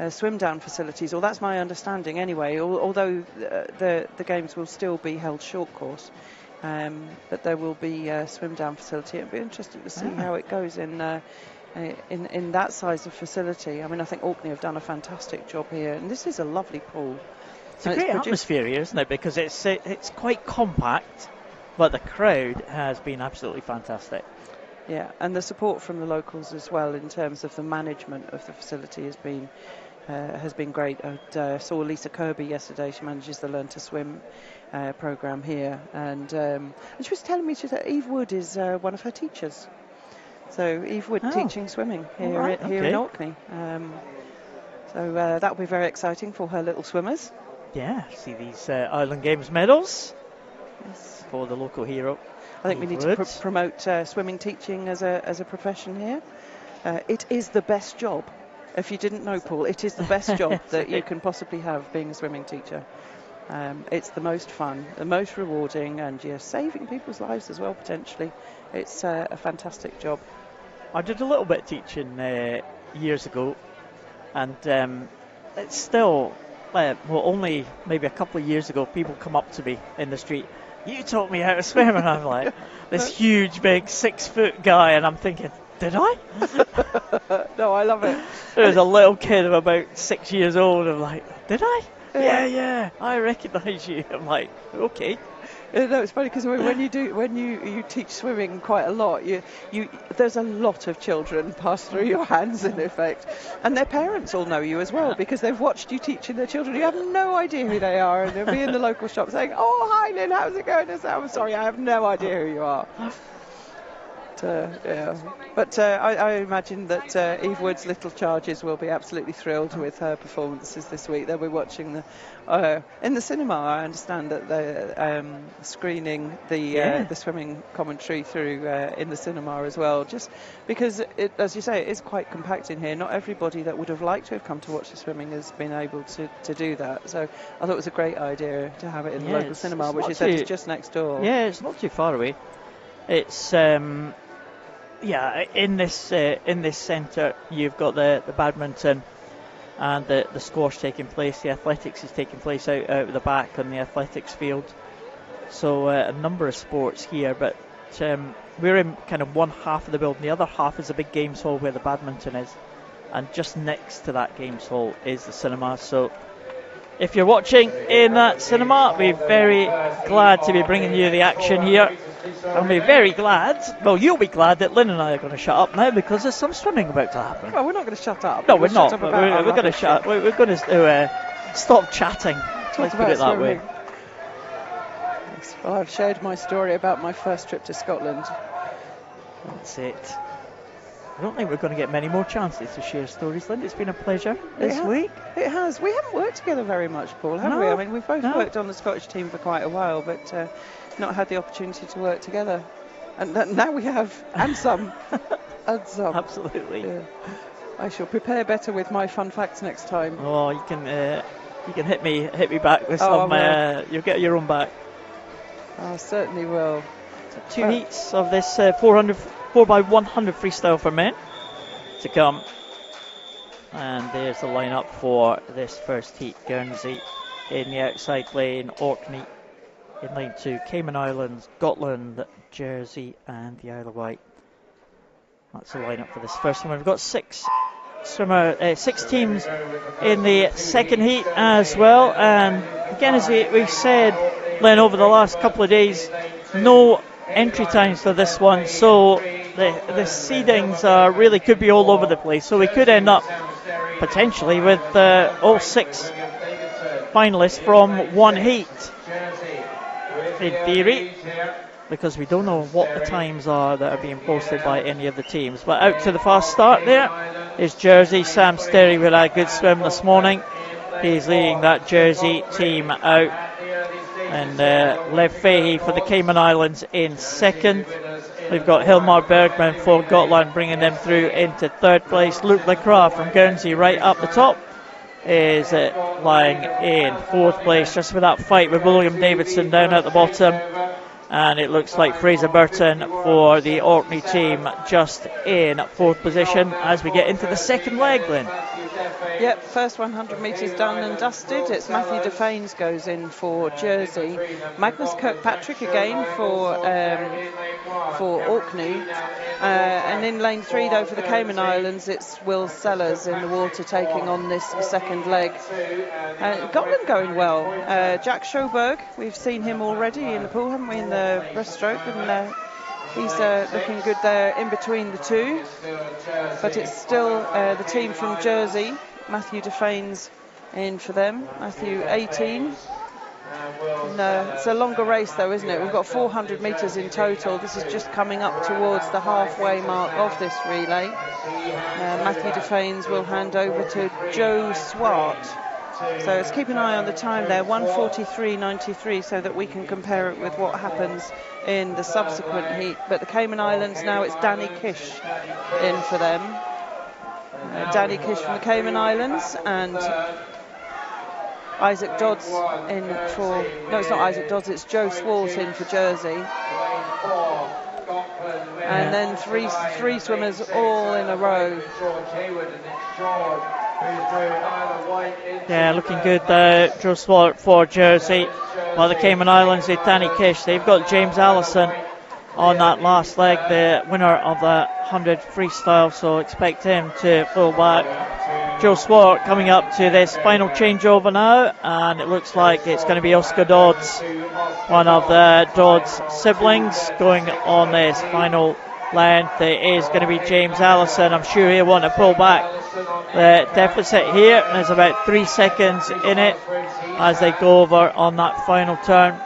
swim down facilities, or that's my understanding anyway, although the games will still be held short course, but there will be a swim down facility. It'll be interesting to see how it goes in that size of facility. I mean, I think Orkney have done a fantastic job here, and this is a lovely pool. It's a great atmosphere here, isn't it? Because it's quite compact, but the crowd has been absolutely fantastic. Yeah, and the support from the locals as well in terms of the management of the facility has been great. I saw Lisa Kirby yesterday. She manages the Learn to Swim program here, and she was telling me that Eve Wood is one of her teachers. So Eve Wood teaching swimming here, here in Orkney. So that will be very exciting for her little swimmers. Yeah, see these Island Games medals for the local hero. I think we need to promote swimming teaching as a profession here. It is the best job. If you didn't know, Paul, it is the best job that you can possibly have, being a swimming teacher. It's the most fun, the most rewarding, and you're saving people's lives as well, potentially. It's a fantastic job. I did a little bit of teaching years ago, and it's still, only maybe a couple of years ago, people come up to me in the street, "You taught me how to swim," and I'm like, this huge, big 6-foot guy, and I'm thinking, did I? No, I love it. There's a little kid of about 6 years old, I'm like, did I? Yeah, I recognise you. I'm like, okay. No, it's funny because when you teach swimming quite a lot, there's a lot of children pass through your hands in effect, and their parents all know you as well because they've watched you teaching their children. You have no idea who they are, and they'll be in the local shop saying, "Oh, hi Lynn, how's it going?" I say, "I'm sorry, I have no idea who you are." But I imagine that Eve Wood's little charges will be absolutely thrilled with her performances this week. They'll be watching in the cinema. I understand that they're screening the swimming commentary through in the cinema as well, just because, as you say, it is quite compact in here. Not everybody that would have liked to have come to watch the swimming has been able to do that. So I thought it was a great idea to have it in the local cinema, which is just next door. Yeah, it's not too far away. It's in this centre you've got the badminton and the squash taking place. The athletics is taking place out the back on the athletics field. So a number of sports here, but we're in kind of one half of the building. The other half is a big games hall where the badminton is, and just next to that games hall is the cinema. So if you're watching in that cinema, we're very glad to be bringing you the action here. And we're very glad, well, you'll be glad that Lynn and I are going to shut up now because there's some swimming about to happen. Well, we're not going to shut up. No, we're not. We're going to shut. We're going to stop chatting. Let's put it that way. Yes, well, I've shared my story about my first trip to Scotland. That's it. I don't think we're going to get many more chances to share stories, Lynn. It's been a pleasure this week. It has. We haven't worked together very much, Paul, have we? I mean, we've both worked on the Scottish team for quite a while, but not had the opportunity to work together. And now we have, and some. And some. Absolutely. Yeah. I shall prepare better with my fun facts next time. Oh, you can hit me back with some. You'll get your own back. I certainly will. So 2 heats of this 4x100 freestyle for men to come. And there's the lineup for this first heat. Guernsey in the outside lane, Orkney in lane 2, Cayman Islands, Scotland, Jersey and the Isle of Wight. That's the lineup for this first one. We've got six teams in the second heat as well. And again, as we've said, Len, over the last couple of days, no entry times for this one, so the seedings really could be all over the place. So we could end up potentially with all 6 finalists from one heat, in theory, because we don't know what the times are that are being posted by any of the teams. But out to the fast start there is Jersey. Sam Sterry with a good swim this morning. He's leading that Jersey team out. And Lev Fahey for the Cayman Islands in second. We've got Hilmar Bergman for Gotland bringing them through into third place. Luke Lecras from Guernsey right up the top is lying in fourth place, just with that fight with William Davidson down at the bottom. And it looks like Fraser Burton for the Orkney team just in fourth position as we get into the second leg, Lynn. Yep, first 100 metres done and dusted. It's Matthew Defanes goes in for Jersey. Magnus Kirkpatrick again for Orkney. And in lane 3, though, for the Cayman Islands, it's Will Sellers in the water taking on this second leg. Gotland going well. Jack Schoberg, we've seen him already in the pool, haven't we, in the breaststroke, and he's looking good there in between the two. But it's still the team from Jersey. Matthew Defanes in for them. Matthew 18. No, it's a longer race though, isn't it? We've got 400 metres in total. This is just coming up towards the halfway mark of this relay. Matthew Defanes will hand over to Joe Swart. So let's keep an eye on the time there, 1:43.93, so that we can compare it with what happens in the subsequent heat. But the Cayman Islands now, it's Danny Kish in for them. Danny Kish from the Cayman Islands, and Isaac Dodds in for, no, it's not Isaac Dodds, it's Joe Swart in for Jersey. And then three swimmers all in a row. Yeah, looking good though. Joe Swart for Jersey. While the Cayman Islands, Danny Kish, they've got James Allison on that last leg, the winner of the 100 freestyle, so expect him to pull back. Joe Swart coming up to this final changeover now, and it looks like it's going to be Oscar Dodds, one of the Dodds siblings, going on this final length. It is going to be James Allison. I'm sure he'll want to pull back the deficit here, and there's about 3 seconds in it as they go over on that final turn.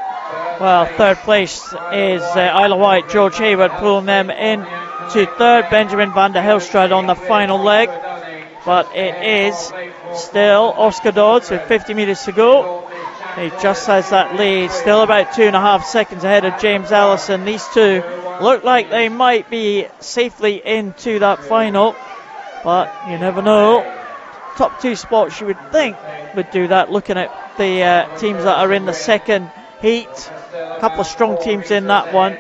Well, third place is Isle of Wight, George Hayward pulling them in to third, Benjamin van der Helstrad on the final leg. But it is still Oscar Dodds with 50 metres to go. He just has that lead, still about 2.5 seconds ahead of James Allison. These two look like they might be safely into that final, but you never know. Top two spots you would think would do that, looking at the teams that are in the second heat. A couple of strong teams in that one,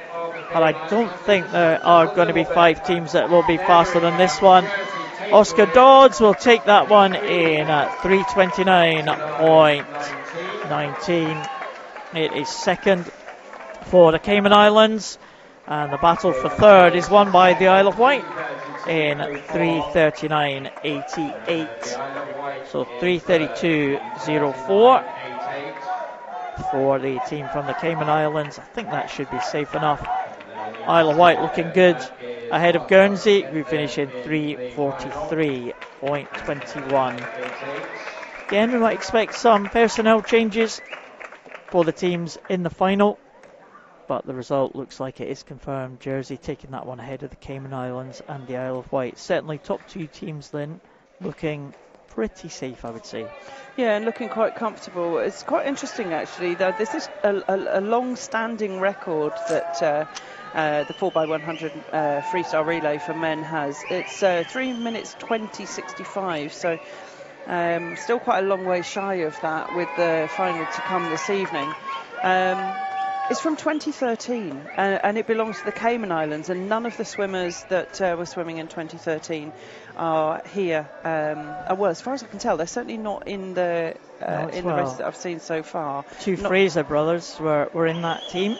but I don't think there are going to be 5 teams that will be faster than this one. Oscar Dodds will take that one in at 3:29.19. It is second for the Cayman Islands, and the battle for third is won by the Isle of Wight in 3:39.88. So 3:32.04 for the team from the Cayman Islands. I think that should be safe enough. Isle of Wight looking good ahead of Guernsey, who finish in 3:43.21. Again, we might expect some personnel changes for the teams in the final, but the result looks like it is confirmed. Jersey taking that one ahead of the Cayman Islands and the Isle of Wight. Certainly top two teams then, looking pretty safe, I would say. Yeah, and looking quite comfortable. It's quite interesting actually that this is a long-standing record that the 4x100 freestyle relay for men has. It's 3 minutes 20.65, so still quite a long way shy of that, with the final to come this evening. It's from 2013, and it belongs to the Cayman Islands, and none of the swimmers that were swimming in 2013 are here. Well, as far as I can tell, they're certainly not in the the race that I've seen so far. Two Fraser brothers were in that team,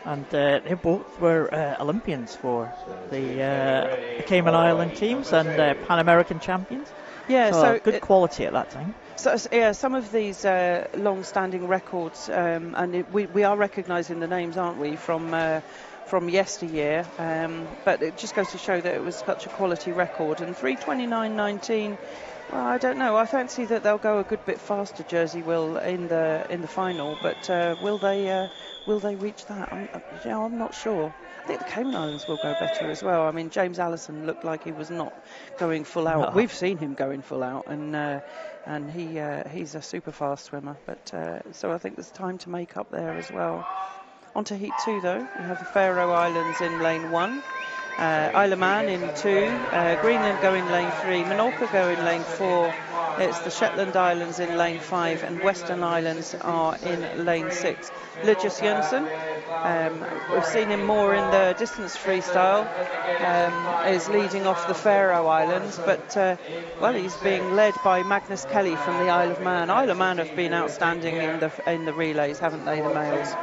and they both were Olympians for the Cayman Island teams and Pan American champions. Yeah, so good quality at that time. So yeah, some of these long-standing records, and we are recognising the names, aren't we, from yesteryear? But it just goes to show that it was such a quality record. And 3:29.19. Well, I don't know. I fancy that they'll go a good bit faster. Jersey will in the final, but will they reach that? I'm not sure. I think the Cayman Islands will go better as well. I mean, James Allison looked like he was not going full out. No. We've seen him going full out, and he's a super fast swimmer. But so I think there's time to make up there as well. On to Heat 2 though. We have the Faroe Islands in lane 1. Isle of Man in 2, Greenland go in lane 3, Menorca go in lane 4, it's the Shetland Islands in lane 5, and Western Islands are in lane 6. Lucius Jönsson, we've seen him more in the distance freestyle, is leading off the Faroe Islands, but well, he's being led by Magnus Kelly from the Isle of Man. Isle of Man have been outstanding in the relays, haven't they, the males?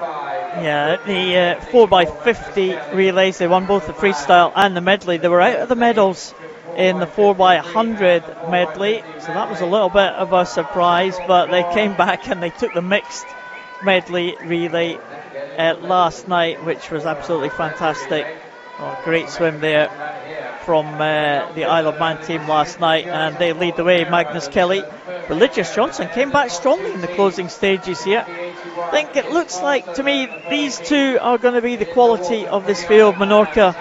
Yeah, the 4x50 relays, they won both the freestyle and the medley. They were out of the medals in the 4x100 medley, so that was a little bit of a surprise, but they came back and they took the mixed medley relay last night, which was absolutely fantastic. Oh, great swim there from the Isle of Man team last night, and they lead the way, Magnus Kelly. But Lucius Jönsson came back strongly in the closing stages here. I think it looks like to me these two are going to be the quality of this field. Menorca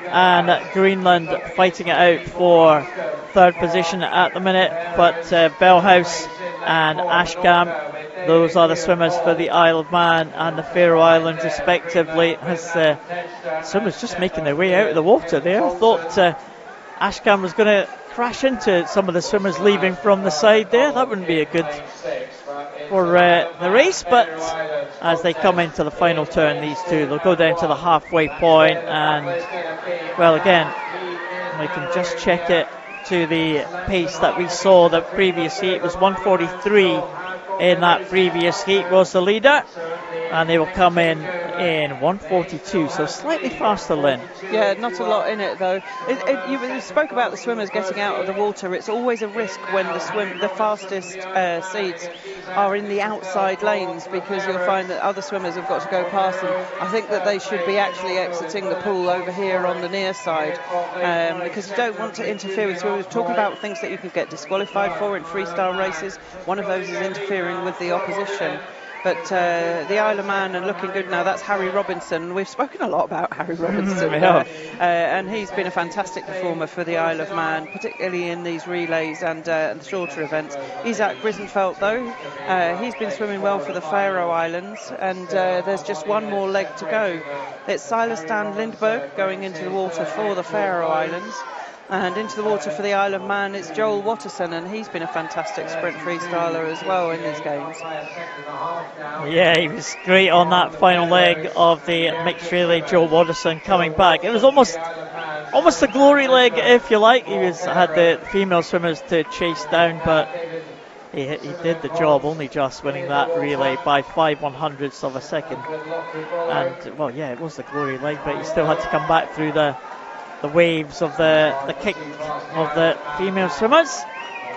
and Greenland fighting it out for third position at the minute, but Bellhouse and Ashcam, those are the swimmers for the Isle of Man and the Faroe Islands respectively, as swimmers just making their way out of the water there. I thought Ashcam was going to crash into some of the swimmers leaving from the side there. That wouldn't be a good for the race, but as they come into the final turn, these two, they'll go down to the halfway point, and well, again, we can just check it to the pace that we saw the previous heat. It was 1:43 in that previous heat was the leader, and they will come in 1:42, so slightly faster, Lynn. Yeah, not a lot in it though. You spoke about the swimmers getting out of the water. It's always a risk when the fastest seeds are in the outside lanes, because you'll find that other swimmers have got to go past them. I think that they should be actually exiting the pool over here on the near side, because you don't want to interfere with swimmers. Talking about things that you can get disqualified for in freestyle races, one of those is interfering with the opposition. But the Isle of Man are looking good now. That's Harry Robinson. We've spoken a lot about Harry Robinson. And he's been a fantastic performer for the Isle of Man, particularly in these relays and the shorter events. Isaac Grisenfeld, though, he's been swimming well for the Faroe Islands, and there's just one more leg to go. It's Silas Dan Lindberg going into the water for the Faroe Islands. And into the water for the Isle of Man, it's Joel Watterson, and he's been a fantastic sprint freestyler as well in these games. Yeah, he was great on that final leg of the mixed relay, Joel Watterson coming back. It was almost a glory leg, if you like. He had the female swimmers to chase down, but he did the job, only just winning that relay by 5/100ths of a second. And, well, yeah, it was the glory leg, but he still had to come back through the waves of the kick of the female swimmers.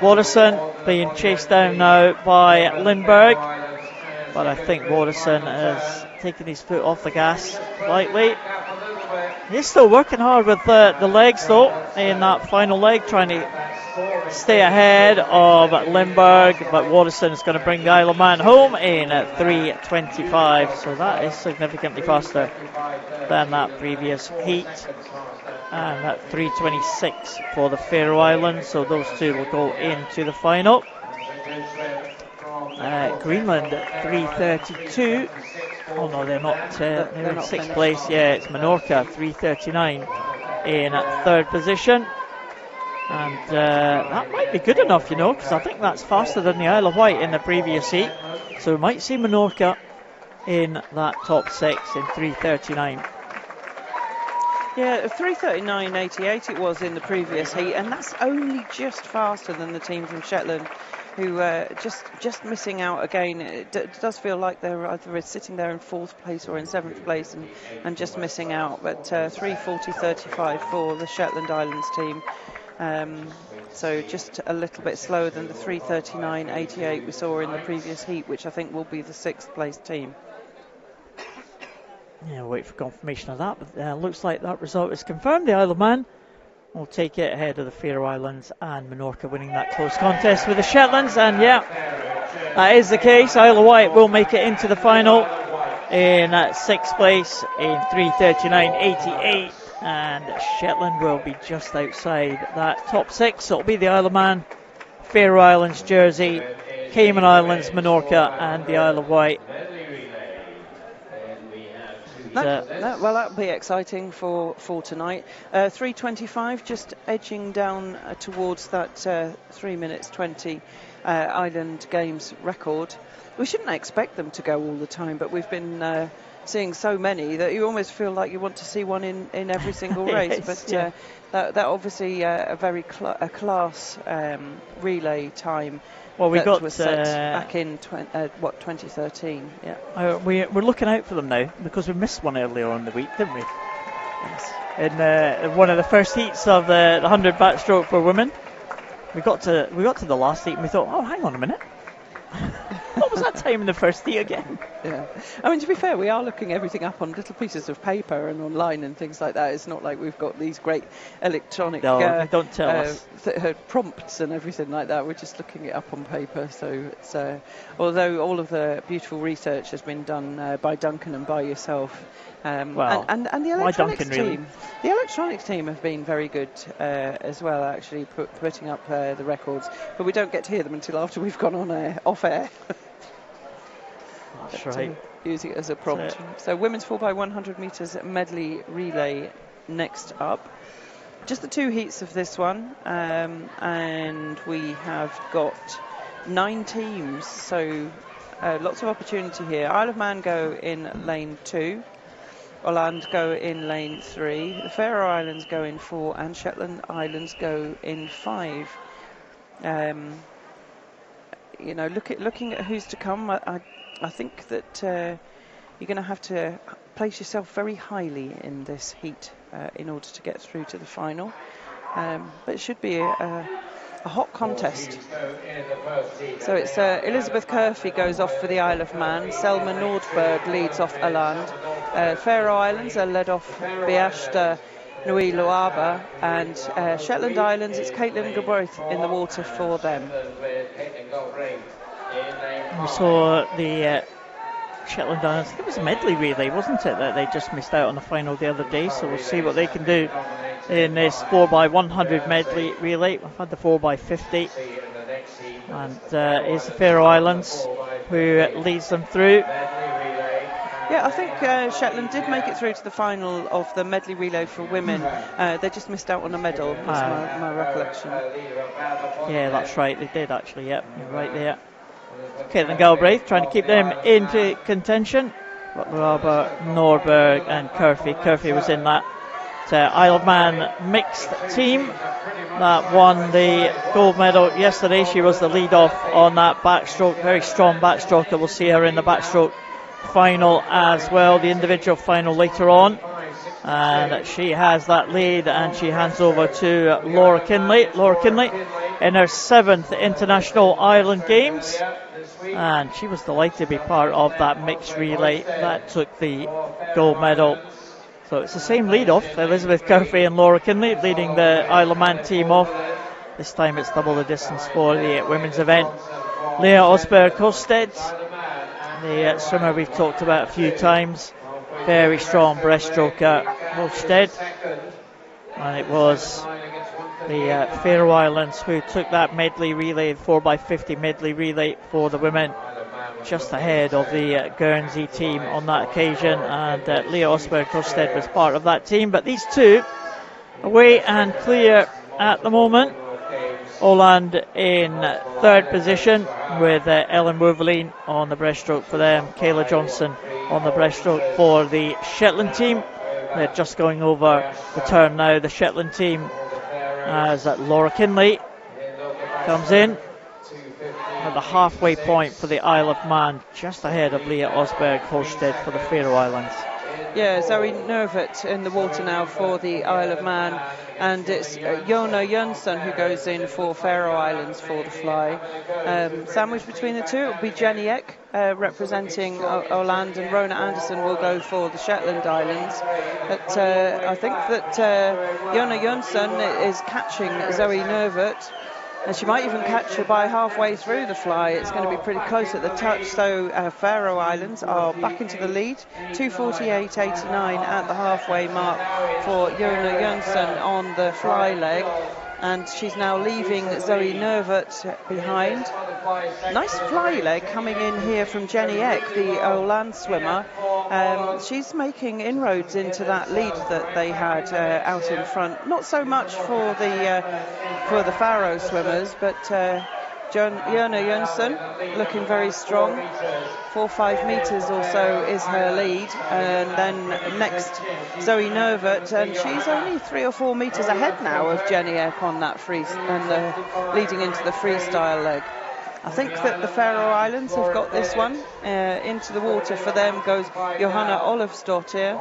Watterson being chased down now by Lindberg, but I think Watterson has taken his foot off the gas slightly. He's still working hard with the legs though in that final leg, trying to stay ahead of Lindberg, but Watterson is going to bring the Isle of Man home in at 3:25, so that is significantly faster than that previous heat. And at 3:26 for the Faroe Islands, so those two will go into the final. Greenland at 3:32. Oh no, they're not. They're in sixth place. Yeah, it's Menorca 3:39 in third position, and that might be good enough, you know, because I think that's faster than the Isle of Wight in the previous heat. So we might see Menorca in that top six in 3:39. Yeah, 3:39.88 it was in the previous heat, and that's only just faster than the team from Shetland, who just missing out again. It does feel like they're either sitting there in fourth place or in seventh place and just missing out. But 3:40.35 for the Shetland Islands team. So just a little bit slower than the 3:39.88 we saw in the previous heat, which I think will be the sixth place team. Yeah, we'll wait for confirmation of that, but looks like that result is confirmed. The Isle of Man will take it ahead of the Faroe Islands, and Menorca winning that close contest with the Shetlands. And yeah, that is the case. Isle of Wight will make it into the final in sixth place in 3:39.88, and Shetland will be just outside that top six. So it'll be the Isle of Man, Faroe Islands, Jersey, Cayman Islands, Menorca, and the Isle of Wight. Well, that'll be exciting for tonight. 3:25, just edging down towards that 3:20 Island Games record. We shouldn't expect them to go all the time, but we've been seeing so many that you almost feel like you want to see one in every single race. Yes, but yeah. that obviously a very class relay time. Well, we got was set back in 2013. Yeah. We're looking out for them now, because we missed one earlier on in the week, didn't we? Yes. In one of the first heats of the 100 backstroke for women, we got to the last heat and we thought, oh, hang on a minute, what was that time in the first heat again? Yeah, I mean, to be fair, we are looking everything up on little pieces of paper and online and things like that. It's not like we've got these great electronic No, don't tell us. prompts and everything like that. We're just looking it up on paper. So it's although all of the beautiful research has been done by Duncan and by yourself, and the electronics Duncan, really? team, the electronics team have been very good as well, actually putting up the records. But we don't get to hear them until after we've gone on off air. That's right. Using it as a prompt. So women's 4x100 metres medley relay next up. Just the 2 heats of this one, and we have got 9 teams, so lots of opportunity here. Isle of Man go in lane 2, Åland go in lane 3, the Faroe Islands go in 4, and Shetland Islands go in 5. You know, looking at who's to come, I think that you're going to have to place yourself very highly in this heat in order to get through to the final. But it should be a hot contest. So it's Elizabeth Curfey goes off for the Isle of Man. Selma Nordberg leads off Åland. Faroe Islands are led off Beashta Nui Loaba, and Shetland Islands, it's Caitlin Gebroith in the water for them. We saw the Shetland Islands, it was a medley relay, wasn't it, that they just missed out on the final the other day, so we'll see what they can do in this 4x100 medley relay. We've had the 4x50, and it's the Faroe Islands who leads them through. Yeah, I think Shetland did make it through to the final of the medley relay for women. They just missed out on a medal, that's my recollection. Yeah, that's right, they did actually, yep, you're right there. Caitlin Galbraith trying to keep them into contention. Robert Norberg and Curfey. Curfey was in that Isle of Man mixed team that won the gold medal yesterday. She was the lead off on that backstroke, very strong backstroker. We'll see her in the backstroke final as well, the individual final later on. And she has that lead, and she hands over to Laura Kinley. Laura Kinley in her 7th International Ireland Games, and she was delighted to be part of that mixed relay that took the gold medal. So it's the same lead off, Elizabeth Curfey and Laura Kinley leading the Isle of Man team off. This time it's double the distance for the women's event. Leah Osberg Hosted, the swimmer we've talked about a few times, very strong breaststroker Hosted, and it was the Faroe Islands who took that medley relay, 4x50 medley relay for the women, just ahead of the Guernsey team on that occasion, and Leah Osberg Hosted was part of that team. But these two away and clear at the moment. Åland in 3rd position with Ellen Wolverine on the breaststroke for them, Kayla Johnson on the breaststroke for the Shetland team. They're just going over the turn now, the Shetland team, as Laura Kinley comes in at the halfway point for the Isle of Man, just ahead of Leah Osberg Hosted for the Faroe Islands. Yeah, Zoe Nervet in the water now for the Isle of Man, and it's Jona Jönsson who goes in for Faroe Islands for the fly. Sandwiched between the two, it will be Jenny Eck representing Åland, and Rona Anderson will go for the Shetland Islands. But I think that Jona Jönsson is catching Zoe Nervet, and she might even catch her by halfway through the fly. It's going to be pretty close at the touch. So Faroe Islands are back into the lead, 2:48.89 at the halfway mark for Jona Jönsson on the fly leg, and she's now leaving Zoe Nervet behind. Nice fly leg coming in here from Jenny Eck, the Åland swimmer. She's making inroads into that lead that they had out in front. Not so much for the Faroe swimmers, but Jona Jönsson looking very strong. 4-5 metres or so is her lead, and then next Zoe Nervet, and she's only 3 or 4 metres ahead now of Jenny Eck on that leading into the freestyle leg. I think that the Faroe Islands have got this one. Into the water for them goes Johanna Olofsdottir.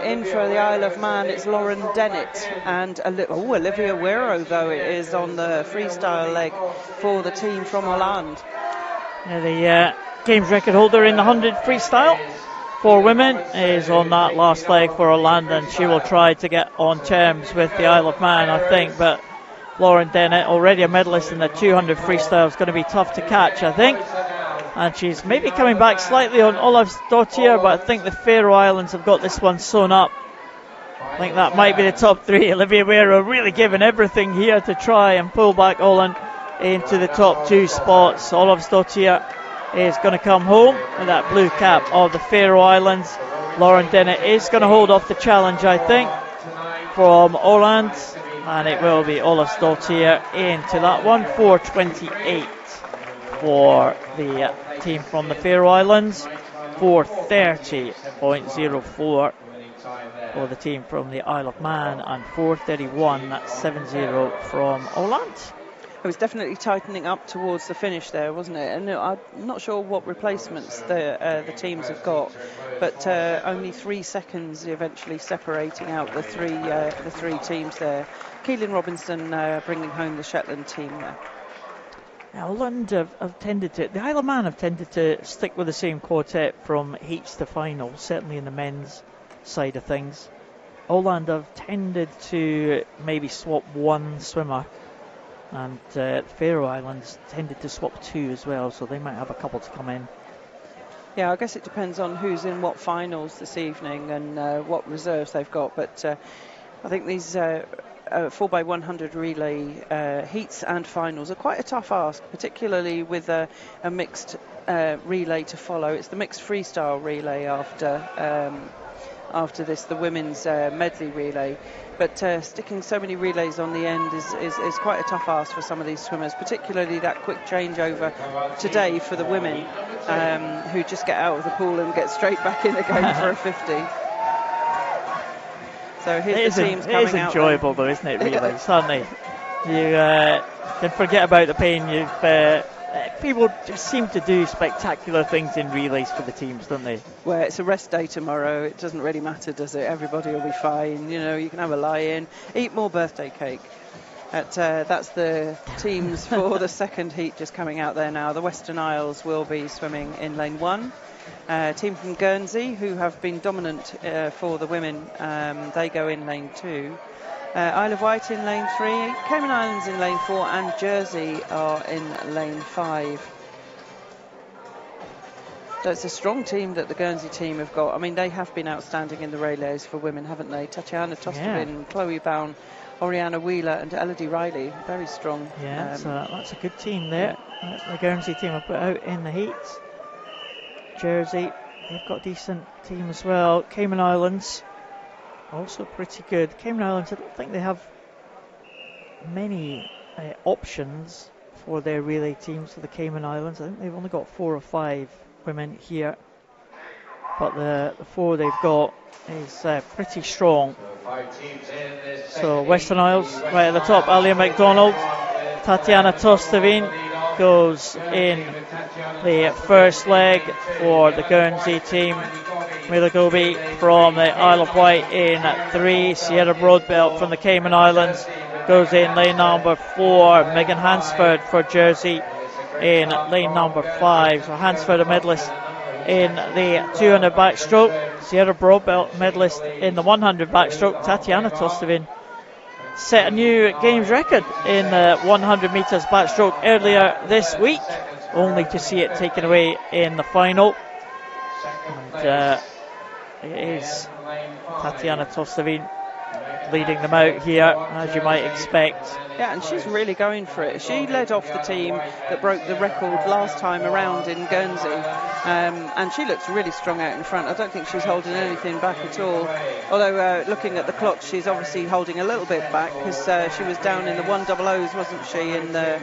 In for the Isle of Man, it's Lauren Dennett, and Olivia Wiro, though, it is on the freestyle leg for the team from Åland. The games record holder in the 100 freestyle for women is on that last leg for Orlando, and she will try to get on terms with the Isle of Man, I think. But Lauren Dennett, already a medalist in the 200 freestyle, is going to be tough to catch, I think. And she's maybe coming back slightly on Olafsdottir, but I think the Faroe Islands have got this one sewn up. I think that might be the top three. Olivia Weir really giving everything here to try and pull back Holland into the top two spots. Olafsdottir is going to come home with that blue cap of the Faroe Islands. Lauren Dennett is going to hold off the challenge, I think, from Åland, and it will be Olafsdottir into that one. 4:28 for the team from the Faroe Islands, 4:30.04 for the team from the Isle of Man, and 4:31.70 from Åland. It was definitely tightening up towards the finish there, wasn't it? And I'm not sure what replacements the teams have got, but only 3 seconds eventually separating out the three teams there. Keelan Robinson bringing home the Shetland team there. Now, Lund have tended to, the Isle of Man have tended to stick with the same quartet from heats to finals, certainly in the men's side of things. Åland have tended to maybe swap one swimmer, and the Faroe Islands tended to swap two as well, so they might have a couple to come in. Yeah, I guess it depends on who's in what finals this evening and what reserves they've got, but I think these 4x100 relay heats and finals are quite a tough ask, particularly with a mixed relay to follow. It's the mixed freestyle relay after this, the women's medley relay. But sticking so many relays on the end is quite a tough ask for some of these swimmers, particularly that quick changeover today for the women, who just get out of the pool and get straight back in the game for a 50. So here's the teams coming out. It is enjoyable though, isn't it, relays, suddenly? You can forget about the pain. People just seem to do spectacular things in relays for the teams, don't they? Well, it's a rest day tomorrow. It doesn't really matter, does it? Everybody will be fine. You know, you can have a lie-in, eat more birthday cake. That's the teams for the second heat just coming out there now. The Western Isles will be swimming in lane 1. Team from Guernsey, who have been dominant for the women, they go in lane 2. Isle of Wight in lane 3, Cayman Islands in lane 4, and Jersey are in lane 5. So it's a strong team that the Guernsey team have got. I mean, they have been outstanding in the relays for women, haven't they? Tatiana Tostevin, Chloe Bown, Oriana Wheeler, and Elodie Riley. Very strong. Yeah, that's a good team there. The Guernsey team have put out in the heats. Jersey, they've got a decent team as well. Cayman Islands, also pretty good. Cayman Islands, I don't think they have many options for their relay teams for the Cayman Islands. I think they've only got 4 or 5 women here, but the 4 they've got is pretty strong. So Western Isles right at the top, Alia McDonald, Tatiana Tostevin goes in the first leg for the Guernsey team. Mila Gobi from the Isle of Wight in 3. Sierra Broadbelt from the Cayman Islands goes in lane number 4. Megan Hansford for Jersey in lane number 5. So Hansford a medalist in the 200 backstroke. Sierra Broadbelt medalist in the 100 backstroke. Tatiana Tostevin set a new games record in the 100 metres backstroke earlier this week, only to see it taken away in the final. And it is Tatiana Tostevin leading them out here, as you might expect. Yeah, and she's really going for it. She led off the team that broke the record last time around in Guernsey, and she looks really strong out in front. I don't think she's holding anything back at all, although looking at the clock, she's obviously holding a little bit back, because she was down in the 100s, wasn't she, in the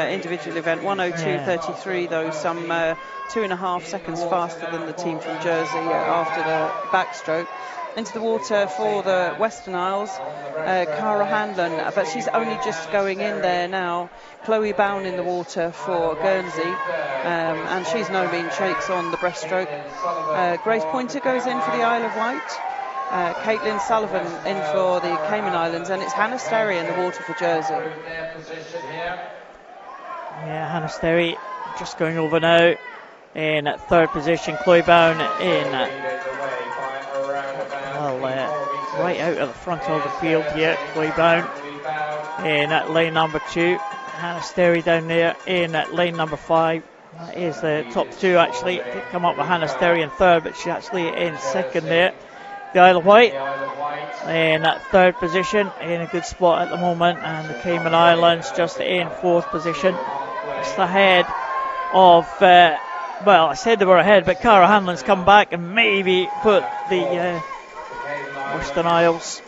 individual event. 1:02.33 though, some 2.5 seconds faster than the team from Jersey after the backstroke. Into the water for the Western Isles, Cara Hanlon, but she's only just going in there now. Chloe Bown in the water for Guernsey, and she's no mean shakes on the breaststroke. Grace Pointer goes in for the Isle of Wight. Caitlin Sullivan in for the Cayman Islands, and it's Hannah Sterry in the water for Jersey. Yeah, Hannah Sterry just going over now. In third position, Chloe Bown in, right out of the front of the field here. Chloe Bown in lane number 2. Hannah Sterry down there in lane number 5. That is the top 2 actually. It did come up with Hannah Sterry in third, but she's actually in second there. The Isle of Wight in third position, in a good spot at the moment, and the Cayman Islands just in fourth position. Just ahead of, well, I said they were ahead, but Cara Hanlon's come back and maybe put the Western Isles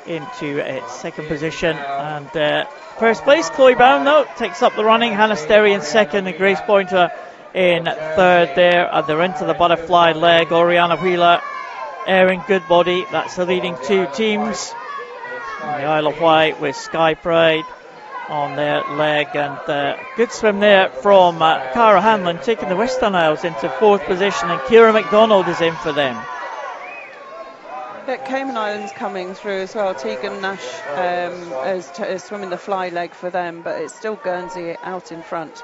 into its second position. And first place, Chloe Bown though takes up the running. Hannah Sterry in second, and Grace Pointer in third there. They're into the butterfly leg. Oriana Wheeler, Erin Goodbody, that's the leading 2 teams. And the Isle of Wight with Sky Pride on their leg, and good swim there from Cara Hanlon, taking the Western Isles into fourth position, and Ciara McDonald is in for them. Yeah, Cayman Islands coming through as well. Tegan Nash is swimming the fly leg for them, but it's still Guernsey out in front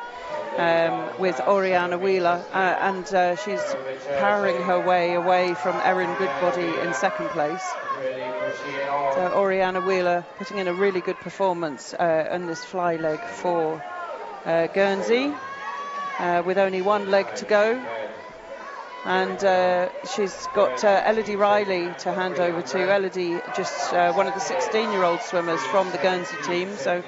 with Oriana Wheeler, and she's powering her way away from Erin Goodbody in second place. So Oriana Wheeler putting in a really good performance on this fly leg for Guernsey, with only one leg to go. And she's got Elodie Riley to hand over to. Elodie, just one of the 16-year-old swimmers from the Guernsey team, so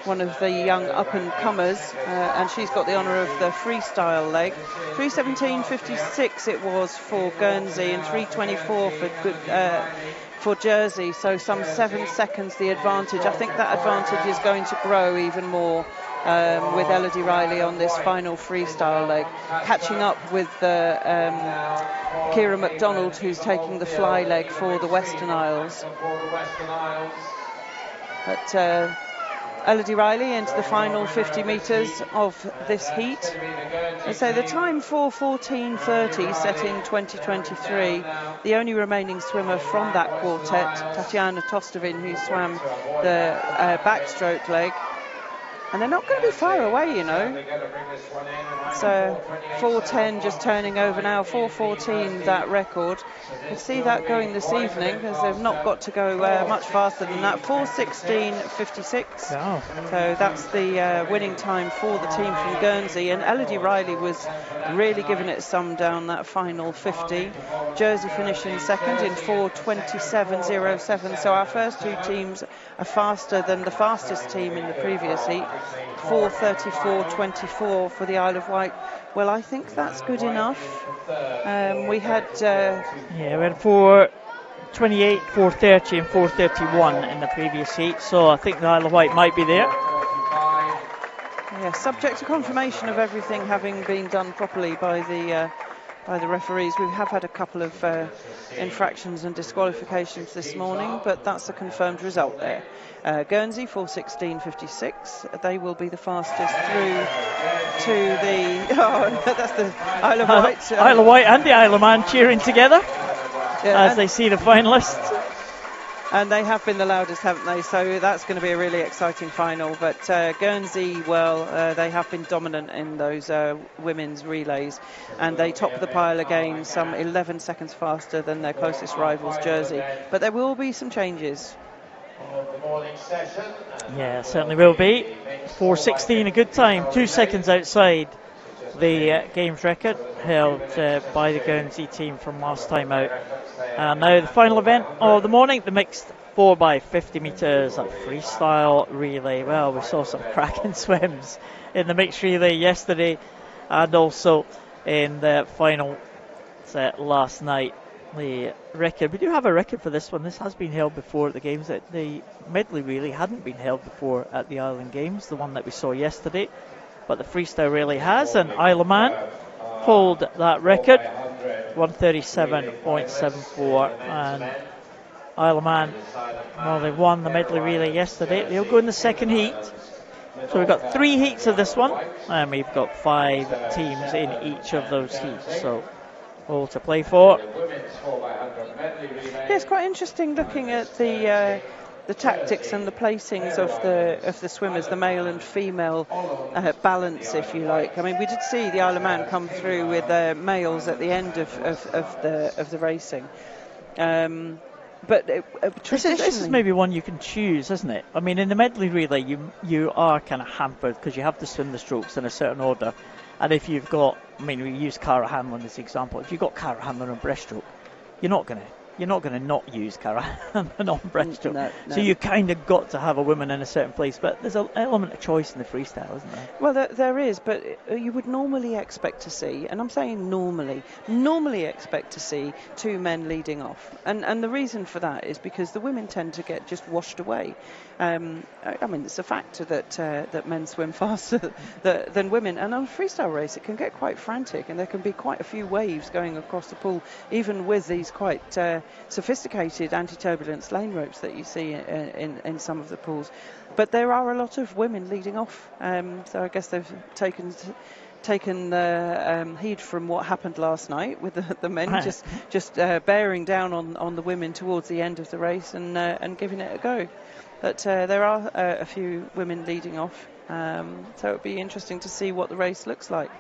one of the young up-and-comers, and she's got the honour of the freestyle leg. 3:17.56 it was for Guernsey, and 3:24 for Jersey, so some 7 seconds the advantage. I think that advantage is going to grow even more with Elodie Riley on this final freestyle leg, catching up with Ciara McDonald, who's taking the fly leg for the Western Isles. But Elodie Riley into the final 50 metres of this heat. And so the time 4:14.30 set in 2023. The only remaining swimmer from that quartet, Tatiana Tostovin, who swam the backstroke leg. And they're not going to be far away, you know. So 4:10 just turning over now, 4:14 that record. We'll see that going this evening, because they've not got to go much faster than that. 4:16.56. Oh. So that's the winning time for the team from Guernsey. And Elodie Riley was really giving it some down that final 50. Jersey finishing second in 4:27.07. So our first 2 teams are faster than the fastest team in the previous heat. 4:34.24 for the Isle of Wight. Well, I think that's good enough. We had... we had 4:28, 4:30 and 4:31 in the previous heat, so I think the Isle of Wight might be there. Yeah, subject to confirmation of everything having been done properly by the referees. We have had a couple of infractions and disqualifications this morning, but that's a confirmed result there. Guernsey 4:16.56. They will be the fastest through to the... Oh, that's the Isle of Wight. Isle of Wight and the Isle of Man cheering together as they see the finalists. And they have been the loudest, haven't they? So that's going to be a really exciting final. But Guernsey, well, they have been dominant in those women's relays. And they top the pile again, some 11 seconds faster than their closest rivals, Jersey. But there will be some changes. Yeah, certainly will be. 4:16, a good time. 2 seconds outside the games record held by the Guernsey team from last time out. And now the final event of the morning, the mixed 4x50 metres freestyle relay. Well, we saw some cracking swims in the mixed relay yesterday, and also in the final set last night. The record, we do have a record for this one. This has been held before at the games. The medley relay hadn't been held before at the Island Games, the one that we saw yesterday, but the freestyle relay has, and Isle of Man hold that record, 1:37.74, and Isle of Man, well, they won the medley relay yesterday. They'll go in the second heat. So we've got 3 heats of this one, and we've got 5 teams in each of those heats, so all to play for. Yeah, it's quite interesting looking at the the tactics and the placings of the swimmers, the male and female balance, if you like. I mean, we did see the Isle of Man come through with males at the end of the racing. But traditionally, this is maybe one you can choose, isn't it? I mean, in the medley relay, you are kind of hampered because you have to swim the strokes in a certain order. And if you've got, I mean, we use Cara Hanlon as an example. If you've got Cara Hanlon on breaststroke, you're not going to not use Cara Hanlon on breaststroke. No. So you kind of got to have a woman in a certain place. But there's an element of choice in the freestyle, isn't there? Well, there is, but you would normally expect to see, and I'm saying normally expect to see 2 men leading off. And the reason for that is because the women tend to get just washed away. I mean, it's a fact that men swim faster than women. And on a freestyle race, it can get quite frantic, and there can be quite a few waves going across the pool, even with these quite sophisticated anti-turbulence lane ropes that you see in some of the pools. But there are a lot of women leading off, so I guess they've taken heed from what happened last night with the men just bearing down on the women towards the end of the race and giving it a go. But there are a few women leading off, so it'll be interesting to see what the race looks like.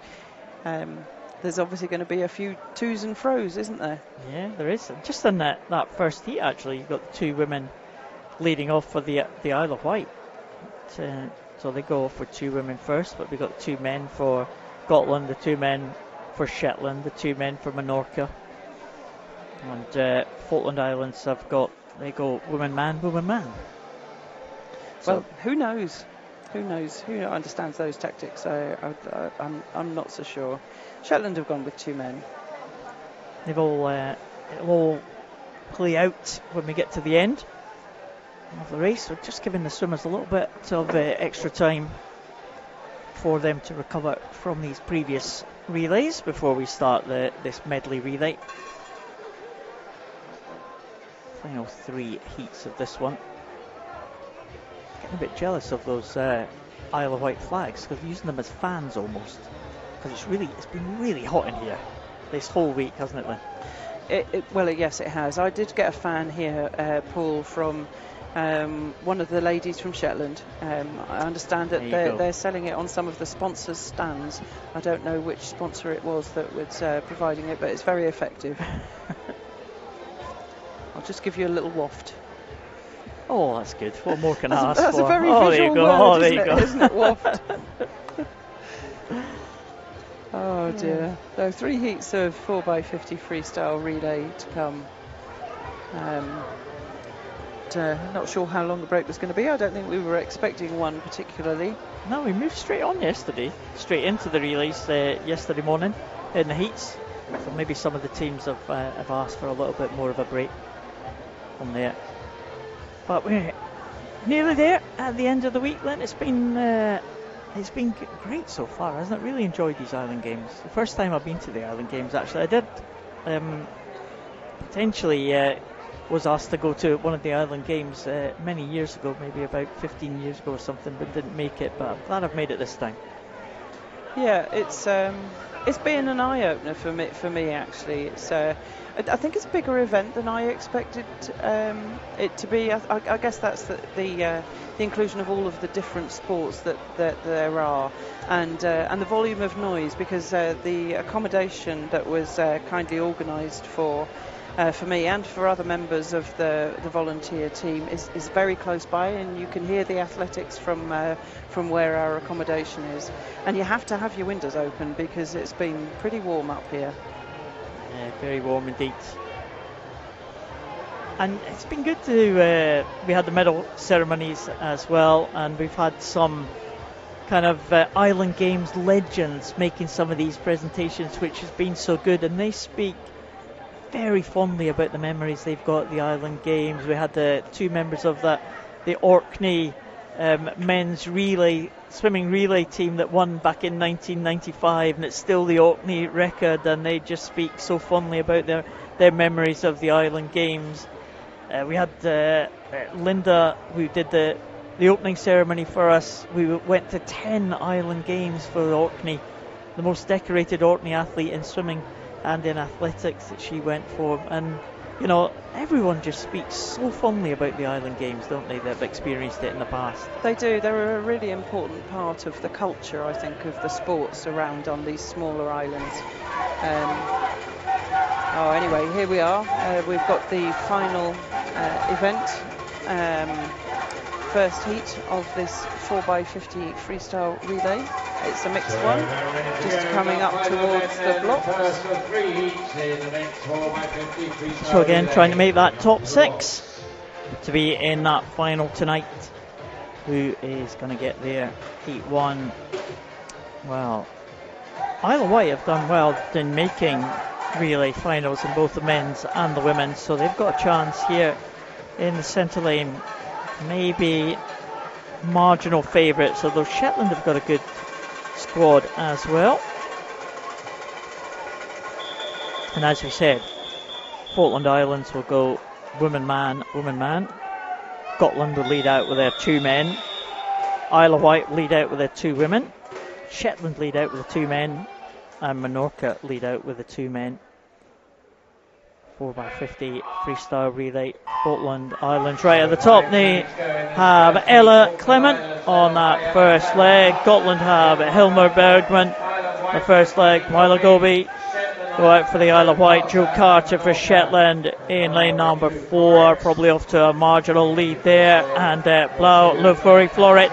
There's obviously going to be a few to's and fro's, isn't there? Yeah, there is. Just in that first heat, actually, you've got 2 women leading off for the Isle of Wight. So they go for 2 women first, but we've got 2 men for Scotland, the 2 men for Shetland, the 2 men for Menorca. And Falkland Islands they go woman, man, woman, man. So, well, who knows? Who knows? Who understands those tactics? I'm not so sure. Shetland have gone with 2 men. It'll all play out when we get to the end of the race. We're just giving the swimmers a little bit of extra time for them to recover from these previous relays before we start this medley relay. Final 3 heats of this one. Getting a bit jealous of those Isle of Wight flags, because we're using them as fans almost. Because it's been really hot in here this whole week, hasn't it, Lynn? Well, yes, it has. I did get a fan here, Paul, from one of the ladies from Shetland. I understand that they're selling it on some of the sponsors' stands. I don't know which sponsor it was that was providing it, but it's very effective. I'll just give you a little waft. Oh, that's good. What more can I ask that's for? A very visual word, isn't it, waft? Oh dear. So 3 heats of 4x50 freestyle relay to come. Not sure how long the break was going to be. I don't think we were expecting one particularly. No, we moved straight on yesterday, straight into the relays yesterday morning in the heats. So maybe some of the teams have asked for a little bit more of a break on there. But we're nearly there at the end of the week, Lynn. It's been great so far, hasn't it? Really enjoyed these Island Games. The first time I've been to the Island Games, actually, I did potentially was asked to go to one of the Island Games many years ago, maybe about 15 years ago or something, but didn't make it. But I'm glad I've made it this time. Yeah, it's been an eye-opener for me actually. I think it's a bigger event than I expected it to be. I guess that's the inclusion of all of the different sports that there are, and the volume of noise, because the accommodation that was kindly organised for me and for other members of the volunteer team is very close by, and you can hear the athletics from where our accommodation is. And you have to have your windows open because it's been pretty warm up here. Yeah, very warm indeed. And it's been good to, we had the medal ceremonies as well, and we've had some kind of Island Games legends making some of these presentations, which has been so good, and they speak very fondly about the memories they've got at the Island Games. We had the 2 members of the Orkney men's swimming relay team that won back in 1995, and it's still the Orkney record, and they just speak so fondly about their memories of the Island Games. We had Linda, who did the opening ceremony for us. We went to 10 Island Games for the Orkney, the most decorated Orkney athlete in swimming and in athletics that she went for, and you know, everyone just speaks so fondly about the island games, don't they? They've experienced it in the past. They do. They're a really important part of the culture, I think, of the sports around on these smaller islands. Anyway, here we are. We've got the final event, first heat of this 4x50 freestyle relay. It's a mixed one, just coming up towards the block. So again, trying to make that top 6 to be in that final tonight. Who is going to get there? Heat 1. Well, Isle of Wight have done well in making relay finals in both the men's and the women's, so they've got a chance here in the centre lane. Maybe marginal favourites, although Shetland have got a good squad as well. And as we said, Falkland Islands will go woman man, woman man. Scotland will lead out with their 2 men. Isle of Wight lead out with their 2 women. Shetland lead out with the 2 men. And Menorca lead out with the 2 men. 4x50 freestyle relay. Falkland Islands right at the top. They have Ella Clement on that first leg. Scotland have Hilmer Bergman the first leg. Milo Gobi go out for the Isle of Wight. Joe Carter for Shetland in lane number 4, probably off to a marginal lead there. And Blau Lufuri Floret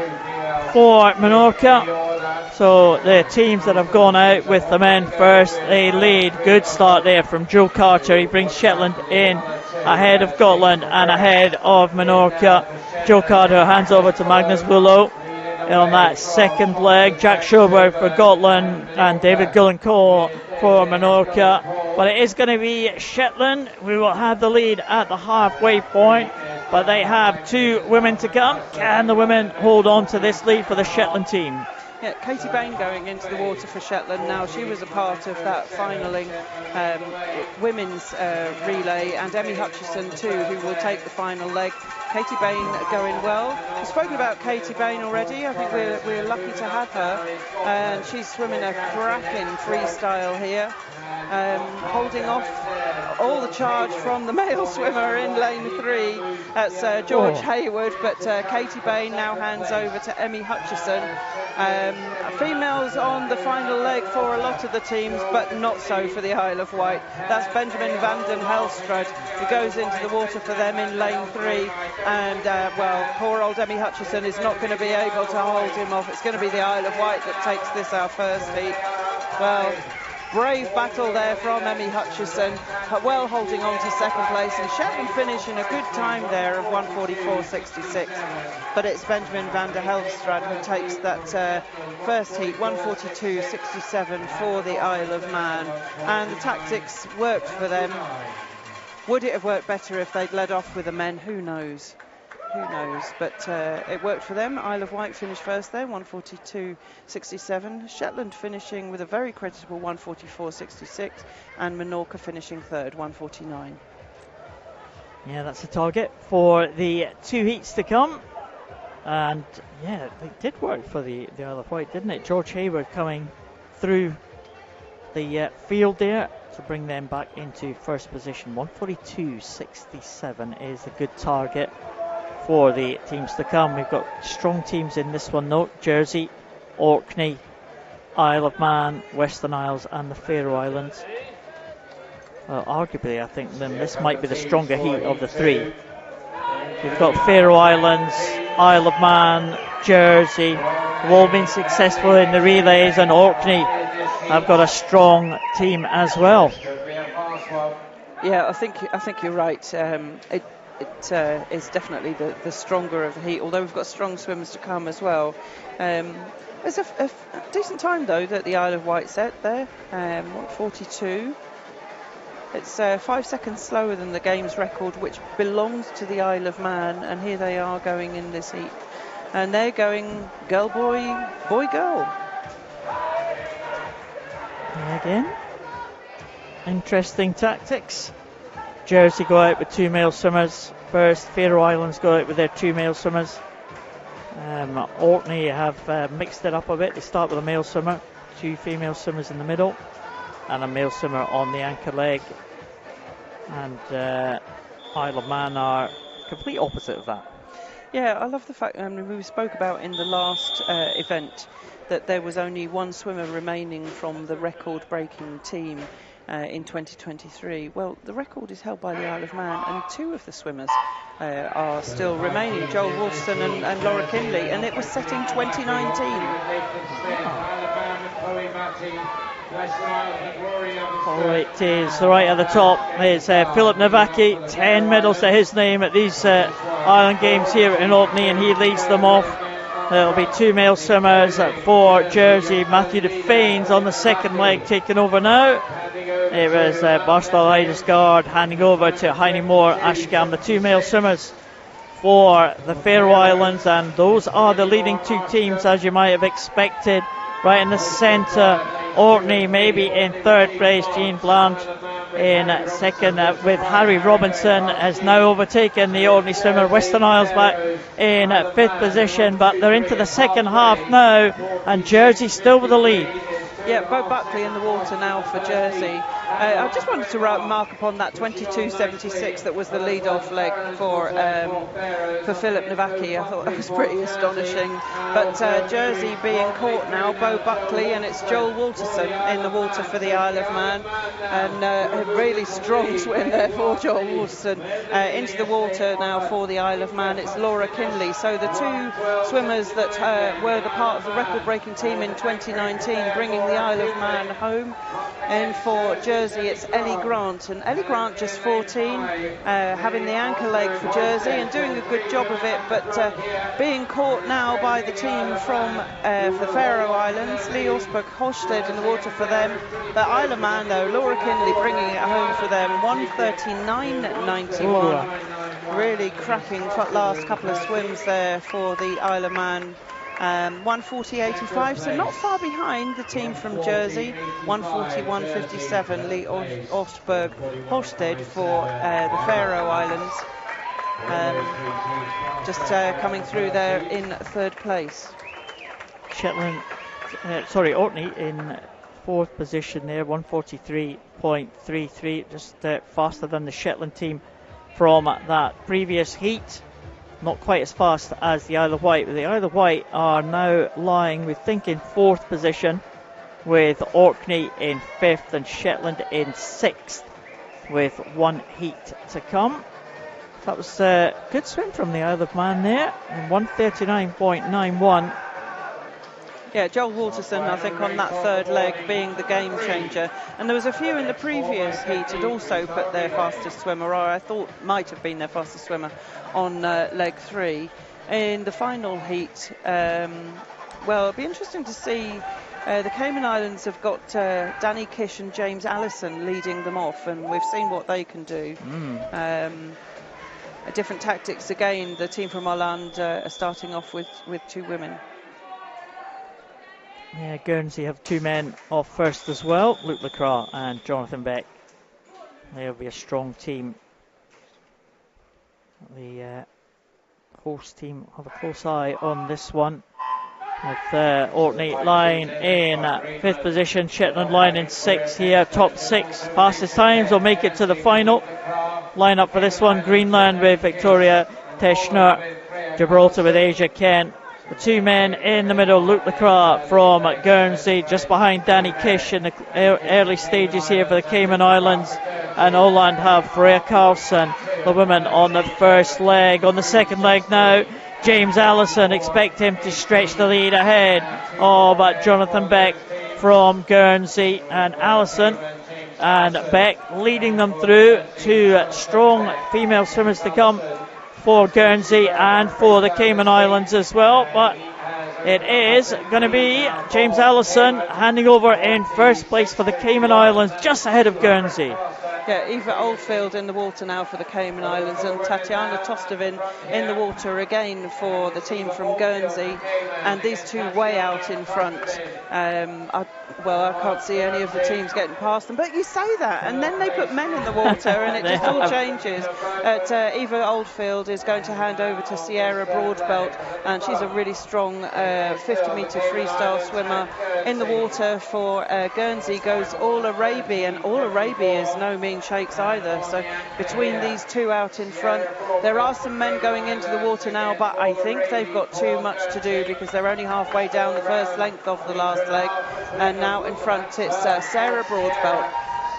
for Menorca. So the teams that have gone out with the men first, they lead. Good start there from Joe Carter. He brings Shetland in ahead of Scotland and ahead of Menorca. Joe Carter hands over to Magnus Willow on that second leg. Jack Schober for Scotland and David Gullencoe for Menorca. But it is going to be Shetland. We will have the lead at the halfway point, but they have 2 women to come. Can the women hold on to this lead for the Shetland team? Yeah, Katie Bain going into the water for Shetland now. She was a part of that finaling women's relay, and Emmy Hutchison too, who will take the final leg. Katie Bain going well. We've spoken about Katie Bain already. I think we're lucky to have her. And she's swimming a cracking freestyle here. Holding off all the charge from the male swimmer in lane 3. That's George Hayward, but Katie Bain now hands over to Emmy Hutchison. Females on the final leg for a lot of the teams, but not so for the Isle of Wight. That's Benjamin van den Helstrud who goes into the water for them in lane 3. And poor old Emmy Hutchison is not going to be able to hold him off. It's going to be the Isle of Wight that takes this our first heat. Well, brave battle there from Emmy Hutchison, well holding on to second place, and Shetland finishing a good time there of 1:44.66. But it's Benjamin van der Helstrad who takes that first heat, 1:42.67 for the Isle of Man. And the tactics worked for them. Would it have worked better if they'd led off with the men? Who knows? Who knows? But it worked for them. Isle of Wight finished first there, 1:42.67. Shetland finishing with a very creditable 1:44.66, and Menorca finishing third, 1:49. Yeah, that's the target for the 2 heats to come. And yeah, it did work for the Isle of Wight, didn't it? George Hayward coming through the field there to bring them back into first position. 1:42.67 is a good target for the teams to come. We've got strong teams in this one though. Jersey, Orkney, Isle of Man, Western Isles and the Faroe Islands. Well, arguably I think then this might be the stronger heat of the 3. We've got Faroe Islands, Isle of Man, Jersey, have all been successful in the relays, and Orkney have got a strong team as well. Yeah, I think you're right. It is definitely the stronger of the heat, although we've got strong swimmers to come as well. It's a decent time though that the Isle of Wight set there, 1:42. It's 5 seconds slower than the game's record, which belongs to the Isle of Man, and here they are going in this heat, and they're going girl boy boy girl. And again, interesting tactics. Jersey go out with 2 male swimmers first. Faroe Islands go out with their 2 male swimmers. Orkney have mixed it up a bit. They start with a male swimmer, 2 female swimmers in the middle, and a male swimmer on the anchor leg. And Isle of Man are complete opposite of that. Yeah, I love the fact, we spoke about in the last event that there was only one swimmer remaining from the record-breaking team in 2023. Well, the record is held by the Isle of Man, and two of the swimmers are still remaining, Joel Waterson and Laura Kinley, and it was set in 2019. Oh, it is right at the top. It's Philip Navaki, 10 medals to his name at these Island Games here in Orkney, and he leads them off. There'll be two male swimmers for Jersey. Matthew Defanes on the second leg taking over now. It was Barstal Eidesgaard handing over to Heine Moore Ashgam, the two male swimmers for the Faroe Islands, and those are the leading two teams, as you might have expected. Right in the centre, Orkney maybe in third place, Jean Blanche in second, with Harry Robinson has now overtaken the Orkney swimmer. Western Isles back in fifth position, but they're into the second half now, and Jersey still with the lead. Yeah, Bo Buckley in the water now for Jersey. I just wanted to remark upon that 22.76 that was the lead-off leg for Philip Navaki. I thought that was pretty astonishing. But Jersey being caught now, Bo Buckley, and it's Joel Waterson in the water for the Isle of Man. And a really strong swim there for Joel Waterson. Into the water now for the Isle of Man, it's Laura Kinley. So the two swimmers that were the part of the record-breaking team in 2019 bringing the Isle of Man home. And for Jersey, it's Ellie Grant, and Ellie Grant just 14, having the anchor leg for Jersey and doing a good job of it, but being caught now by the team from the Faroe Islands. Lee Osberg Hosted in the water for them. The Isle of Man, though, Laura Kinley bringing it home for them, 1:39.91. Really cracking last couple of swims there for the Isle of Man. 1:40.85, so not far behind the team from Jersey. 1:41.57, Lee Osberg Hosted for the Faroe Islands. Just coming through there in third place. Orkney in fourth position there, 1:43.33, just faster than the Shetland team from that previous heat. Not quite as fast as the Isle of Wight, but the Isle of Wight are now lying, we think, in fourth position, with Orkney in fifth and Shetland in sixth, with one heat to come. That was a good swim from the Isle of Man there, 1:39.91. Yeah, Joel Waterson, I think, on that third leg being the game changer. And there was a few in the previous heat had also put their fastest swimmer, or I thought might have been their fastest swimmer, on leg 3. In the final heat, well, it'll be interesting to see. The Cayman Islands have got Danny Kish and James Allison leading them off, and we've seen what they can do. Different tactics again. The team from Ireland are starting off with two women. Yeah, Guernsey have two men off first as well, Luke Lacroix and Jonathan Beck. They'll be a strong team. The host team have a close eye on this one, with Orkney lying in fifth position, Shetland lying in sixth here. Top six fastest times will make it to the final. Line up for this one: Greenland with Victoria Teschner, Gibraltar with Asia Kent. The two men in the middle, Luke Lacroix from Guernsey, just behind Danny Kish in the early stages here for the Cayman Islands. And Åland have Freya Carlson, the women, on the first leg. On the second leg now, James Allison, expect him to stretch the lead ahead. But Jonathan Beck from Guernsey, and Allison and Beck leading them through. Two strong female swimmers to come for Guernsey and for the Cayman Islands as well, but it is going to be James Allison handing over in first place for the Cayman Islands, just ahead of Guernsey. Yeah, Eva Oldfield in the water now for the Cayman Islands, and Tatiana Tostovin in the water again for the team from Guernsey, and these two way out in front. I can't see any of the teams getting past them, but you say that and then they put men in the water and it just all changes. Eva Oldfield is going to hand over to Sierra Broadbelt, and she's a really strong 50-metre freestyle swimmer. In the water for Guernsey goes All Arabi, and All Arabi is no mean clean shakes either. So between these two out in front, there are some men going into the water now, but I think they've got too much to do because they're only halfway down the first length of the last leg. And now in front it's Sarah Broadbelt.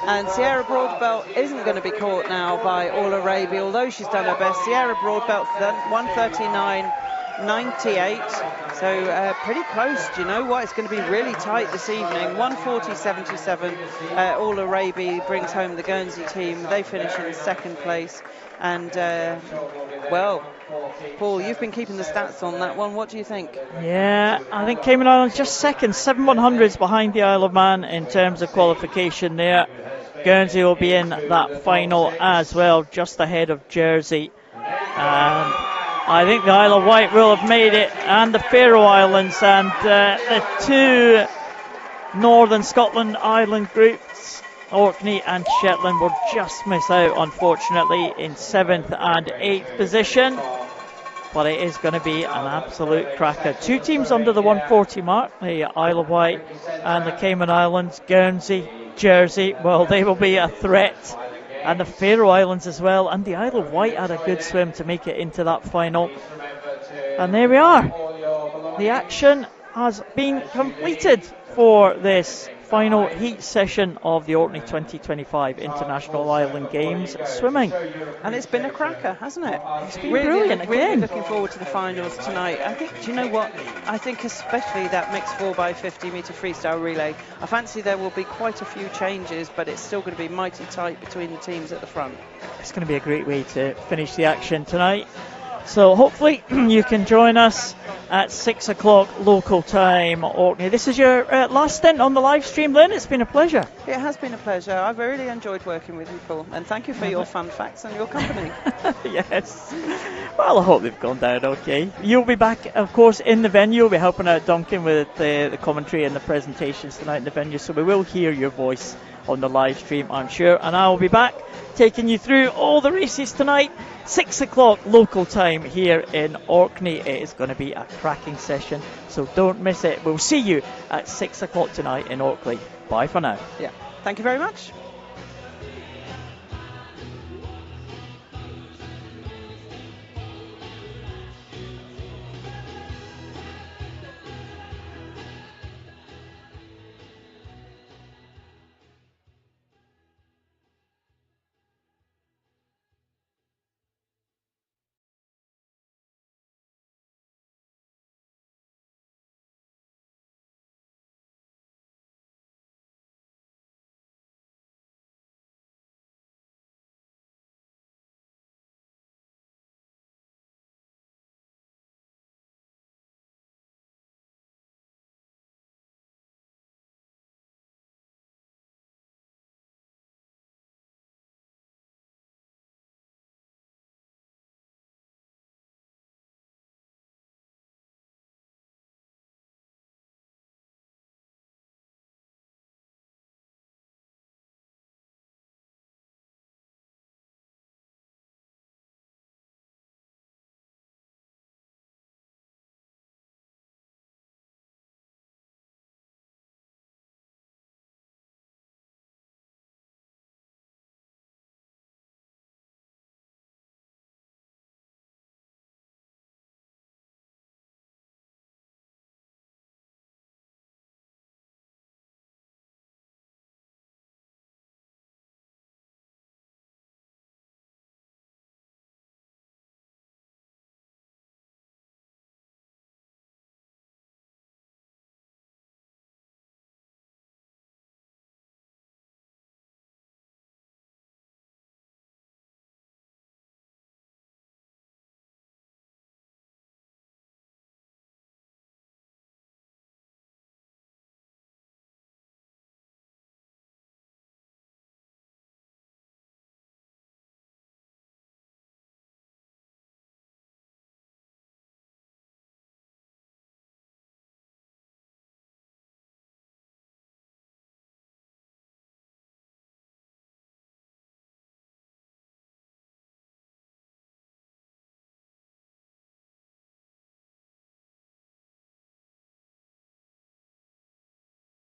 And Sierra Broadbelt isn't going to be caught now by All Arabi, although she's done her best. Sierra Broadbelt 1:39.98, so pretty close. Do you know what? It's going to be really tight this evening. 1:40.77. All Arabi brings home the Guernsey team. They finish in second place. And, well, Paul, you've been keeping the stats on that one. What do you think? Yeah, I think Cayman Islands just second, 7/100s behind the Isle of Man in terms of qualification there. Guernsey will be in that final as well, just ahead of Jersey. I think the Isle of Wight will have made it, and the Faroe Islands, and the two Northern Scotland island groups, Orkney and Shetland, will just miss out, unfortunately, in 7th and 8th position. But it is going to be an absolute cracker. Two teams under the 140 mark, the Isle of Wight and the Cayman Islands. Guernsey, Jersey, well, they will be a threat. And the Faroe Islands as well. And the Isle of Wight had a good swim to make it into that final. And there we are. The action has been completed for this final heat session of the Orkney 2025 International Island Games swimming. And it's been a cracker, hasn't it? It's been brilliant again. Really looking forward to the finals tonight. I think, do you know what? I think especially that mixed 4x50 metre freestyle relay. I fancy there will be quite a few changes, but it's still going to be mighty tight between the teams at the front. It's going to be a great way to finish the action tonight. So hopefully you can join us at 6 o'clock local time, Orkney. This is your last stint on the live stream, Lynn. It's been a pleasure. It has been a pleasure. I've really enjoyed working with you, Paul. And thank you for your fun facts and your company. Yes. Well, I hope they've gone down okay. You'll be back, of course, in the venue. You'll be helping out Duncan with the commentary and the presentations tonight in the venue. So we will hear your voice on the live stream, I'm sure. And I will be back taking you through all the races tonight. 6 o'clock local time here in Orkney. It is going to be a cracking session, so don't miss it. We'll see you at 6 o'clock tonight in Orkney. Bye for now. Yeah. Thank you very much.